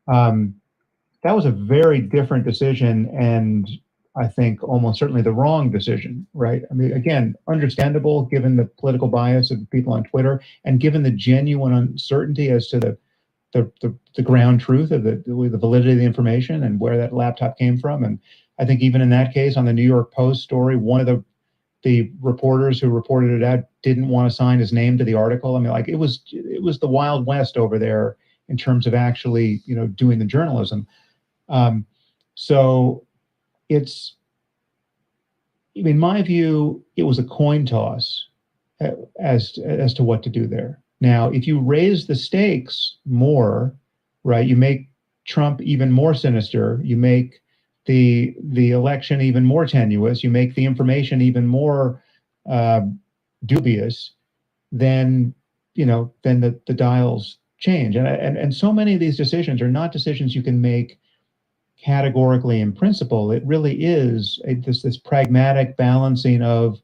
That was a very different decision, and I think almost certainly the wrong decision, right? I mean, again, understandable given the political bias of people on Twitter and given the genuine uncertainty as to the ground truth of the validity of the information and where that laptop came from. And I think even in that case, on the New York Post story, one of the reporters who reported it out didn't want to sign his name to the article. I mean, like it was the Wild West over there in terms of actually, doing the journalism. So it's, in my view, it was a coin toss as to what to do there. Now, if you raise the stakes more, right, you make Trump even more sinister, you make the election even more tenuous, you make the information even more dubious, then the dials change. And so many of these decisions are not decisions you can make categorically in principle. It really is this pragmatic balancing of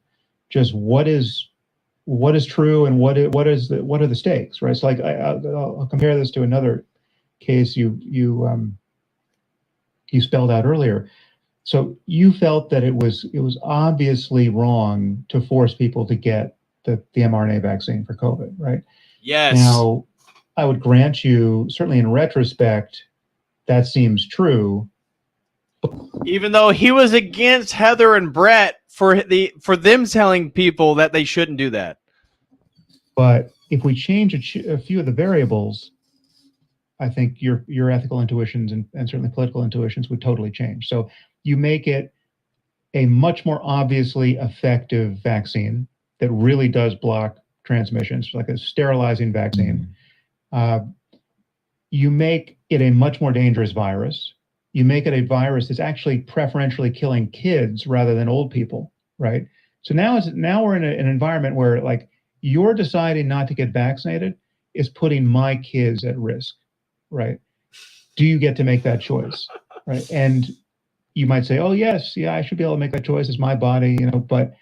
just what is true and what are the stakes, right? So like I'll compare this to another case you spelled out earlier. So you felt that it was obviously wrong to force people to get the mRNA vaccine for COVID, right? Yes. Now, I would grant you, certainly in retrospect, that seems true. Even though he was against Heather and Brett for them telling people that they shouldn't do that. But if we change a few of the variables, I think your ethical intuitions and certainly political intuitions would totally change. So you make it a much more obviously effective vaccine that really does block transmissions, like a sterilizing vaccine. You make it a much more dangerous virus. You make it a virus that's actually preferentially killing kids rather than old people, right? So now we're in an environment where like you're deciding not to get vaccinated is putting my kids at risk, right? Do you get to make that choice, right? And you might say, oh yes, yeah, I should be able to make that choice. It's my body, but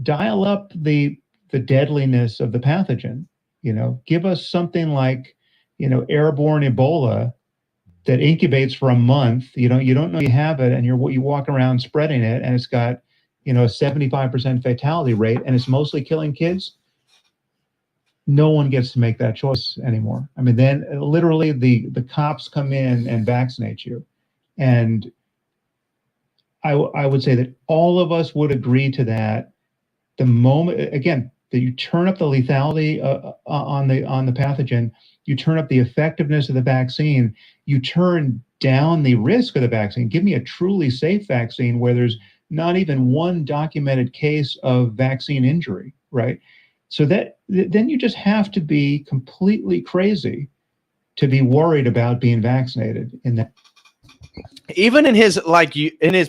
dial up the deadliness of the pathogen, give us something like, airborne Ebola that incubates for a month. You don't know you have it, and you walk around spreading it, and it's got, a 75% fatality rate, and it's mostly killing kids. No one gets to make that choice anymore. I mean, then literally the cops come in and vaccinate you. And I would say that all of us would agree to that. The moment, again, that you turn up the lethality on the pathogen, you turn up the effectiveness of the vaccine, you turn down the risk of the vaccine. Give me a truly safe vaccine where there's not even one documented case of vaccine injury, right? So that then you just have to be completely crazy to be worried about being vaccinated in that. Even in his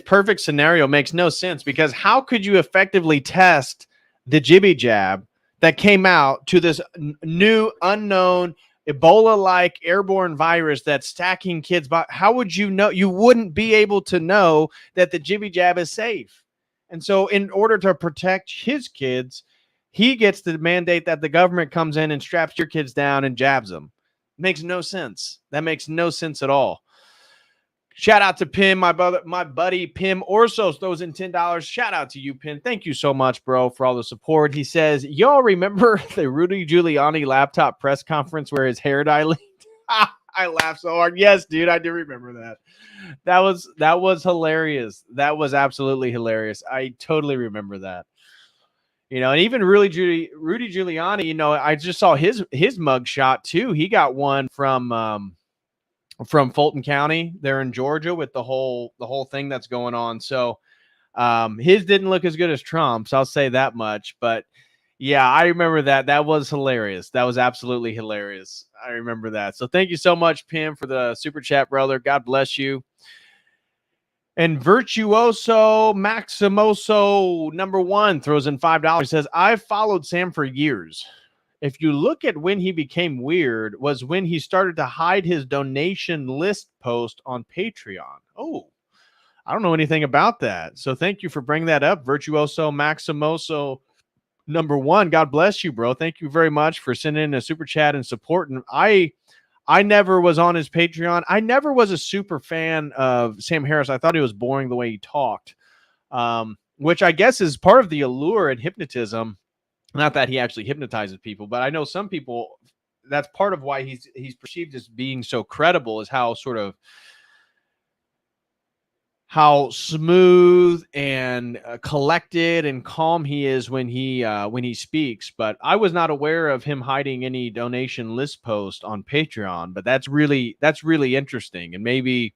perfect scenario makes no sense, because how could you effectively test the jibby jab that came out to this new unknown Ebola-like airborne virus that's stacking kids? But how would you know? You wouldn't be able to know that the jibby jab is safe. And so in order to protect his kids, he gets to mandate that the government comes in and straps your kids down and jabs them. Makes no sense. That makes no sense at all. Shout out to Pim, my buddy Pim Orsos throws in $10. Shout out to you, Pim. Thank you so much, bro, for all the support. He says, y'all remember the Rudy Giuliani laptop press conference where his hair dye leaked? I laughed so hard. Yes, dude, I do remember that. That was hilarious. That was absolutely hilarious. I totally remember that. And even Rudy Giuliani, I just saw his mug shot too. He got one from Fulton County there in Georgia with the whole thing that's going on. So his didn't look as good as Trump's, I'll say that much. But yeah, I remember that. That was hilarious. That was absolutely hilarious. I remember that. So thank you so much, Pim, for the super chat, brother. God bless you. And Virtuoso Maximoso #1 throws in $5. Says, I've followed Sam for years. If you look at when he became weird was when he started to hide his donation list post on Patreon. Oh, I don't know anything about that. So thank you for bringing that up, Virtuoso Maximoso #1. God bless you, bro. Thank you very much for sending in a super chat and supporting. I never was on his Patreon. I never was a super fan of Sam Harris. I thought he was boring the way he talked, which I guess is part of the allure and hypnotism. Not that he actually hypnotizes people, but I know some people, that's part of why he's perceived as being so credible, is how smooth and collected and calm he is when he speaks. But I was not aware of him hiding any donation list post on Patreon. But that's really interesting, and maybe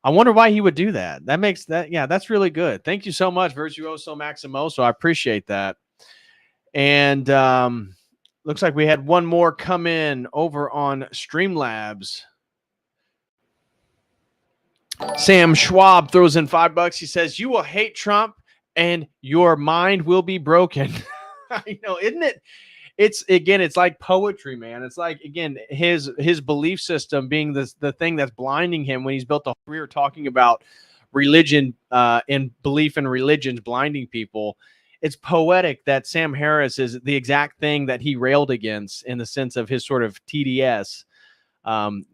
I wonder why he would do that. That's really good. Thank you so much, Virtuoso Maximoso. I appreciate that. And looks like we had one more come in over on Streamlabs. Sam Schwab throws in $5. He says, you will hate Trump and your mind will be broken. I know, isn't it? It's like poetry, man. It's like, again, his belief system being the thing that's blinding him when he's built a career talking about religion and belief in religions blinding people. It's poetic that Sam Harris is the exact thing that he railed against in the sense of his sort of TDS.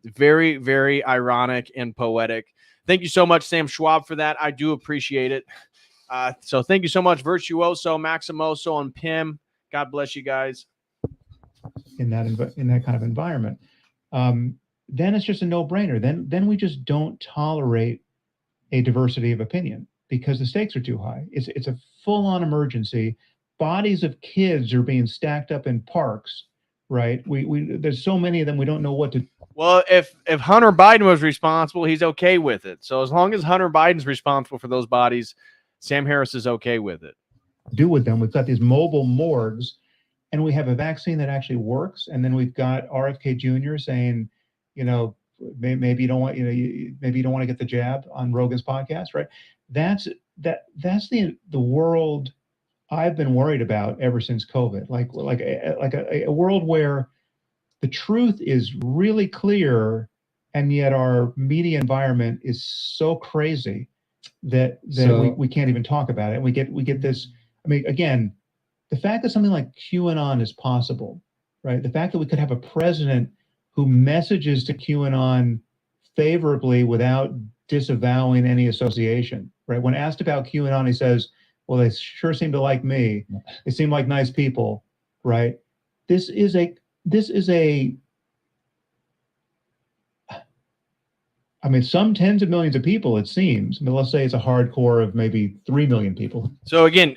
Very, very ironic and poetic. Thank you so much, Sam Schwab, for that. I do appreciate it. So thank you so much, Virtuoso, Maximoso, and Pim. God bless you guys. In that kind of environment, then it's just a no-brainer. Then we just don't tolerate a diversity of opinion because the stakes are too high. It's a full-on emergency. Bodies of kids are being stacked up in parks, right? There's so many of them, we don't know what to. Well, if Hunter Biden was responsible, he's okay with it. So as long as Hunter Biden's responsible for those bodies, Sam Harris is okay with it. Do with them. We've got these mobile morgues, and we have a vaccine that actually works. And then we've got RFK Jr. saying, maybe you don't want, maybe you don't want to get the jab on Rogan's podcast, right? That's the world I've been worried about ever since COVID. Like a world where the truth is really clear, and yet our media environment is so crazy that we can't even talk about it. And we get this. I mean, again, the fact that something like QAnon is possible, right? The fact that we could have a president who messages to QAnon favorably without disavowing any association, right? When asked about QAnon, he says, well, they sure seem to like me. They seem like nice people, right? This is I mean, some tens of millions of people, it seems. I mean, let's say it's a hardcore of maybe 3 million people. So again,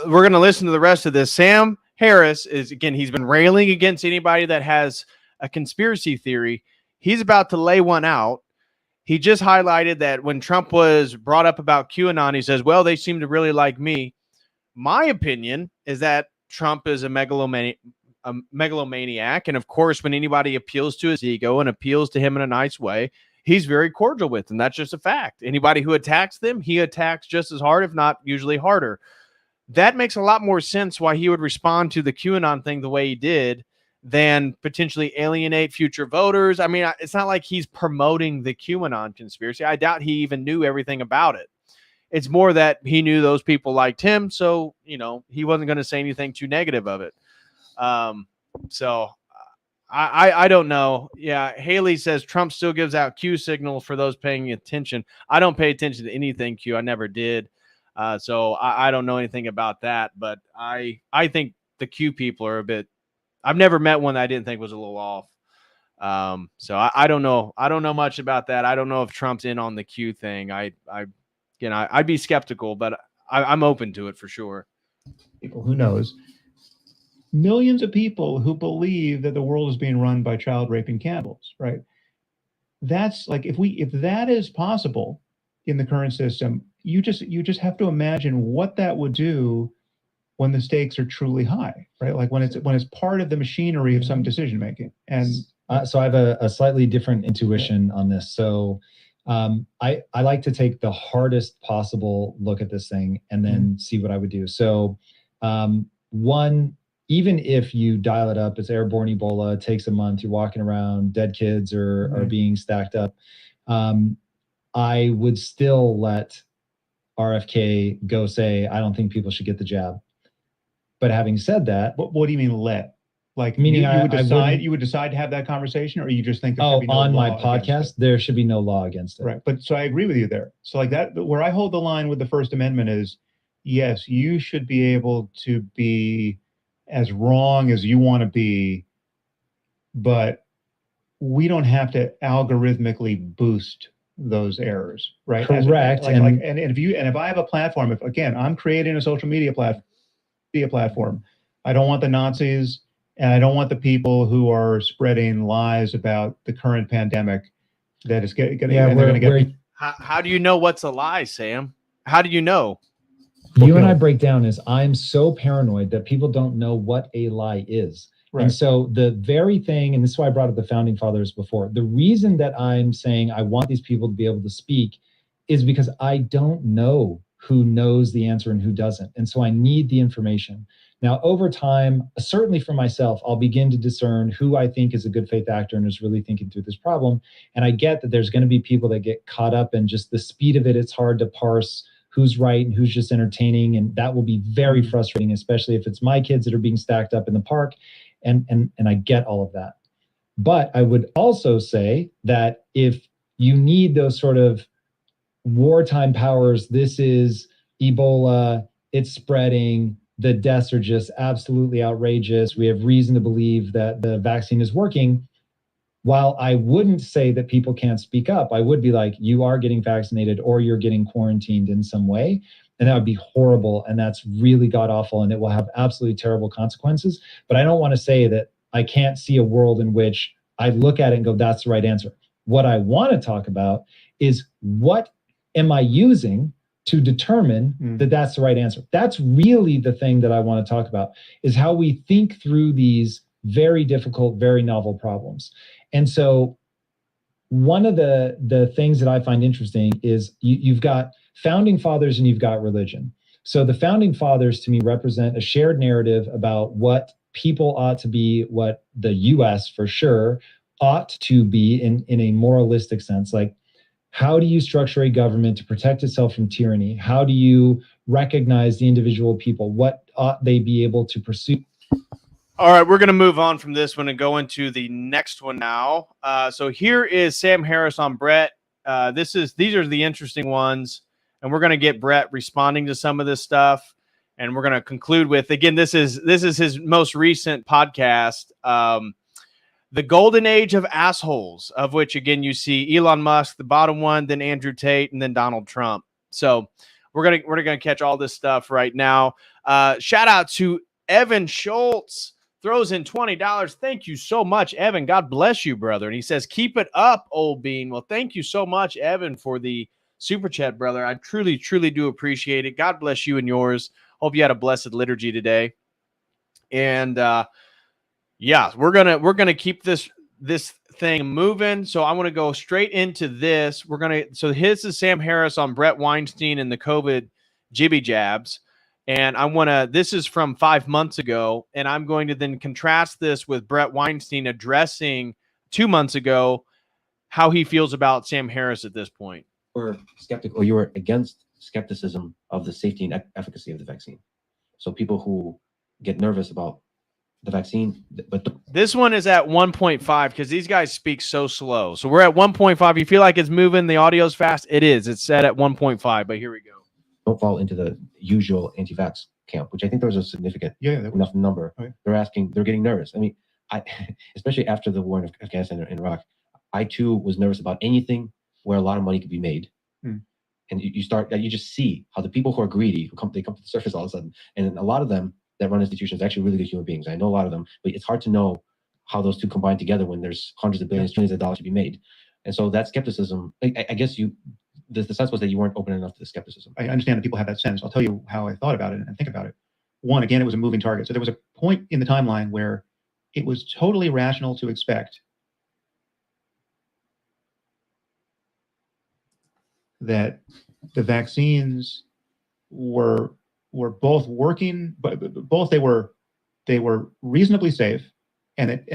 we're going to listen to the rest of this. Sam Harris he's been railing against anybody that has a conspiracy theory. He's about to lay one out. He just highlighted that when Trump was brought up about QAnon, he says, well, they seem to really like me. My opinion is that Trump is a megalomaniac. And of course, when anybody appeals to his ego and appeals to him in a nice way, he's very cordial with them. That's just a fact. Anybody who attacks them, he attacks just as hard, if not usually harder. That makes a lot more sense why he would respond to the QAnon thing the way he did than potentially alienate future voters. I mean, it's not like he's promoting the QAnon conspiracy. I doubt he even knew everything about it. It's more that he knew those people liked him, so, he wasn't going to say anything too negative of it. So I don't know. Yeah, Haley says Trump still gives out Q signals for those paying attention. I don't pay attention to anything Q. I never did. So I don't know anything about that, but I think the Q people are a bit. I've never met one that I didn't think was a little off. So I don't know. I don't know much about that. I don't know if Trump's in on the Q thing. I'd be skeptical, but I'm open to it for sure. People, who knows? Millions of people who believe that the world is being run by child raping cannibals, right? That's like, if that is possible in the current system, you just have to imagine what that would do when the stakes are truly high, right? Like when it's part of the machinery of some decision making. And so I have a slightly different intuition on this. So I like to take the hardest possible look at this thing and then see what I would do. So one, even if you dial it up, it's airborne Ebola, it takes a month, you're walking around, dead kids are being stacked up. I would still let RFK go say, I don't think people should get the jab. But having said that, what do you mean let? Like, meaning you would decide to have that conversation, or you just think there should oh, be no on my law against podcast, it? there should be no law against it. Right. But so I agree with you there. So like that, where I hold the line with the First Amendment is, yes, you should be able to be as wrong as you want to be, but we don't have to algorithmically boost those errors, right? Correct. And if I have a platform, if again, I'm creating a social media platform, I don't want the Nazis and I don't want the people who are spreading lies about the current pandemic that is going to get. How do you know what's a lie, Sam? How do you know? You and I break down is I'm so paranoid that people don't know what a lie is. Right. And so the very thing, and this is why I brought up the founding fathers before, the reason that I'm saying I want these people to be able to speak is because I don't know who knows the answer and who doesn't. And so I need the information. Now, over time, certainly for myself, I'll begin to discern who I think is a good faith actor and is really thinking through this problem. And I get that there's going to be people that get caught up in just the speed of it. It's hard to parse who's right and who's just entertaining. And that will be very frustrating, especially if it's my kids that are being stacked up in the park. And I get all of that. But I would also say that if you need those sort of wartime powers, this is Ebola, it's spreading, the deaths are just absolutely outrageous, we have reason to believe that the vaccine is working. While I wouldn't say that people can't speak up, I would be like, you are getting vaccinated or you're getting quarantined in some way. And that would be horrible. And that's really god awful. And it will have absolutely terrible consequences. But I don't want to say that I can't see a world in which I look at it and go, that's the right answer. What I want to talk about is what am I using to determine that that's the right answer? That's really the thing that I want to talk about, is how we think through these very difficult, very novel problems. And so one of the things that I find interesting is you've got founding fathers and you've got religion. So the founding fathers to me represent a shared narrative about what people ought to be, what the US for sure ought to be in a moralistic sense. Like, how do you structure a government to protect itself from tyranny? How do you recognize the individual people? What ought they be able to pursue? All right, we're going to move on from this one and go into the next one now. So here is Sam Harris on Brett. These are the interesting ones, and we're going to get Brett responding to some of this stuff, and we're going to conclude with, again, this is his most recent podcast, The Golden Age of Assholes, of which, again, you see Elon Musk, the bottom one, then Andrew Tate, and then Donald Trump. So we're gonna catch all this stuff right now. Shout out to Evan Schultz. Throws in $20. Thank you so much, Evan. God bless you, brother. And he says, keep it up, old bean. Well, thank you so much, Evan, for the super chat, brother. I truly, truly do appreciate it. God bless you and yours. Hope you had a blessed liturgy today. And yeah, we're gonna keep this thing moving. So I want to go straight into this. So his is Sam Harris on Brett Weinstein and the COVID jibby jabs. And this is from 5 months ago, and I'm going to then contrast this with Brett Weinstein addressing 2 months ago how he feels about Sam Harris at this point. Or skeptical, or you were against skepticism of the safety and efficacy of the vaccine. So people who get nervous about the vaccine, but this one is at 1.5 because these guys speak so slow. So we're at 1.5. You feel like it's moving, the audio's fast. It is. It's set at 1.5, but here we go. Don't fall into the usual anti-vax camp, which I think there was a significant enough number. Right. They're getting nervous. I mean, especially after the war in Afghanistan and Iraq, I too was nervous about anything where a lot of money could be made. And you just see how the people who are greedy, they come to the surface all of a sudden. And a lot of them that run institutions are actually really good human beings. I know a lot of them, but it's hard to know how those two combine together when there's hundreds of billions, trillions of dollars to be made. And so that skepticism, I guess the sense was that you weren't open enough to the skepticism. I understand that people have that sense. I'll tell you how I thought about it and think about it. One, again, it was a moving target. So there was a point in the timeline where it was totally rational to expect that the vaccines were both working, but both they were reasonably safe, and that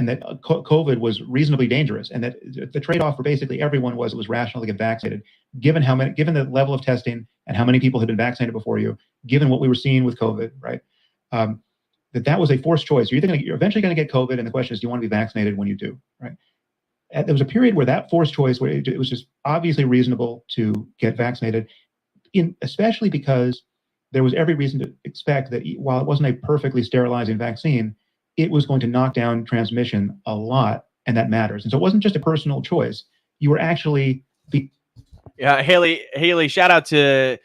COVID was reasonably dangerous, and that the trade-off for basically everyone was it was rational to get vaccinated, given the level of testing and how many people had been vaccinated before you, given what we were seeing with COVID, right? That was a forced choice. You're eventually going to get COVID, and the question is, do you want to be vaccinated when you do, right? There was a period where that forced choice, where it was just obviously reasonable to get vaccinated, especially because there was every reason to expect that while it wasn't a perfectly sterilizing vaccine, it was going to knock down transmission a lot, and that matters. And so it wasn't just a personal choice. You were actually Yeah, Haley, shout out to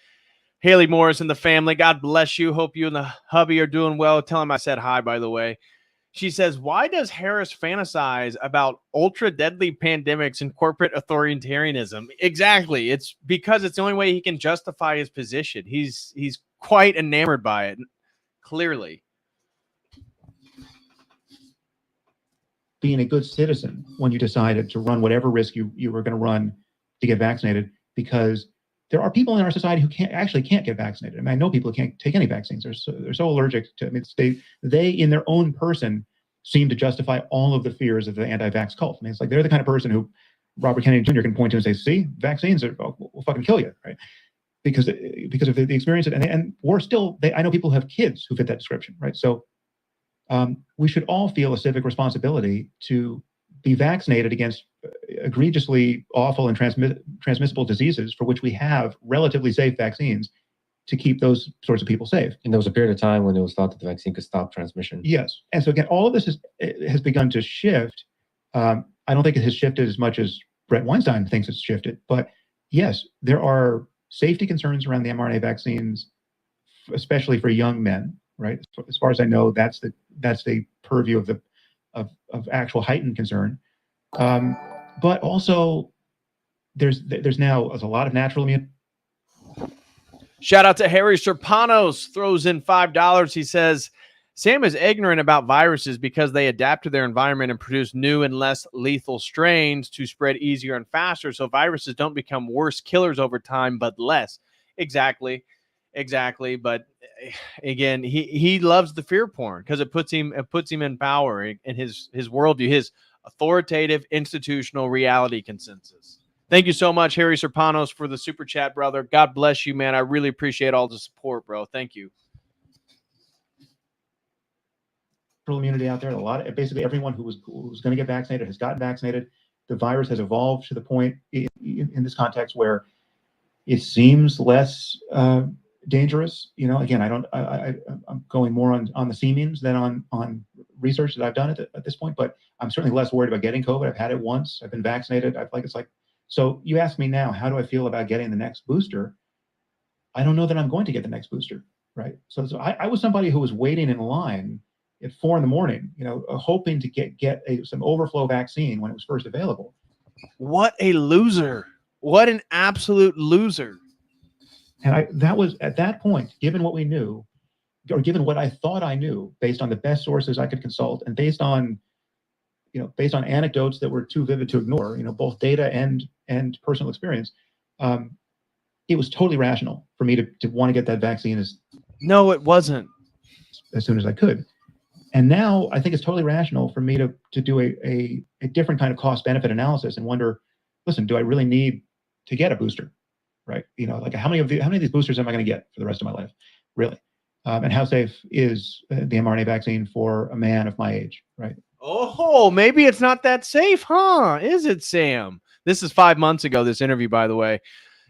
Haley Morris and the family. God bless you. Hope you and the hubby are doing well. Tell him I said hi, by the way. She says, why does Harris fantasize about ultra deadly pandemics and corporate authoritarianism? Exactly. It's because it's the only way he can justify his position. He's quite enamored by it, clearly. Being a good citizen when you decided to run whatever risk you were going to run to get vaccinated, because there are people in our society who can't get vaccinated. I mean, I know people who can't take any vaccines. They're so allergic to. I mean, they in their own person seem to justify all of the fears of the anti-vax cult. I mean, it's like they're the kind of person who Robert Kennedy Jr. can point to and say, "See, vaccines will fucking kill you," right? Because of the experience, and we're still. I know people who have kids who fit that description, right? So we should all feel a civic responsibility to be vaccinated against egregiously awful and transmissible diseases for which we have relatively safe vaccines to keep those sorts of people safe. And there was a period of time when it was thought that the vaccine could stop transmission. Yes. And so again, all of this has begun to shift. I don't think it has shifted as much as Brett Weinstein thinks it's shifted. But yes, there are safety concerns around the mRNA vaccines, especially for young men, right? As far as I know, that's the purview of actual heightened concern. But also there's a lot of natural immunity. Shout out to Harry Serpanos, throws in $5. He says, Sam is ignorant about viruses because they adapt to their environment and produce new and less lethal strains to spread easier and faster. So viruses don't become worse killers over time, but less. Exactly. But again, he loves the fear porn because it puts him in power in his worldview, his authoritative institutional reality consensus. Thank you so much, Harry Serpanos, for the super chat, brother. God bless you, man. I really appreciate all the support, bro. Thank you. Immunity out there. Basically everyone who was going to get vaccinated has gotten vaccinated. The virus has evolved to the point in this context where it seems less dangerous. You know, again, I'm going more on the seemings than on research that I've done at this point. But I'm certainly less worried about getting COVID. I've had it once. I've been vaccinated. So you ask me now, how do I feel about getting the next booster? I don't know that I'm going to get the next booster, right? So I was somebody who was waiting in line at 4 a.m, you know, hoping to get some overflow vaccine when it was first available. What a loser! What an absolute loser! And that was at that point, given what we knew, or given what I thought I knew, based on the best sources I could consult, and based on anecdotes that were too vivid to ignore, you know, both data and personal experience, it was totally rational for me to want to get that vaccine No, it wasn't. As soon as I could. And now I think it's totally rational for me to do a different kind of cost benefit analysis and wonder, listen, do I really need to get a booster? Right? You know, like how many of these boosters am I going to get for the rest of my life? Really? And how safe is the mRNA vaccine for a man of my age? Right? Oh, maybe it's not that safe, huh? Is it, Sam? This is 5 months ago, this interview, by the way.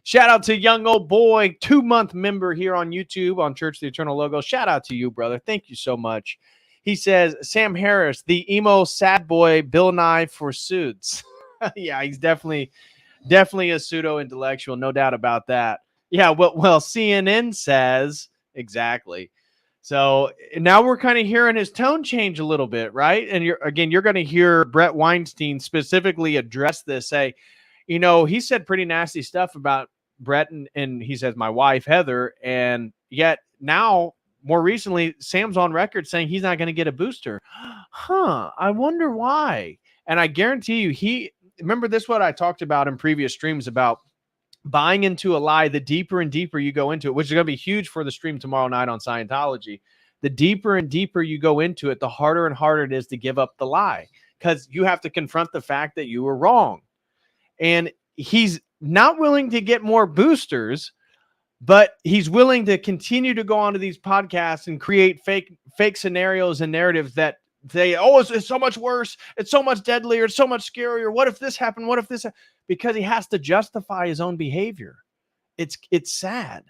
Shout out to Young Old Boy, 2-month member here on YouTube on Church of the Eternal Logo. Shout out to you, brother. Thank you so much. He says, Sam Harris, the emo sad boy, Bill Nye for suits. Yeah, he's definitely a pseudo-intellectual, no doubt about that. Yeah, well, CNN says exactly. So now we're kind of hearing his tone change a little bit, right? And you're going to hear Brett Weinstein specifically address this, say, you know, he said pretty nasty stuff about Brett and he says, my wife, Heather, and yet now, more recently, Sam's on record saying he's not going to get a booster. I wonder why. And I guarantee you, remember this, what I talked about in previous streams about buying into a lie, the deeper and deeper you go into it, which is going to be huge for the stream tomorrow night on Scientology. The deeper and deeper you go into it, the harder and harder it is to give up the lie, because you have to confront the fact that you were wrong. And he's not willing to get more boosters, but he's willing to continue to go onto these podcasts and create fake scenarios and narratives that say, oh, it's so much worse, it's so much deadlier, it's so much scarier. What if this happened? What if this? Because he has to justify his own behavior. It's sad.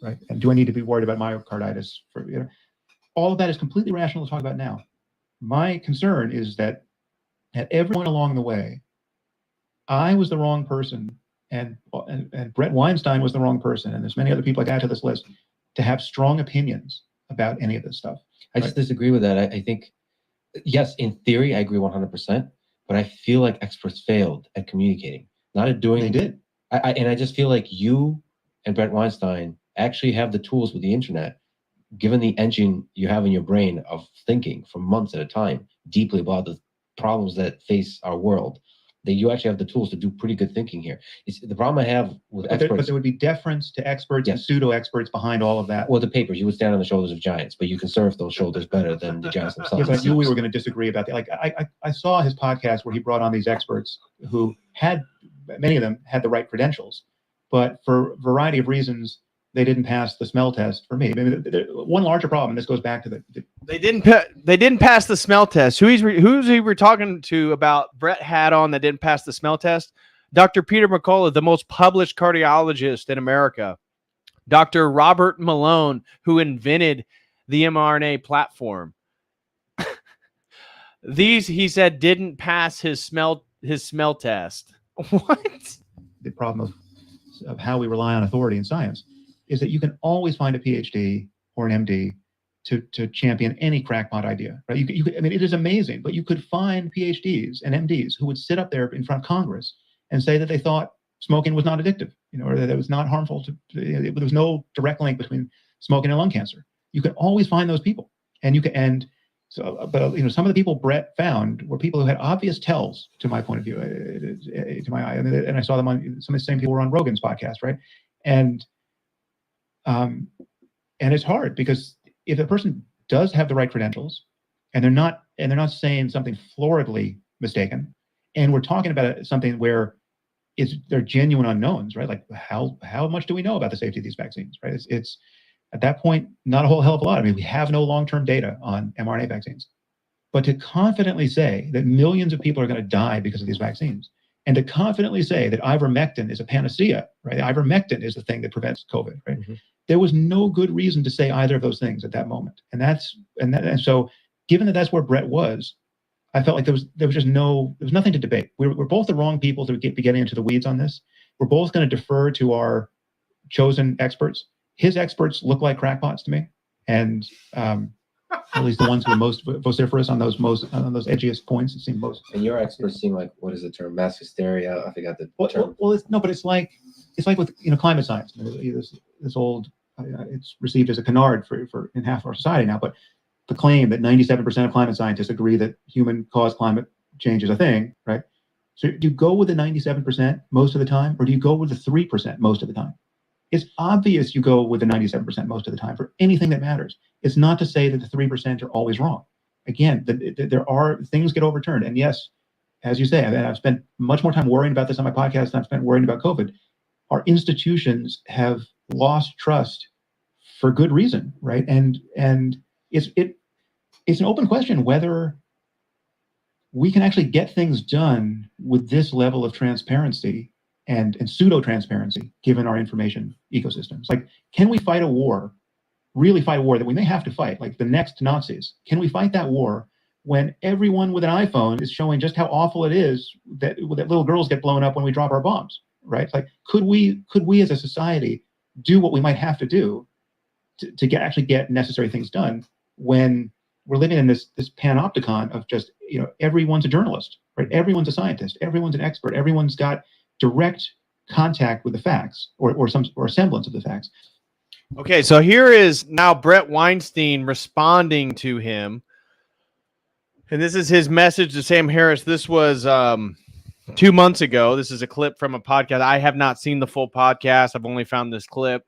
Right. And do I need to be worried about myocarditis? All of that is completely rational to talk about now. My concern is that at every point along the way, I was the wrong person, and Brett Weinstein was the wrong person, and there's many other people I add to this list to have strong opinions about any of this stuff. I just disagree with that. I think, yes, in theory, I agree 100%, but I feel like experts failed at communicating, not at doing. They did. And I just feel like you and Brett Weinstein actually have the tools with the internet, given the engine you have in your brain of thinking for months at a time, deeply about the problems that face our world, that you actually have the tools to do pretty good thinking here. It's the problem I have with experts. But there would be deference to experts and pseudo-experts behind all of that. Well, the papers, you would stand on the shoulders of giants, but you can surf those shoulders better than the giants themselves. Yes, I knew we were going to disagree about that. Like I saw his podcast where he brought on these experts who had, many of them had the right credentials, but for a variety of reasons, they didn't pass the smell test for me. I mean, one larger problem, and this goes back to they didn't pass the smell test. Who's he were talking to about Brett had on that didn't pass the smell test? Dr. Peter McCullough, the most published cardiologist in America. Dr. Robert Malone, who invented the mRNA platform. These, he said, didn't pass his smell test. What? The problem of how we rely on authority in science is that you can always find a PhD or an MD to champion any crackpot idea, right? You could, I mean, it is amazing, but you could find PhDs and MDs who would sit up there in front of Congress and say that they thought smoking was not addictive, or that it was not harmful there was no direct link between smoking and lung cancer. You can always find those people, but some of the people Brett found were people who had obvious tells, to my point of view, to my eye, and I saw them on some of the same people were on Rogan's podcast, right? And it's hard because if a person does have the right credentials and they're not saying something floridly mistaken, and we're talking about something where they're genuine unknowns, right? Like how much do we know about the safety of these vaccines, right? It's at that point, not a whole hell of a lot. I mean, we have no long-term data on mRNA vaccines, but to confidently say that millions of people are going to die because of these vaccines, and to confidently say that ivermectin is a panacea, right? Ivermectin is the thing that prevents COVID, right? Mm-hmm. There was no good reason to say either of those things at that moment. And so given that that's where Brett was, I felt like there was nothing to debate. We're both the wrong people to be getting into the weeds on this. We're both going to defer to our chosen experts. His experts look like crackpots to me. And at least the ones who are most vociferous on those edgiest points, it seemed most. And your experts seem like, what is the term? Mass hysteria. I forgot the term. Well, it's like with climate science. This old, it's received as a canard for in half our society now. But the claim that 97% of climate scientists agree that human-caused climate change is a thing, right? So do you go with the 97% most of the time, or do you go with the 3% most of the time? It's obvious you go with the 97% most of the time for anything that matters. It's not to say that the 3% are always wrong. Again, there are things get overturned. And yes, as you say, I've spent much more time worrying about this on my podcast than I've spent worrying about COVID. Our institutions have lost trust for good reason, right? And it's an open question whether we can actually get things done with this level of transparency and pseudo-transparency given our information ecosystems. Like, can we fight a war, really fight a war that we may have to fight, like the next Nazis? Can we fight that war when everyone with an iPhone is showing just how awful it is that little girls get blown up when we drop our bombs, right? Like, could we as a society do what we might have to do to actually get necessary things done when we're living in this panopticon of just, everyone's a journalist, right? Everyone's a scientist, everyone's an expert, everyone's got direct contact with the facts or a semblance of the facts. Okay, so here is now Brett Weinstein responding to him. And this is his message to Sam Harris. This was 2 months ago. This is a clip from a podcast. I have not seen the full podcast. I've only found this clip,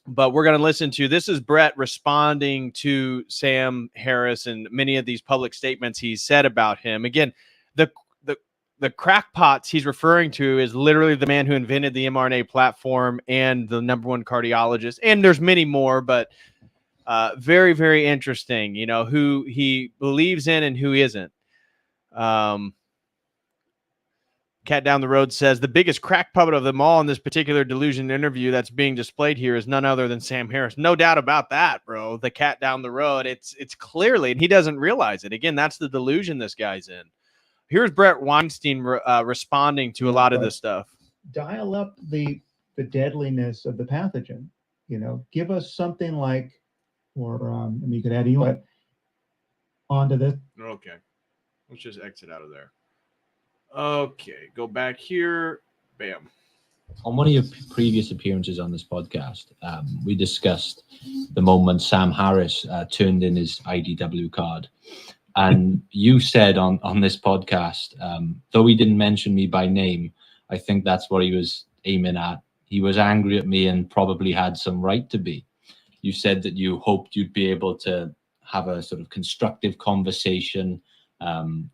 but we're going to listen to, this is Brett responding to Sam Harris and many of these public statements he's said about him. Again, the crackpots he's referring to is literally the man who invented the mRNA platform and the #1 cardiologist. And there's many more, but very, very interesting, you know, who he believes in and who isn't. Cat Down the Road says the biggest crack puppet of them all in this particular delusion interview that's being displayed here is none other than Sam Harris. No doubt about that, bro. The cat down the road. It's clearly, and he doesn't realize it. Again, that's the delusion this guy's in. Here's Brett Weinstein responding to a lot of this stuff. Dial up the deadliness of the pathogen. You know, give us something like, or I mean, you could add Elon onto this. Okay, let's just exit out of there. Okay, go back here. Bam. On one of your previous appearances on this podcast, we discussed the moment Sam Harris turned in his IDW card. And you said on this podcast, though he didn't mention me by name, I think that's what he was aiming at. He was angry at me and probably had some right to be. You said that you hoped you'd be able to have a sort of constructive conversation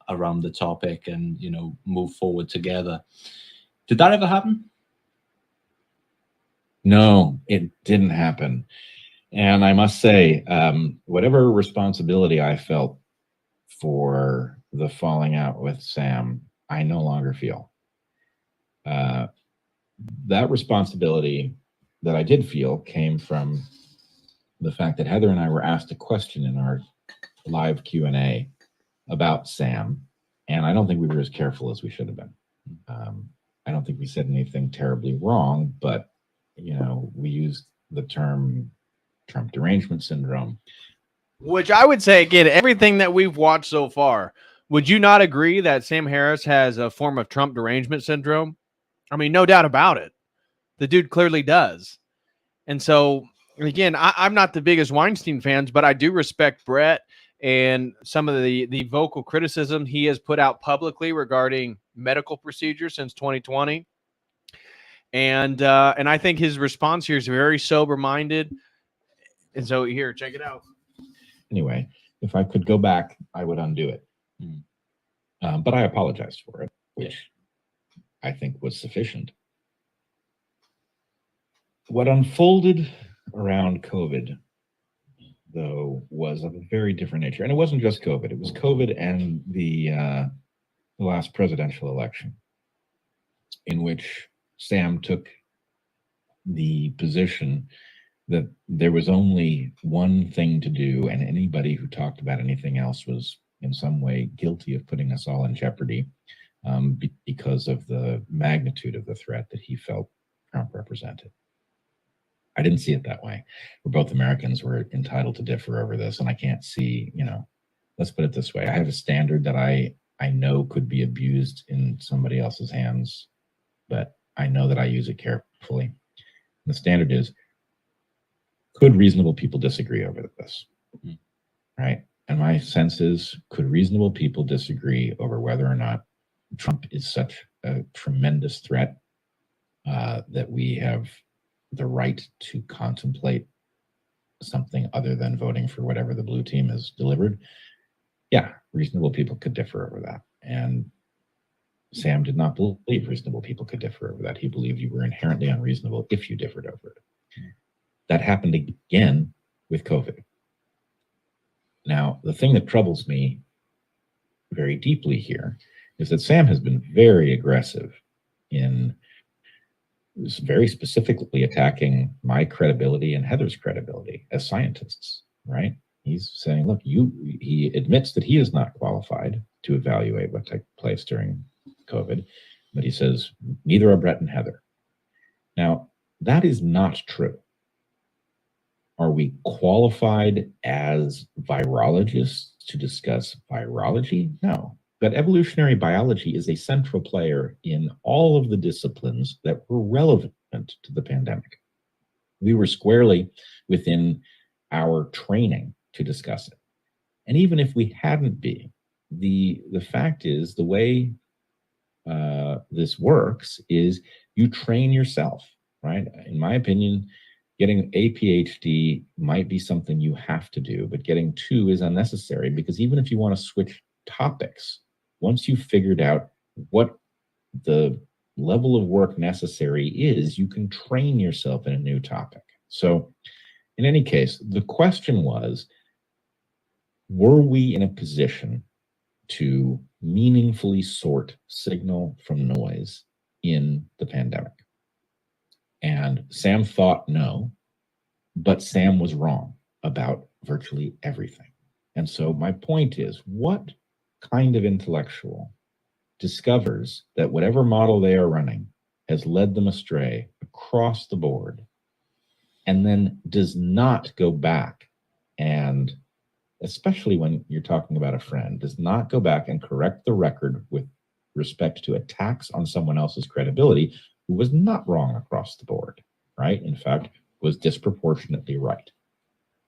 around the topic and, you know, move forward together. Did that ever happen? No, it didn't happen. And I must say, whatever responsibility I felt for the falling out with Sam, I no longer feel. That responsibility that I did feel came from the fact that Heather and I were asked a question in our live Q&A about Sam, and I don't think we were as careful as we should have been. I don't think we said anything terribly wrong, but, you know, we used the term Trump derangement syndrome. Which I would say, again, everything that we've watched so far, would you not agree that Sam Harris has a form of Trump derangement syndrome? I mean, no doubt about it. The dude clearly does. And so, again, I'm not the biggest Weinstein fans, but I do respect Brett and some of the vocal criticism he has put out publicly regarding medical procedures since 2020. And I think his response here is very sober-minded. And so here, check it out. Anyway, if I could go back, I would undo it. But I apologized for it, which I think was sufficient. What unfolded around COVID, though, was of a very different nature. And it wasn't just COVID. It was COVID and the last presidential election, in which Sam took the position that there was only one thing to do, and anybody who talked about anything else was in some way guilty of putting us all in jeopardy because of the magnitude of the threat that he felt Trump represented. I didn't see it that way. We're both Americans. We're entitled to differ over this, and I can't see, you know, let's put it this way. I have a standard that I know could be abused in somebody else's hands, but I know that I use it carefully. The standard is, could reasonable people disagree over this? Right? And my sense is, could reasonable people disagree over whether or not Trump is such a tremendous threat that we have the right to contemplate something other than voting for whatever the blue team has delivered? Yeah, reasonable people could differ over that. And Sam did not believe reasonable people could differ over that. He believed you were inherently unreasonable if you differed over it. That happened again with COVID. Now, the thing that troubles me very deeply here is that Sam has been very aggressive in very specifically attacking my credibility and Heather's credibility as scientists, right? He's saying, look, he admits that he is not qualified to evaluate what took place during COVID, but he says, neither are Brett and Heather. Now, that is not true. Are we qualified as virologists to discuss virology? No. But evolutionary biology is a central player in all of the disciplines that were relevant to the pandemic. We were squarely within our training to discuss it. And even if we hadn't been, the fact is the way this works is you train yourself, right? In my opinion, getting a PhD might be something you have to do, but getting two is unnecessary, because even if you want to switch topics, once you've figured out what the level of work necessary is, you can train yourself in a new topic. So in any case, the question was, were we in a position to meaningfully sort signal from noise in the pandemic? And Sam thought no, but Sam was wrong about virtually everything. And so my point is, what kind of intellectual discovers that whatever model they are running has led them astray across the board, and then does not go back and, especially when you're talking about a friend, does not go back and correct the record with respect to attacks on someone else's credibility who was not wrong across the board, right? In fact, was disproportionately right.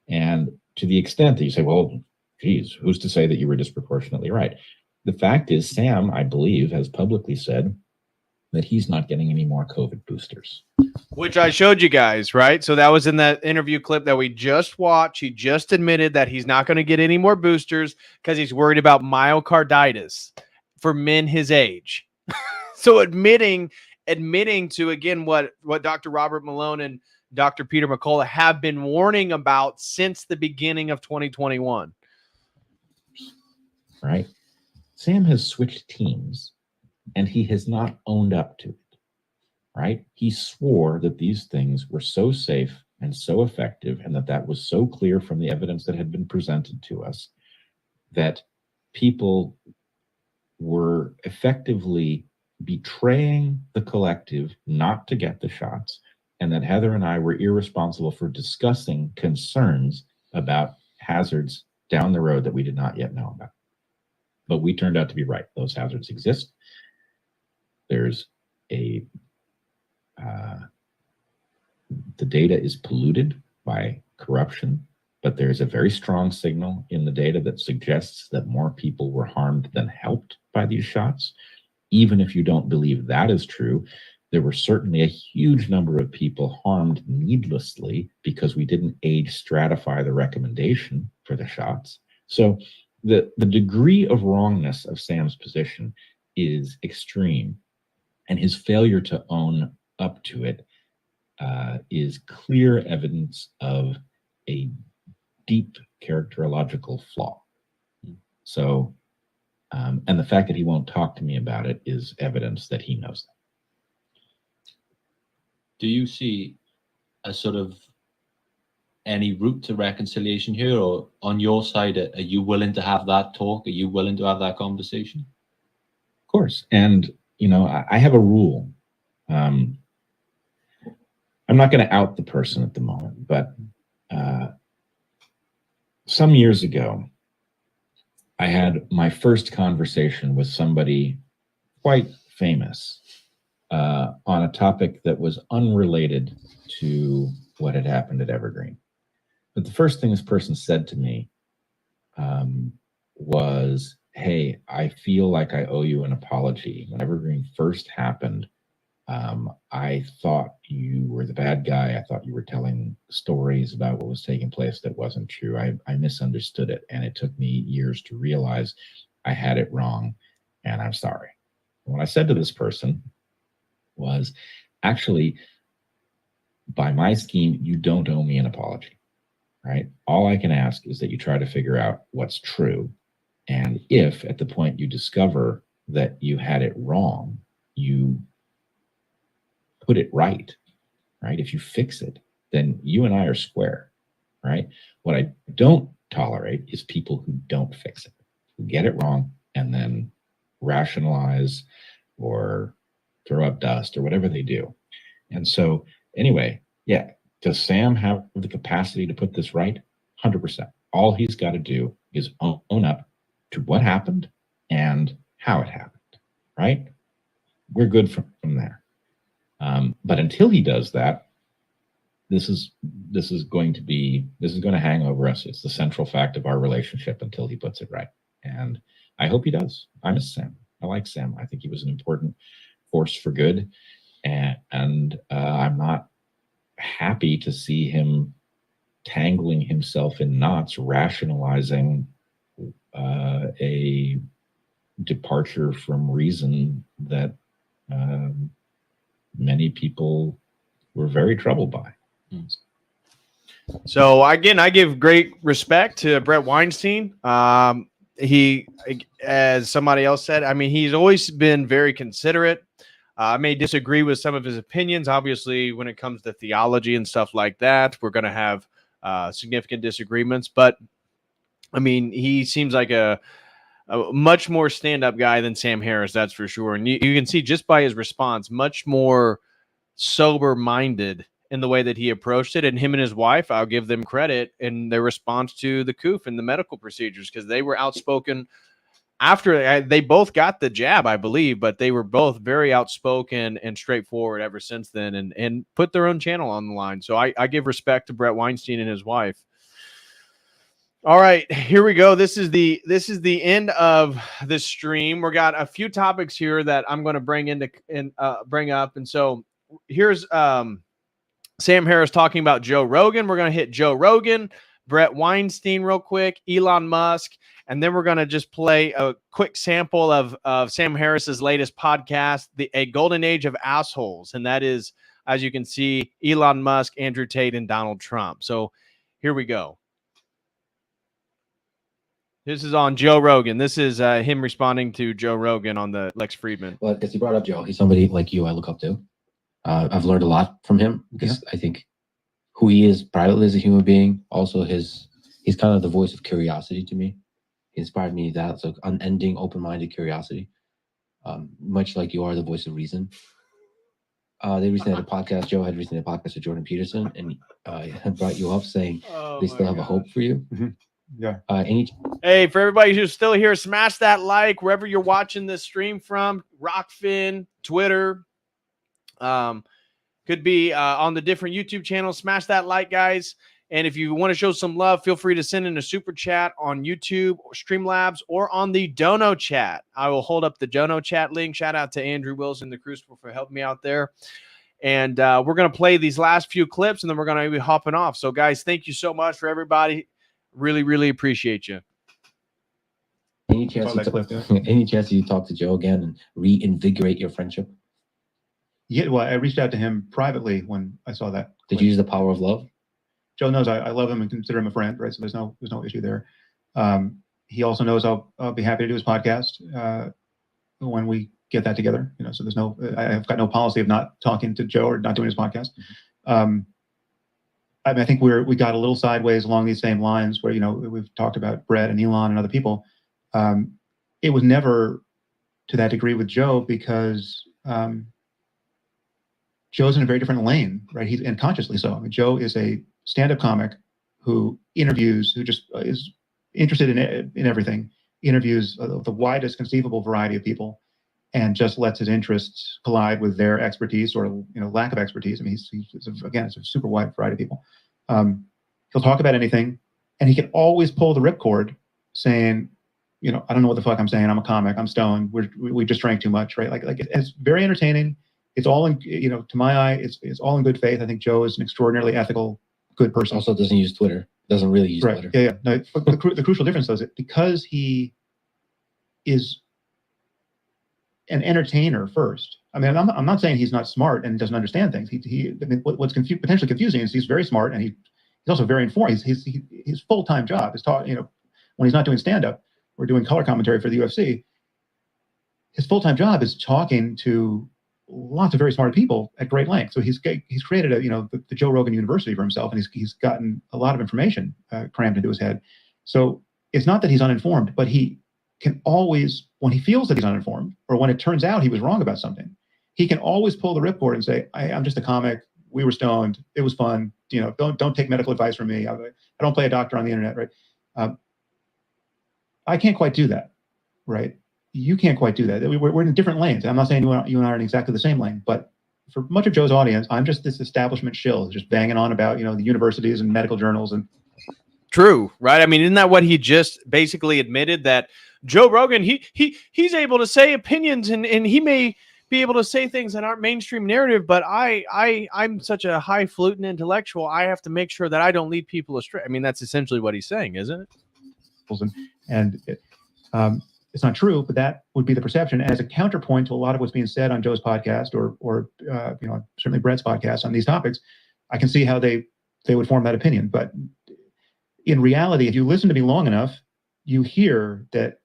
And to the extent that you say, well, geez, who's to say that you were disproportionately right? The fact is, Sam, I believe, has publicly said that he's not getting any more COVID boosters. Which I showed you guys, right? So that was in that interview clip that we just watched. He just admitted that he's not going to get any more boosters because he's worried about myocarditis for men his age. So admitting to, again, what Dr. Robert Malone and Dr. Peter McCullough have been warning about since the beginning of 2021. Right? Sam has switched teams, and he has not owned up to it, right? He swore that these things were so safe and so effective, and that was so clear from the evidence that had been presented to us, that people were effectively betraying the collective not to get the shots, and that Heather and I were irresponsible for discussing concerns about hazards down the road that we did not yet know about. But we turned out to be right. Those hazards exist. There's the data is polluted by corruption, but there's a very strong signal in the data that suggests that more people were harmed than helped by these shots. Even if you don't believe that is true, there were certainly a huge number of people harmed needlessly because we didn't age stratify the recommendation for the shots. So the degree of wrongness of Sam's position is extreme, and his failure to own up to it is clear evidence of a deep characterological flaw. So, and the fact that he won't talk to me about it is evidence that he knows that. Do you see a sort of any route to reconciliation here, or on your side, are you willing to have that talk? Are you willing to have that conversation? Of course. And, you know, I have a rule. I'm not going to out the person at the moment, but some years ago, I had my first conversation with somebody quite famous on a topic that was unrelated to what had happened at Evergreen. But the first thing this person said to me was, hey, I feel like I owe you an apology. When Evergreen first happened, I thought you were the bad guy. I thought you were telling stories about what was taking place that wasn't true. I misunderstood it, and it took me years to realize I had it wrong, and I'm sorry. What I said to this person was, actually, by my scheme, you don't owe me an apology, right? All I can ask is that you try to figure out what's true. And if at the point you discover that you had it wrong, you put it right? If you fix it, then you and I are square, right? What I don't tolerate is people who don't fix it, who get it wrong and then rationalize or throw up dust or whatever they do. And so anyway, yeah, does Sam have the capacity to put this right? 100%. All he's got to do is own up to what happened and how it happened, right? We're good from there. But until he does that, this is going to hang over us. It's the central fact of our relationship until he puts it right. And I hope he does. I miss Sam. I like Sam. I think he was an important force for good, and I'm not happy to see him tangling himself in knots, rationalizing a departure from reason that many people were very troubled by. So again, I give great respect to Brett Weinstein. He, as somebody else said, I mean, he's always been very considerate. I may disagree with some of his opinions. Obviously, when it comes to theology and stuff like that, we're going to have significant disagreements. But I mean, he seems like a much more stand-up guy than Sam Harris, that's for sure. And you can see just by his response, much more sober-minded in the way that he approached it. And him and his wife, I'll give them credit in their response to the coup and the medical procedures, because they were outspoken after they both got the jab, I believe, but they were both very outspoken and straightforward ever since then, and put their own channel on the line. So I give respect to Brett Weinstein and his wife. All right, here we go. This is the end of this stream. We got a few topics here that I'm going to bring up, and so here's Sam Harris talking about Joe Rogan. We're going to hit Joe Rogan, Brett Weinstein real quick, Elon Musk, and then we're going to just play a quick sample of Sam Harris's latest podcast, A Golden Age of Assholes, and that is, as you can see, Elon Musk, Andrew Tate, and Donald Trump. So here we go. This is on Joe Rogan. This is him responding to Joe Rogan on the Lex Fridman. Well, because you brought up Joe, he's somebody like you I look up to. I've learned a lot from him because I think who he is privately as a human being, also he's kind of the voice of curiosity to me. He inspired me that, so unending, open-minded curiosity, much like you are the voice of reason. They recently had a podcast. Joe had recently had a podcast with Jordan Peterson, and he brought you up saying they still have a hope for you. Mm-hmm. Yeah. Hey, for everybody who's still here, smash that like wherever you're watching this stream from. Rockfin, Twitter, could be on the different YouTube channels. Smash that like, guys. And if you want to show some love, feel free to send in a super chat on YouTube or Streamlabs or on the Dono chat. I will hold up the Dono chat link. Shout out to Andrew Wilson, the Crucible, for helping me out there. And we're going to play these last few clips, and then we're going to be hopping off. So, guys, thank you so much for everybody. Really, really appreciate you. Any chance you talk to Joe again and reinvigorate your friendship? Yeah, well, I reached out to him privately when I saw that. Did you use the power of love? Joe knows I love him and consider him a friend, right? So there's no issue there. He also knows I'll be happy to do his podcast when we get that together. You know, so I've got no policy of not talking to Joe or not doing his podcast. I mean, I think we got a little sideways along these same lines where, you know, we've talked about Brett and Elon and other people. It was never to that degree with Joe because Joe's in a very different lane, right? And consciously so. I mean, Joe is a stand-up comic who interviews, who just is interested in everything, interviews the widest conceivable variety of people, and just lets his interests collide with their expertise or, you know, lack of expertise. I mean, again, it's a super wide variety of people. He'll talk about anything, and he can always pull the ripcord, saying, you know, I don't know what the fuck I'm saying. I'm a comic. I'm stoned. We just drank too much, right? Like it's very entertaining. It's all in, you know, to my eye, it's all in good faith. I think Joe is an extraordinarily ethical, good person. Also doesn't use Twitter. Doesn't really use Twitter. Yeah. No, the crucial difference though is that because he is an entertainer first. I mean, I'm not saying he's not smart and doesn't understand things. I mean, what's potentially confusing is he's very smart and he's also very informed. His full-time job is talking. You know, when he's not doing stand-up or doing color commentary for the UFC, his full-time job is talking to lots of very smart people at great length. So he's created the Joe Rogan University for himself, and he's gotten a lot of information crammed into his head. So it's not that he's uninformed, but he can always, when he feels that he's uninformed, or when it turns out he was wrong about something, he can always pull the ripcord and say, I'm just a comic. We were stoned. It was fun. You know, don't take medical advice from me. I don't play a doctor on the internet, right? I can't quite do that, right? You can't quite do that. We're in different lanes. I'm not saying you and I are in exactly the same lane, but for much of Joe's audience, I'm just this establishment shill, just banging on about, you know, the universities and medical journals. And true, right? I mean, isn't that what he just basically admitted, that Joe Rogan, he's able to say opinions and he may be able to say things that aren't mainstream narrative, but I'm such a highfalutin intellectual. I have to make sure that I don't lead people astray. I mean, that's essentially what he's saying, isn't it? And it's not true, but that would be the perception. As a counterpoint to a lot of what's being said on Joe's podcast or certainly Brett's podcast on these topics, I can see how they would form that opinion. But in reality, if you listen to me long enough, you hear that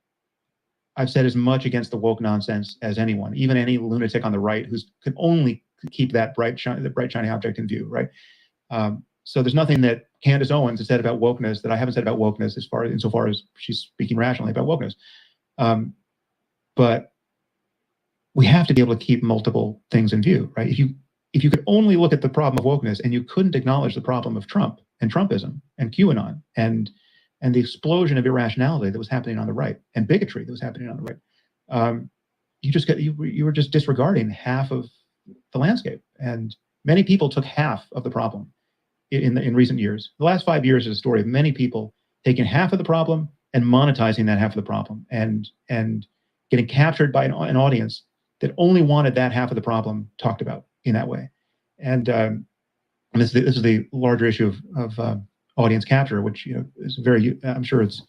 I've said as much against the woke nonsense as anyone, even any lunatic on the right who can only keep that bright shiny object in view, right? So there's nothing that Candace Owens has said about wokeness that I haven't said about wokeness insofar as she's speaking rationally about wokeness. But we have to be able to keep multiple things in view, right? If you could only look at the problem of wokeness and you couldn't acknowledge the problem of Trump and Trumpism and QAnon and the explosion of irrationality that was happening on the right and bigotry that was happening on the right, you were just disregarding half of the landscape. And many people took half of the problem in recent years. The last 5 years is a story of many people taking half of the problem and monetizing that half of the problem and getting captured by an audience that only wanted that half of the problem talked about in that way. And this is the larger issue of audience capture, which is very, I'm sure it's.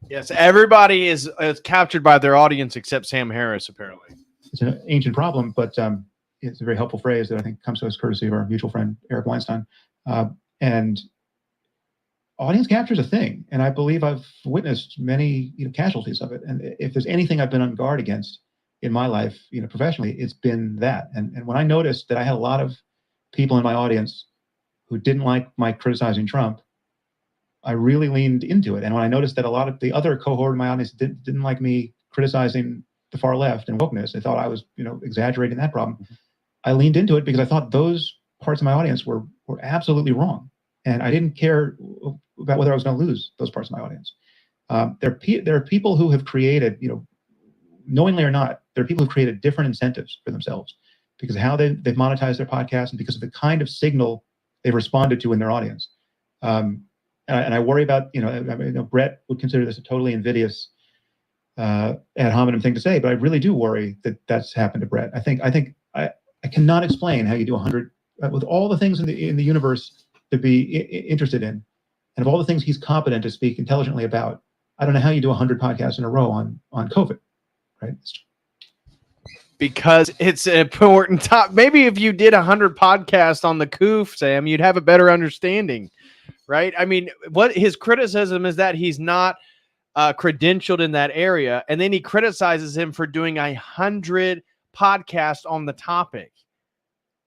Yes, everybody is captured by their audience except Sam Harris, apparently. It's an ancient problem, but it's a very helpful phrase that I think comes to us courtesy of our mutual friend, Eric Weinstein. And audience capture is a thing, and I believe I've witnessed many casualties of it. And if there's anything I've been on guard against in my life, professionally, it's been that. And when I noticed that I had a lot of people in my audience who didn't like my criticizing Trump, I really leaned into it. And when I noticed that a lot of the other cohort in my audience didn't like me criticizing the far left and wokeness, they thought I was exaggerating that problem. Mm-hmm. I leaned into it because I thought those parts of my audience were absolutely wrong. And I didn't care about whether I was going to lose those parts of my audience. There are people who have created, knowingly or not, there are people who created different incentives for themselves because of how they've monetized their podcast and because of the kind of signal they've responded to in their audience. And I worry about, Brett would consider this a totally invidious ad hominem thing to say, but I really do worry that that's happened to Brett. I cannot explain how you do 100 with all the things in the universe to be interested in, and of all the things he's competent to speak intelligently about. I don't know how you do 100 podcasts in a row on COVID, right? Because it's an important topic. Maybe if you did 100 podcasts on the COOF, Sam, you'd have a better understanding, right? I mean, what his criticism is that he's not credentialed in that area, and then he criticizes him for doing 100 podcasts on the topic.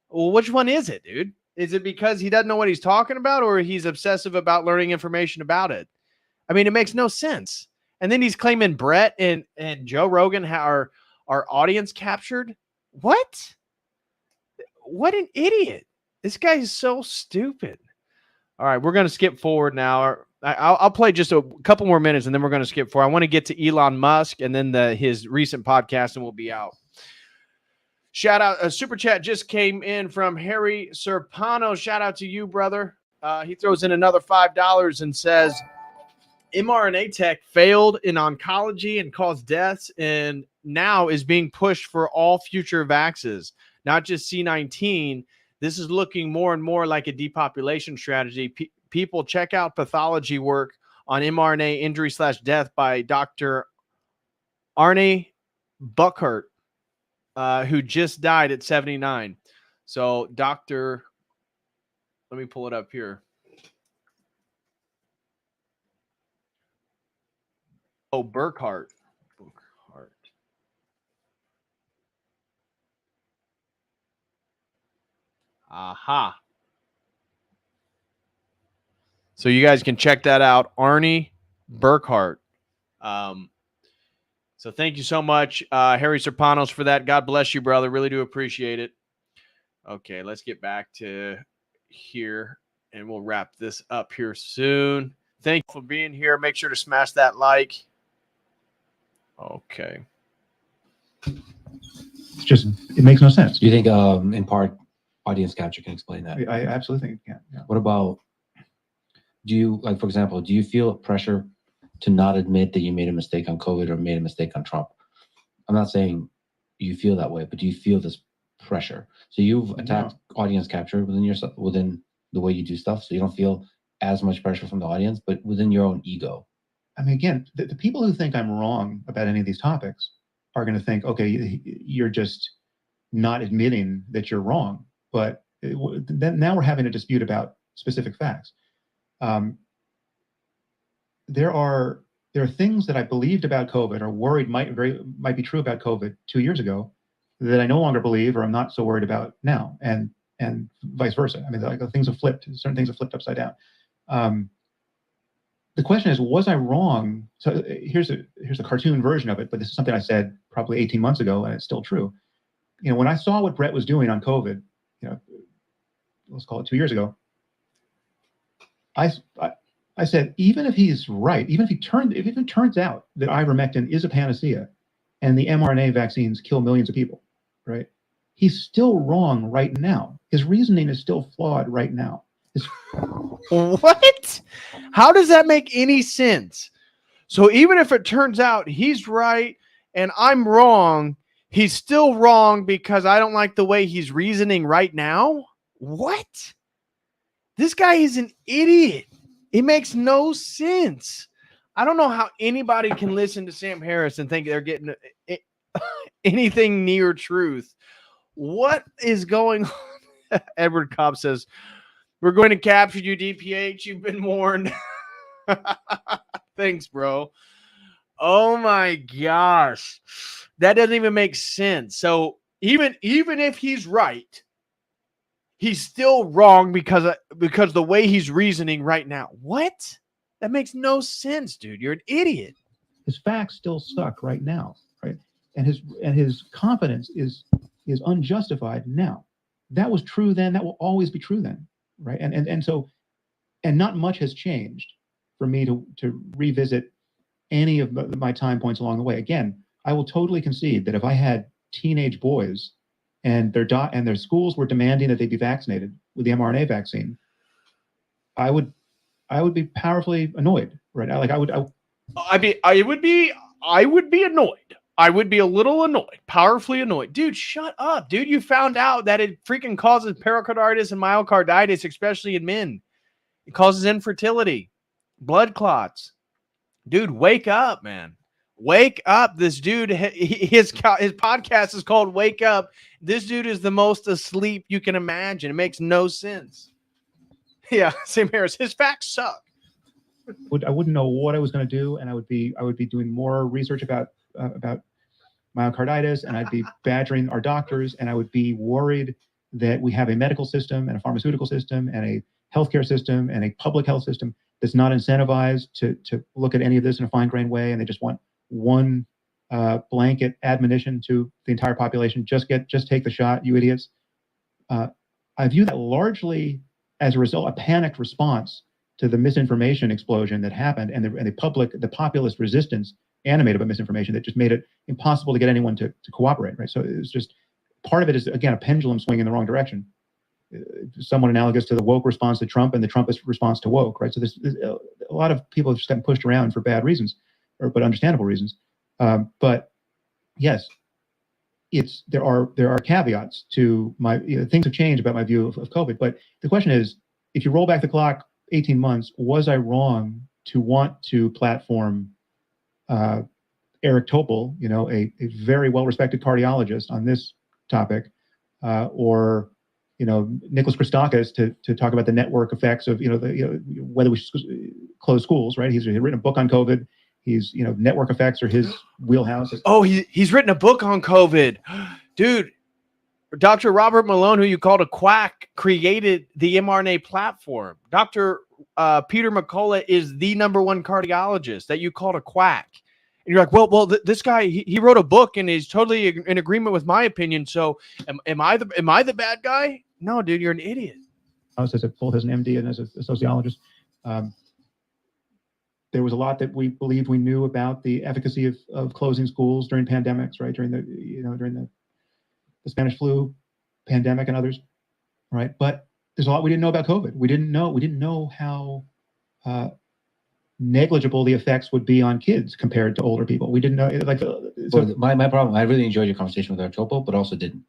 Well, which one is it, dude? Is it because he doesn't know what he's talking about, or he's obsessive about learning information about it? I mean, it makes no sense. And then he's claiming Brett and Joe Rogan are audience captured. What an idiot. This guy is so stupid. All right, we're going to skip forward now. I'll play just a couple more minutes, and then we're going to skip forward. I want to get to Elon Musk and then his recent podcast, and we'll be out. Shout out, a super chat just came in from Harry Serpano. Shout out to you, brother. He throws in another $5 and says, mRNA tech failed in oncology and caused deaths, and now is being pushed for all future vaxes, not just C19. This is looking more and more like a depopulation strategy. People, check out pathology work on mRNA injury/death by Dr. Arne Buchert, who just died at 79. So let me pull it up here. Oh, Burkhart. Aha. So you guys can check that out. Arne Burkhart. So thank you so much, Harry Serpanos, for that. God bless you, brother. Really do appreciate it. Okay, let's get back to here, and we'll wrap this up here soon. Thank you for being here. Make sure to smash that like. Okay. It's just, it makes no sense. Do you think, in part, audience capture can explain that? I absolutely think it can. Yeah. What about, for example, do you feel pressure to not admit that you made a mistake on COVID or made a mistake on Trump. I'm not saying you feel that way, but do you feel this pressure? So you've attacked audience capture within yourself, within the way you do stuff, so you don't feel as much pressure from the audience, but within your own ego. I mean, again, the people who think I'm wrong about any of these topics are going to think, okay, you're just not admitting that you're wrong. But then now we're having a dispute about specific facts. There are things that I believed about COVID or worried might be true about COVID 2 years ago that I no longer believe or I'm not so worried about now, and vice versa. I mean, like things have flipped. Certain things have flipped upside down. The question is, was I wrong? So here's a cartoon version of it, but this is something I said probably 18 months ago, and it's still true. You know, when I saw what Brett was doing on COVID, you know, let's call it 2 years ago, I said, even if he's right, if it turns out that ivermectin is a panacea and the mRNA vaccines kill millions of people, right? He's still wrong right now. His reasoning is still flawed right now. What? How does that make any sense? So even if it turns out he's right and I'm wrong, he's still wrong because I don't like the way he's reasoning right now? What? This guy is an idiot. It makes no sense. I don't know how anybody can listen to Sam Harris and think they're getting anything near truth. What is going on? Edward Cobb says, we're going to capture you, DPH. You've been warned. Thanks, bro. Oh, my gosh. That doesn't even make sense. So even if he's right, he's still wrong because the way he's reasoning right now. What? That makes no sense, dude. You're an idiot. His facts still suck right now, right? And his confidence is unjustified now. That was true then. That will always be true then, right? And so not much has changed for me to revisit any of my time points along the way. Again, I will totally concede that if I had teenage boys and their schools were demanding that they be vaccinated with the mRNA vaccine, I would be powerfully annoyed, right? I would be annoyed. I would be a little annoyed, powerfully annoyed. Dude, shut up, dude. You found out that it freaking causes pericarditis and myocarditis, especially in men. It causes infertility, blood clots. Dude, wake up, man. Wake up. This dude, his podcast is called Wake Up. This dude is the most asleep you can imagine. It makes no sense. Yeah, Sam Harris. His facts suck. I wouldn't know what I was going to do, and I would be doing more research about myocarditis, and I'd be badgering our doctors, and I would be worried that we have a medical system and a pharmaceutical system and a healthcare system and a public health system that's not incentivized to look at any of this in a fine-grained way, and they just want one blanket admonition to the entire population: just take the shot, you idiots. I view that largely as a result, a panicked response to the misinformation explosion that happened, and the populist resistance animated by misinformation that just made it impossible to get anyone to cooperate, right? So it's just, part of it is, again, a pendulum swing in the wrong direction. Somewhat analogous to the woke response to Trump and the Trumpist response to woke, right? So there's a lot of people have just gotten pushed around for bad reasons, but understandable reasons. But yes, there are caveats to my, things have changed about my view of COVID. But the question is, if you roll back the clock 18 months, was I wrong to want to platform Eric Topol, a very well-respected cardiologist, on this topic, or Nicholas Christakis to talk about the network effects of whether we should close schools, right? He's written a book on COVID. He's network effects are his wheelhouse. Oh, he's written a book on COVID, dude. Dr. Robert Malone, who you called a quack, created the mRNA platform. Dr. Peter McCullough is the #1 cardiologist that you called a quack. And you're like, well, this guy, he wrote a book and he's totally in agreement with my opinion. So am I the bad guy? No, dude, you're an idiot. Both as an MD and as a sociologist, there was a lot that we believed we knew about the efficacy of closing schools during pandemics, right? During the Spanish flu pandemic and others, right? But there's a lot we didn't know about COVID. We didn't know how negligible the effects would be on kids compared to older people. We didn't know, like, Well, my problem, I really enjoyed your conversation with Artopo, but also didn't.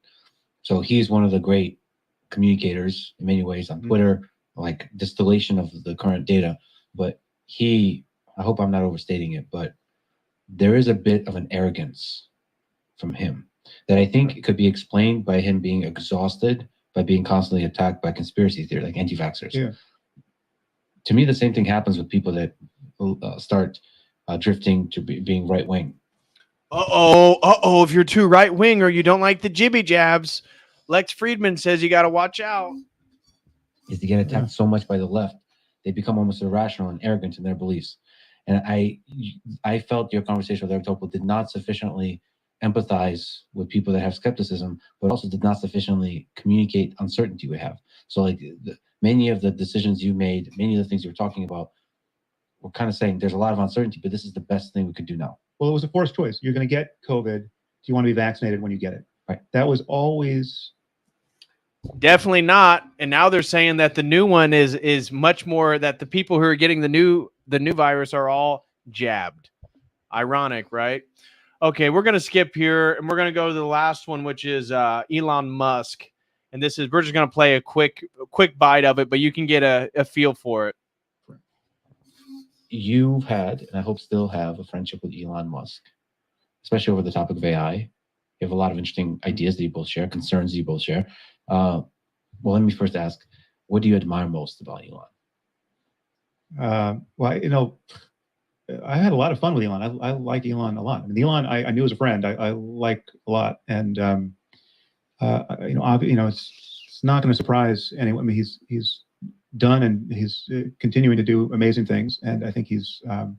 So he's one of the great communicators in many ways on Twitter, like distillation of the current data. But I hope I'm not overstating it, but there is a bit of an arrogance from him that I think could be explained by him being exhausted by being constantly attacked by conspiracy theory, like anti-vaxxers. Yeah. To me, the same thing happens with people that start drifting to being right-wing. If you're too right-wing or you don't like the jibby jabs, Lex Friedman says you got to watch out. Is to get attacked so much by the left, they become almost irrational and arrogant in their beliefs. And I felt your conversation with Eric Topol did not sufficiently empathize with people that have skepticism, but also did not sufficiently communicate uncertainty we have. So like many of the decisions you made, many of the things you were talking about, we're kind of saying there's a lot of uncertainty, but this is the best thing we could do now. Well, it was a forced choice. You're going to get COVID. Do you want to be vaccinated when you get it? Right. That was always... Definitely not. And now they're saying that the new one is much more, that the people who are getting the new virus are all jabbed. Ironic, right? Okay, we're going to skip here and we're going to go to the last one, which is Elon Musk. And we're just going to play a quick bite of it, but you can get a feel for it. You've had, and I hope still have, a friendship with Elon Musk, especially over the topic of AI. You have a lot of interesting ideas that you both share, concerns that you both share. Well, let me first ask, what do you admire most about Elon? Well, I had a lot of fun with Elon. I liked Elon a lot. I mean, Elon, I knew as a friend. I liked a lot, and it's not going to surprise anyone. I mean, he's done and he's continuing to do amazing things, and I think he's, I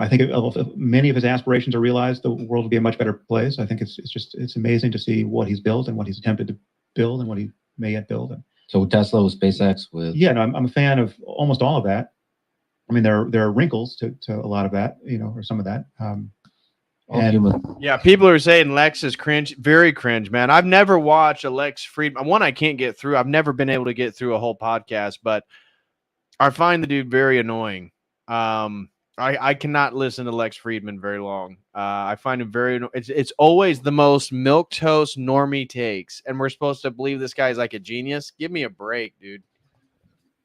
think many of his aspirations are realized. The world will be a much better place. I think it's amazing to see what he's built and what he's attempted to build and what he may yet build. So Tesla, with SpaceX, with I'm a fan of almost all of that. I mean, there are wrinkles to a lot of that, or some of that. Yeah, people are saying Lex is cringe, very cringe, man. I've never watched a Lex Friedman. One, I can't get through. I've never been able to get through a whole podcast, but I find the dude very annoying. I cannot listen to Lex Friedman very long. I find him very. It's always the most milquetoast normie takes, and we're supposed to believe this guy's like a genius. Give me a break, dude.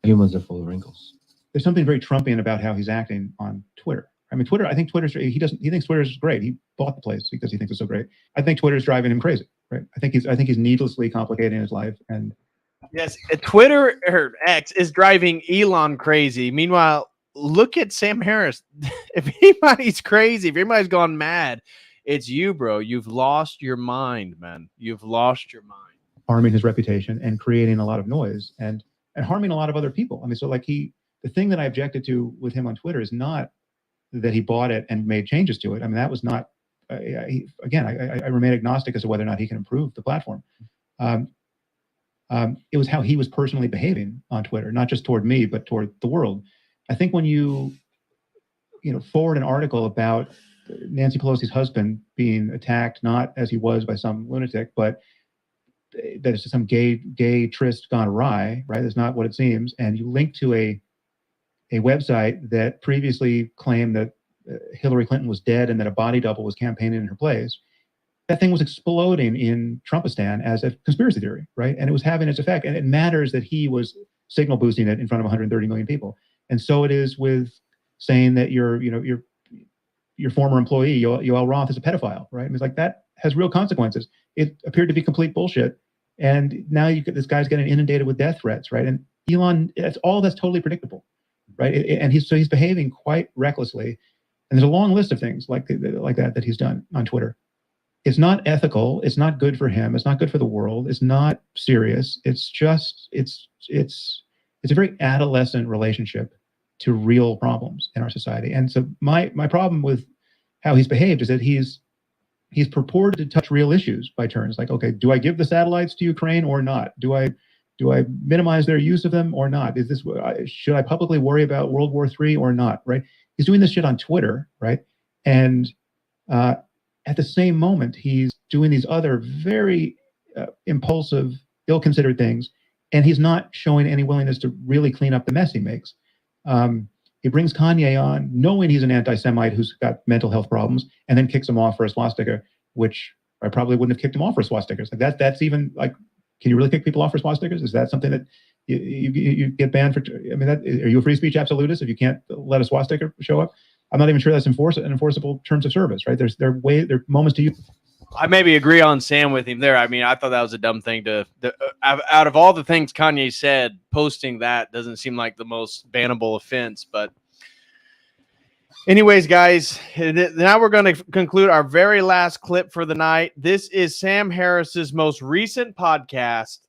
Humans are full of wrinkles. There's something very Trumpian about how he's acting on Twitter. I mean, Twitter. I think he thinks Twitter's great. He bought the place because he thinks it's so great. I think Twitter's driving him crazy. Right. I think he's needlessly complicating his life. And yes, Twitter or X is driving Elon crazy. Meanwhile, look at Sam Harris. If anybody's crazy, if anybody's gone mad, it's you, bro. You've lost your mind, man. You've lost your mind. Harming his reputation and creating a lot of noise and harming a lot of other people. I mean, so like the thing that I objected to with him on Twitter is not that he bought it and made changes to it. I mean, that was not, I remain agnostic as to whether or not he can improve the platform. It was how he was personally behaving on Twitter, not just toward me, but toward the world. I think when you forward an article about Nancy Pelosi's husband being attacked, not as he was by some lunatic, but that it's some gay tryst gone awry, right? That's not what it seems. And you link to a website that previously claimed that Hillary Clinton was dead and that a body double was campaigning in her place. That thing was exploding in Trumpistan as a conspiracy theory, right? And it was having its effect. And it matters that he was signal boosting it in front of 130 million people. And so it is with saying that your former employee, Yoel Roth, is a pedophile, right? And it's like that has real consequences. It appeared to be complete bullshit. And now this guy's getting inundated with death threats, right? And Elon, that's totally predictable, right? And he's behaving quite recklessly. And there's a long list of things like that he's done on Twitter. It's not ethical. It's not good for him. It's not good for the world. It's not serious. It's just it's a very adolescent relationship to real problems in our society. And so my problem with how he's behaved is that he's purported to touch real issues by turns. Like, okay, do I give the satellites to Ukraine or not? Do I minimize their use of them or not? Should I publicly worry about World War III or not? Right? He's doing this shit on Twitter, right? And at the same moment, he's doing these other very impulsive, ill-considered things and he's not showing any willingness to really clean up the mess he makes. He brings Kanye on, knowing he's an anti-Semite who's got mental health problems, and then kicks him off for a swastika, which I probably wouldn't have kicked him off for swastikas. Like that's even like, can you really kick people off for swastikas? Is that something that you get banned for? I mean, are you a free speech absolutist if you can't let a swastika show up? I'm not even sure that's enforceable terms of service, right? There are moments to use. I maybe agree on Sam with him there. I mean, I thought that was a dumb thing out of all the things Kanye said, posting that doesn't seem like the most bannable offense. But anyways, guys, now we're going to conclude our very last clip for the night. This is Sam Harris's most recent podcast,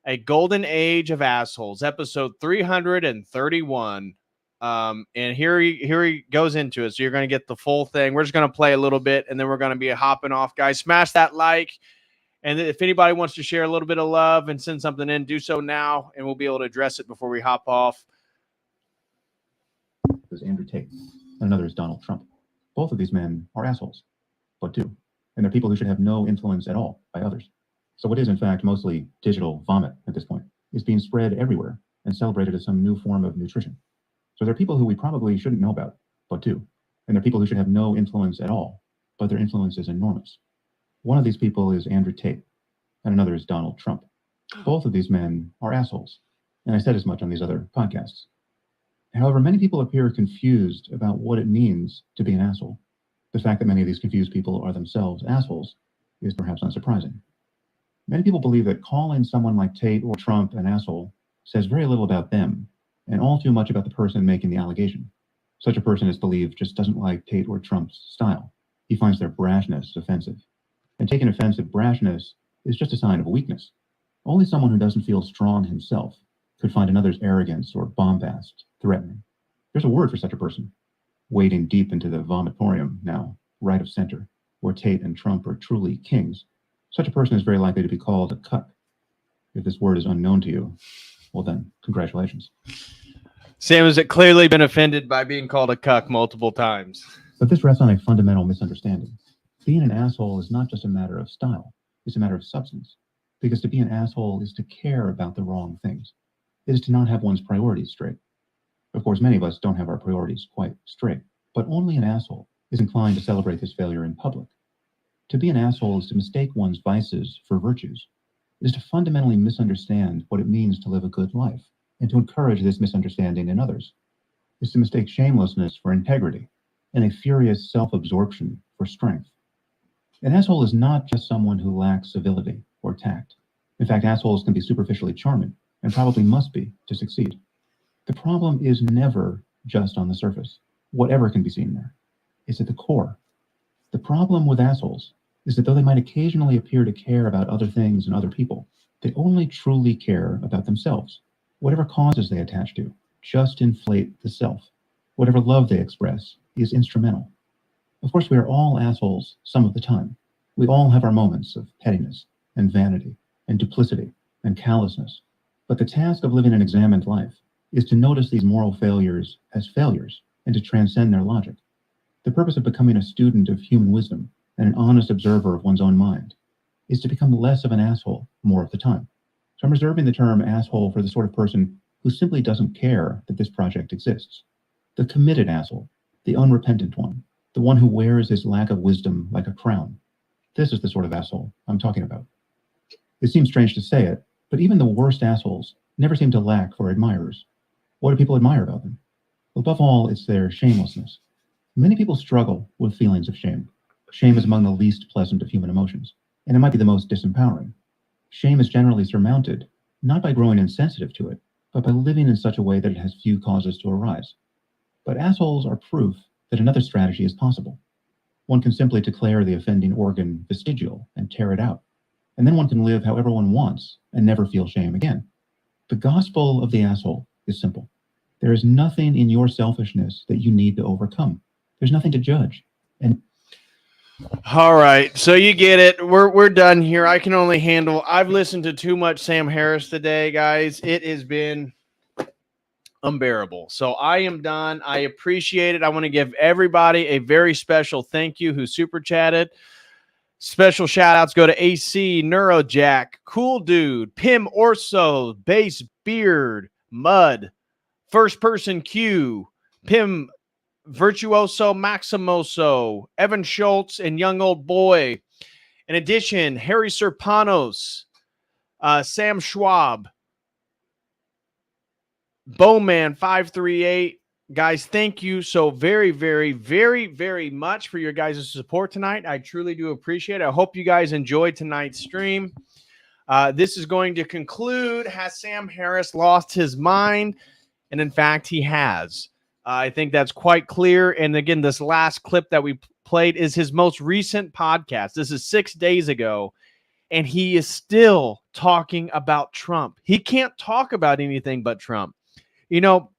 A Golden Age of Assholes, episode 331. And here he goes into it. So you're going to get the full thing. We're just going to play a little bit, and then we're going to be hopping off, guys. Smash that like. And if anybody wants to share a little bit of love and send something in, do so now, and we'll be able to address it before we hop off. There's Andrew Tate, and another is Donald Trump. Both of these men are assholes, but two. And they're people who should have no influence at all by others. So what is, in fact, mostly digital vomit at this point is being spread everywhere and celebrated as some new form of nutrition. So there are people who we probably shouldn't know about, but do. And there are people who should have no influence at all, but their influence is enormous. One of these people is Andrew Tate, and another is Donald Trump. Both of these men are assholes, and I said as much on these other podcasts. However, many people appear confused about what it means to be an asshole. The fact that many of these confused people are themselves assholes is perhaps unsurprising. Many people believe that calling someone like Tate or Trump an asshole says very little about them, and all too much about the person making the allegation. Such a person is believed just doesn't like Tate or Trump's style. He finds their brashness offensive. And taking offensive brashness is just a sign of weakness. Only someone who doesn't feel strong himself could find another's arrogance or bombast threatening. There's a word for such a person, wading deep into the vomitorium now, right of center, where Tate and Trump are truly kings. Such a person is very likely to be called a cuck. If this word is unknown to you, well then, congratulations. Sam has clearly been offended by being called a cuck multiple times. But this rests on a fundamental misunderstanding. Being an asshole is not just a matter of style, it's a matter of substance. Because to be an asshole is to care about the wrong things. It is to not have one's priorities straight. Of course, many of us don't have our priorities quite straight, but only an asshole is inclined to celebrate this failure in public. To be an asshole is to mistake one's vices for virtues. It is to fundamentally misunderstand what it means to live a good life, and to encourage this misunderstanding in others. It is to mistake shamelessness for integrity, and a furious self-absorption for strength. An asshole is not just someone who lacks civility or tact. In fact, assholes can be superficially charming, and probably must be to succeed. The problem is never just on the surface, whatever can be seen there. It's at the core. The problem with assholes is that though they might occasionally appear to care about other things and other people, they only truly care about themselves. Whatever causes they attach to just inflate the self. Whatever love they express is instrumental. Of course, we are all assholes some of the time. We all have our moments of pettiness and vanity and duplicity and callousness. But the task of living an examined life is to notice these moral failures as failures and to transcend their logic. The purpose of becoming a student of human wisdom and an honest observer of one's own mind is to become less of an asshole more of the time. So I'm reserving the term asshole for the sort of person who simply doesn't care that this project exists. The committed asshole, the unrepentant one, the one who wears his lack of wisdom like a crown. This is the sort of asshole I'm talking about. It seems strange to say it, but even the worst assholes never seem to lack for admirers. What do people admire about them? Well, above all, it's their shamelessness. Many people struggle with feelings of shame. Shame is among the least pleasant of human emotions, and it might be the most disempowering. Shame is generally surmounted, not by growing insensitive to it, but by living in such a way that it has few causes to arise. But assholes are proof that another strategy is possible. One can simply declare the offending organ vestigial and tear it out, and then one can live however one wants and never feel shame again. The gospel of the asshole is simple. There is nothing in your selfishness that you need to overcome. There's nothing to judge. And all right, so you get it. We're done here. I can only handle. I've listened to too much Sam Harris today, guys. It has been unbearable. So I am done. I appreciate it. I want to give everybody a very special thank you who super chatted. Special shout outs go to AC, Neurojack, Cool Dude, Pim Orso, Base Beard, Mud, First Person Q, Pim Virtuoso Maximoso, Evan Schultz, and Young Old Boy. In addition, Harry Serpanos, Sam Schwab, Bowman 538. Guys, thank you so very, very, very, very much for your guys' support tonight. I truly do appreciate it. I hope you guys enjoyed tonight's stream. This is going to conclude. Has Sam Harris lost his mind? And in fact, he has. I think that's quite clear. And again, this last clip that we played is his most recent podcast. This is 6 days ago. And he is still talking about Trump. He can't talk about anything but Trump. You know,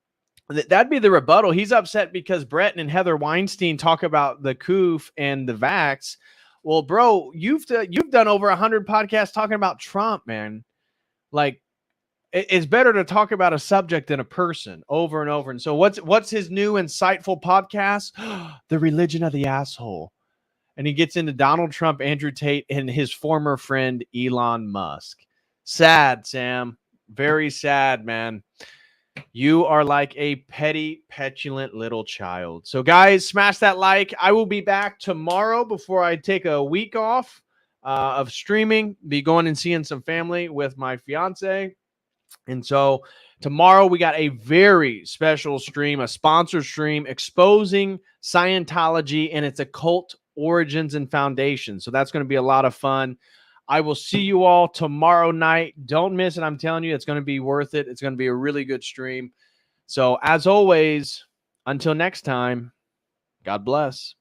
that'd be the rebuttal. He's upset because Brett and Heather Weinstein talk about the COOF and the vax. Well, bro, you've done over 100 podcasts talking about Trump, man. Like, it's better to talk about a subject than a person over and over. And so what's his new insightful podcast? The Religion of the Asshole. And he gets into Donald Trump, Andrew Tate, and his former friend, Elon Musk. Sad, Sam. Very sad, man. You are like a petty, petulant little child. So, guys, smash that like. I will be back tomorrow before I take a week off of streaming. Be going and seeing some family with my fiance. And so tomorrow we got a very special stream, a sponsored stream exposing Scientology and its occult origins and foundations. So that's going to be a lot of fun. I will see you all tomorrow night. Don't miss it. I'm telling you, it's going to be worth it. It's going to be a really good stream. So as always, until next time, God bless.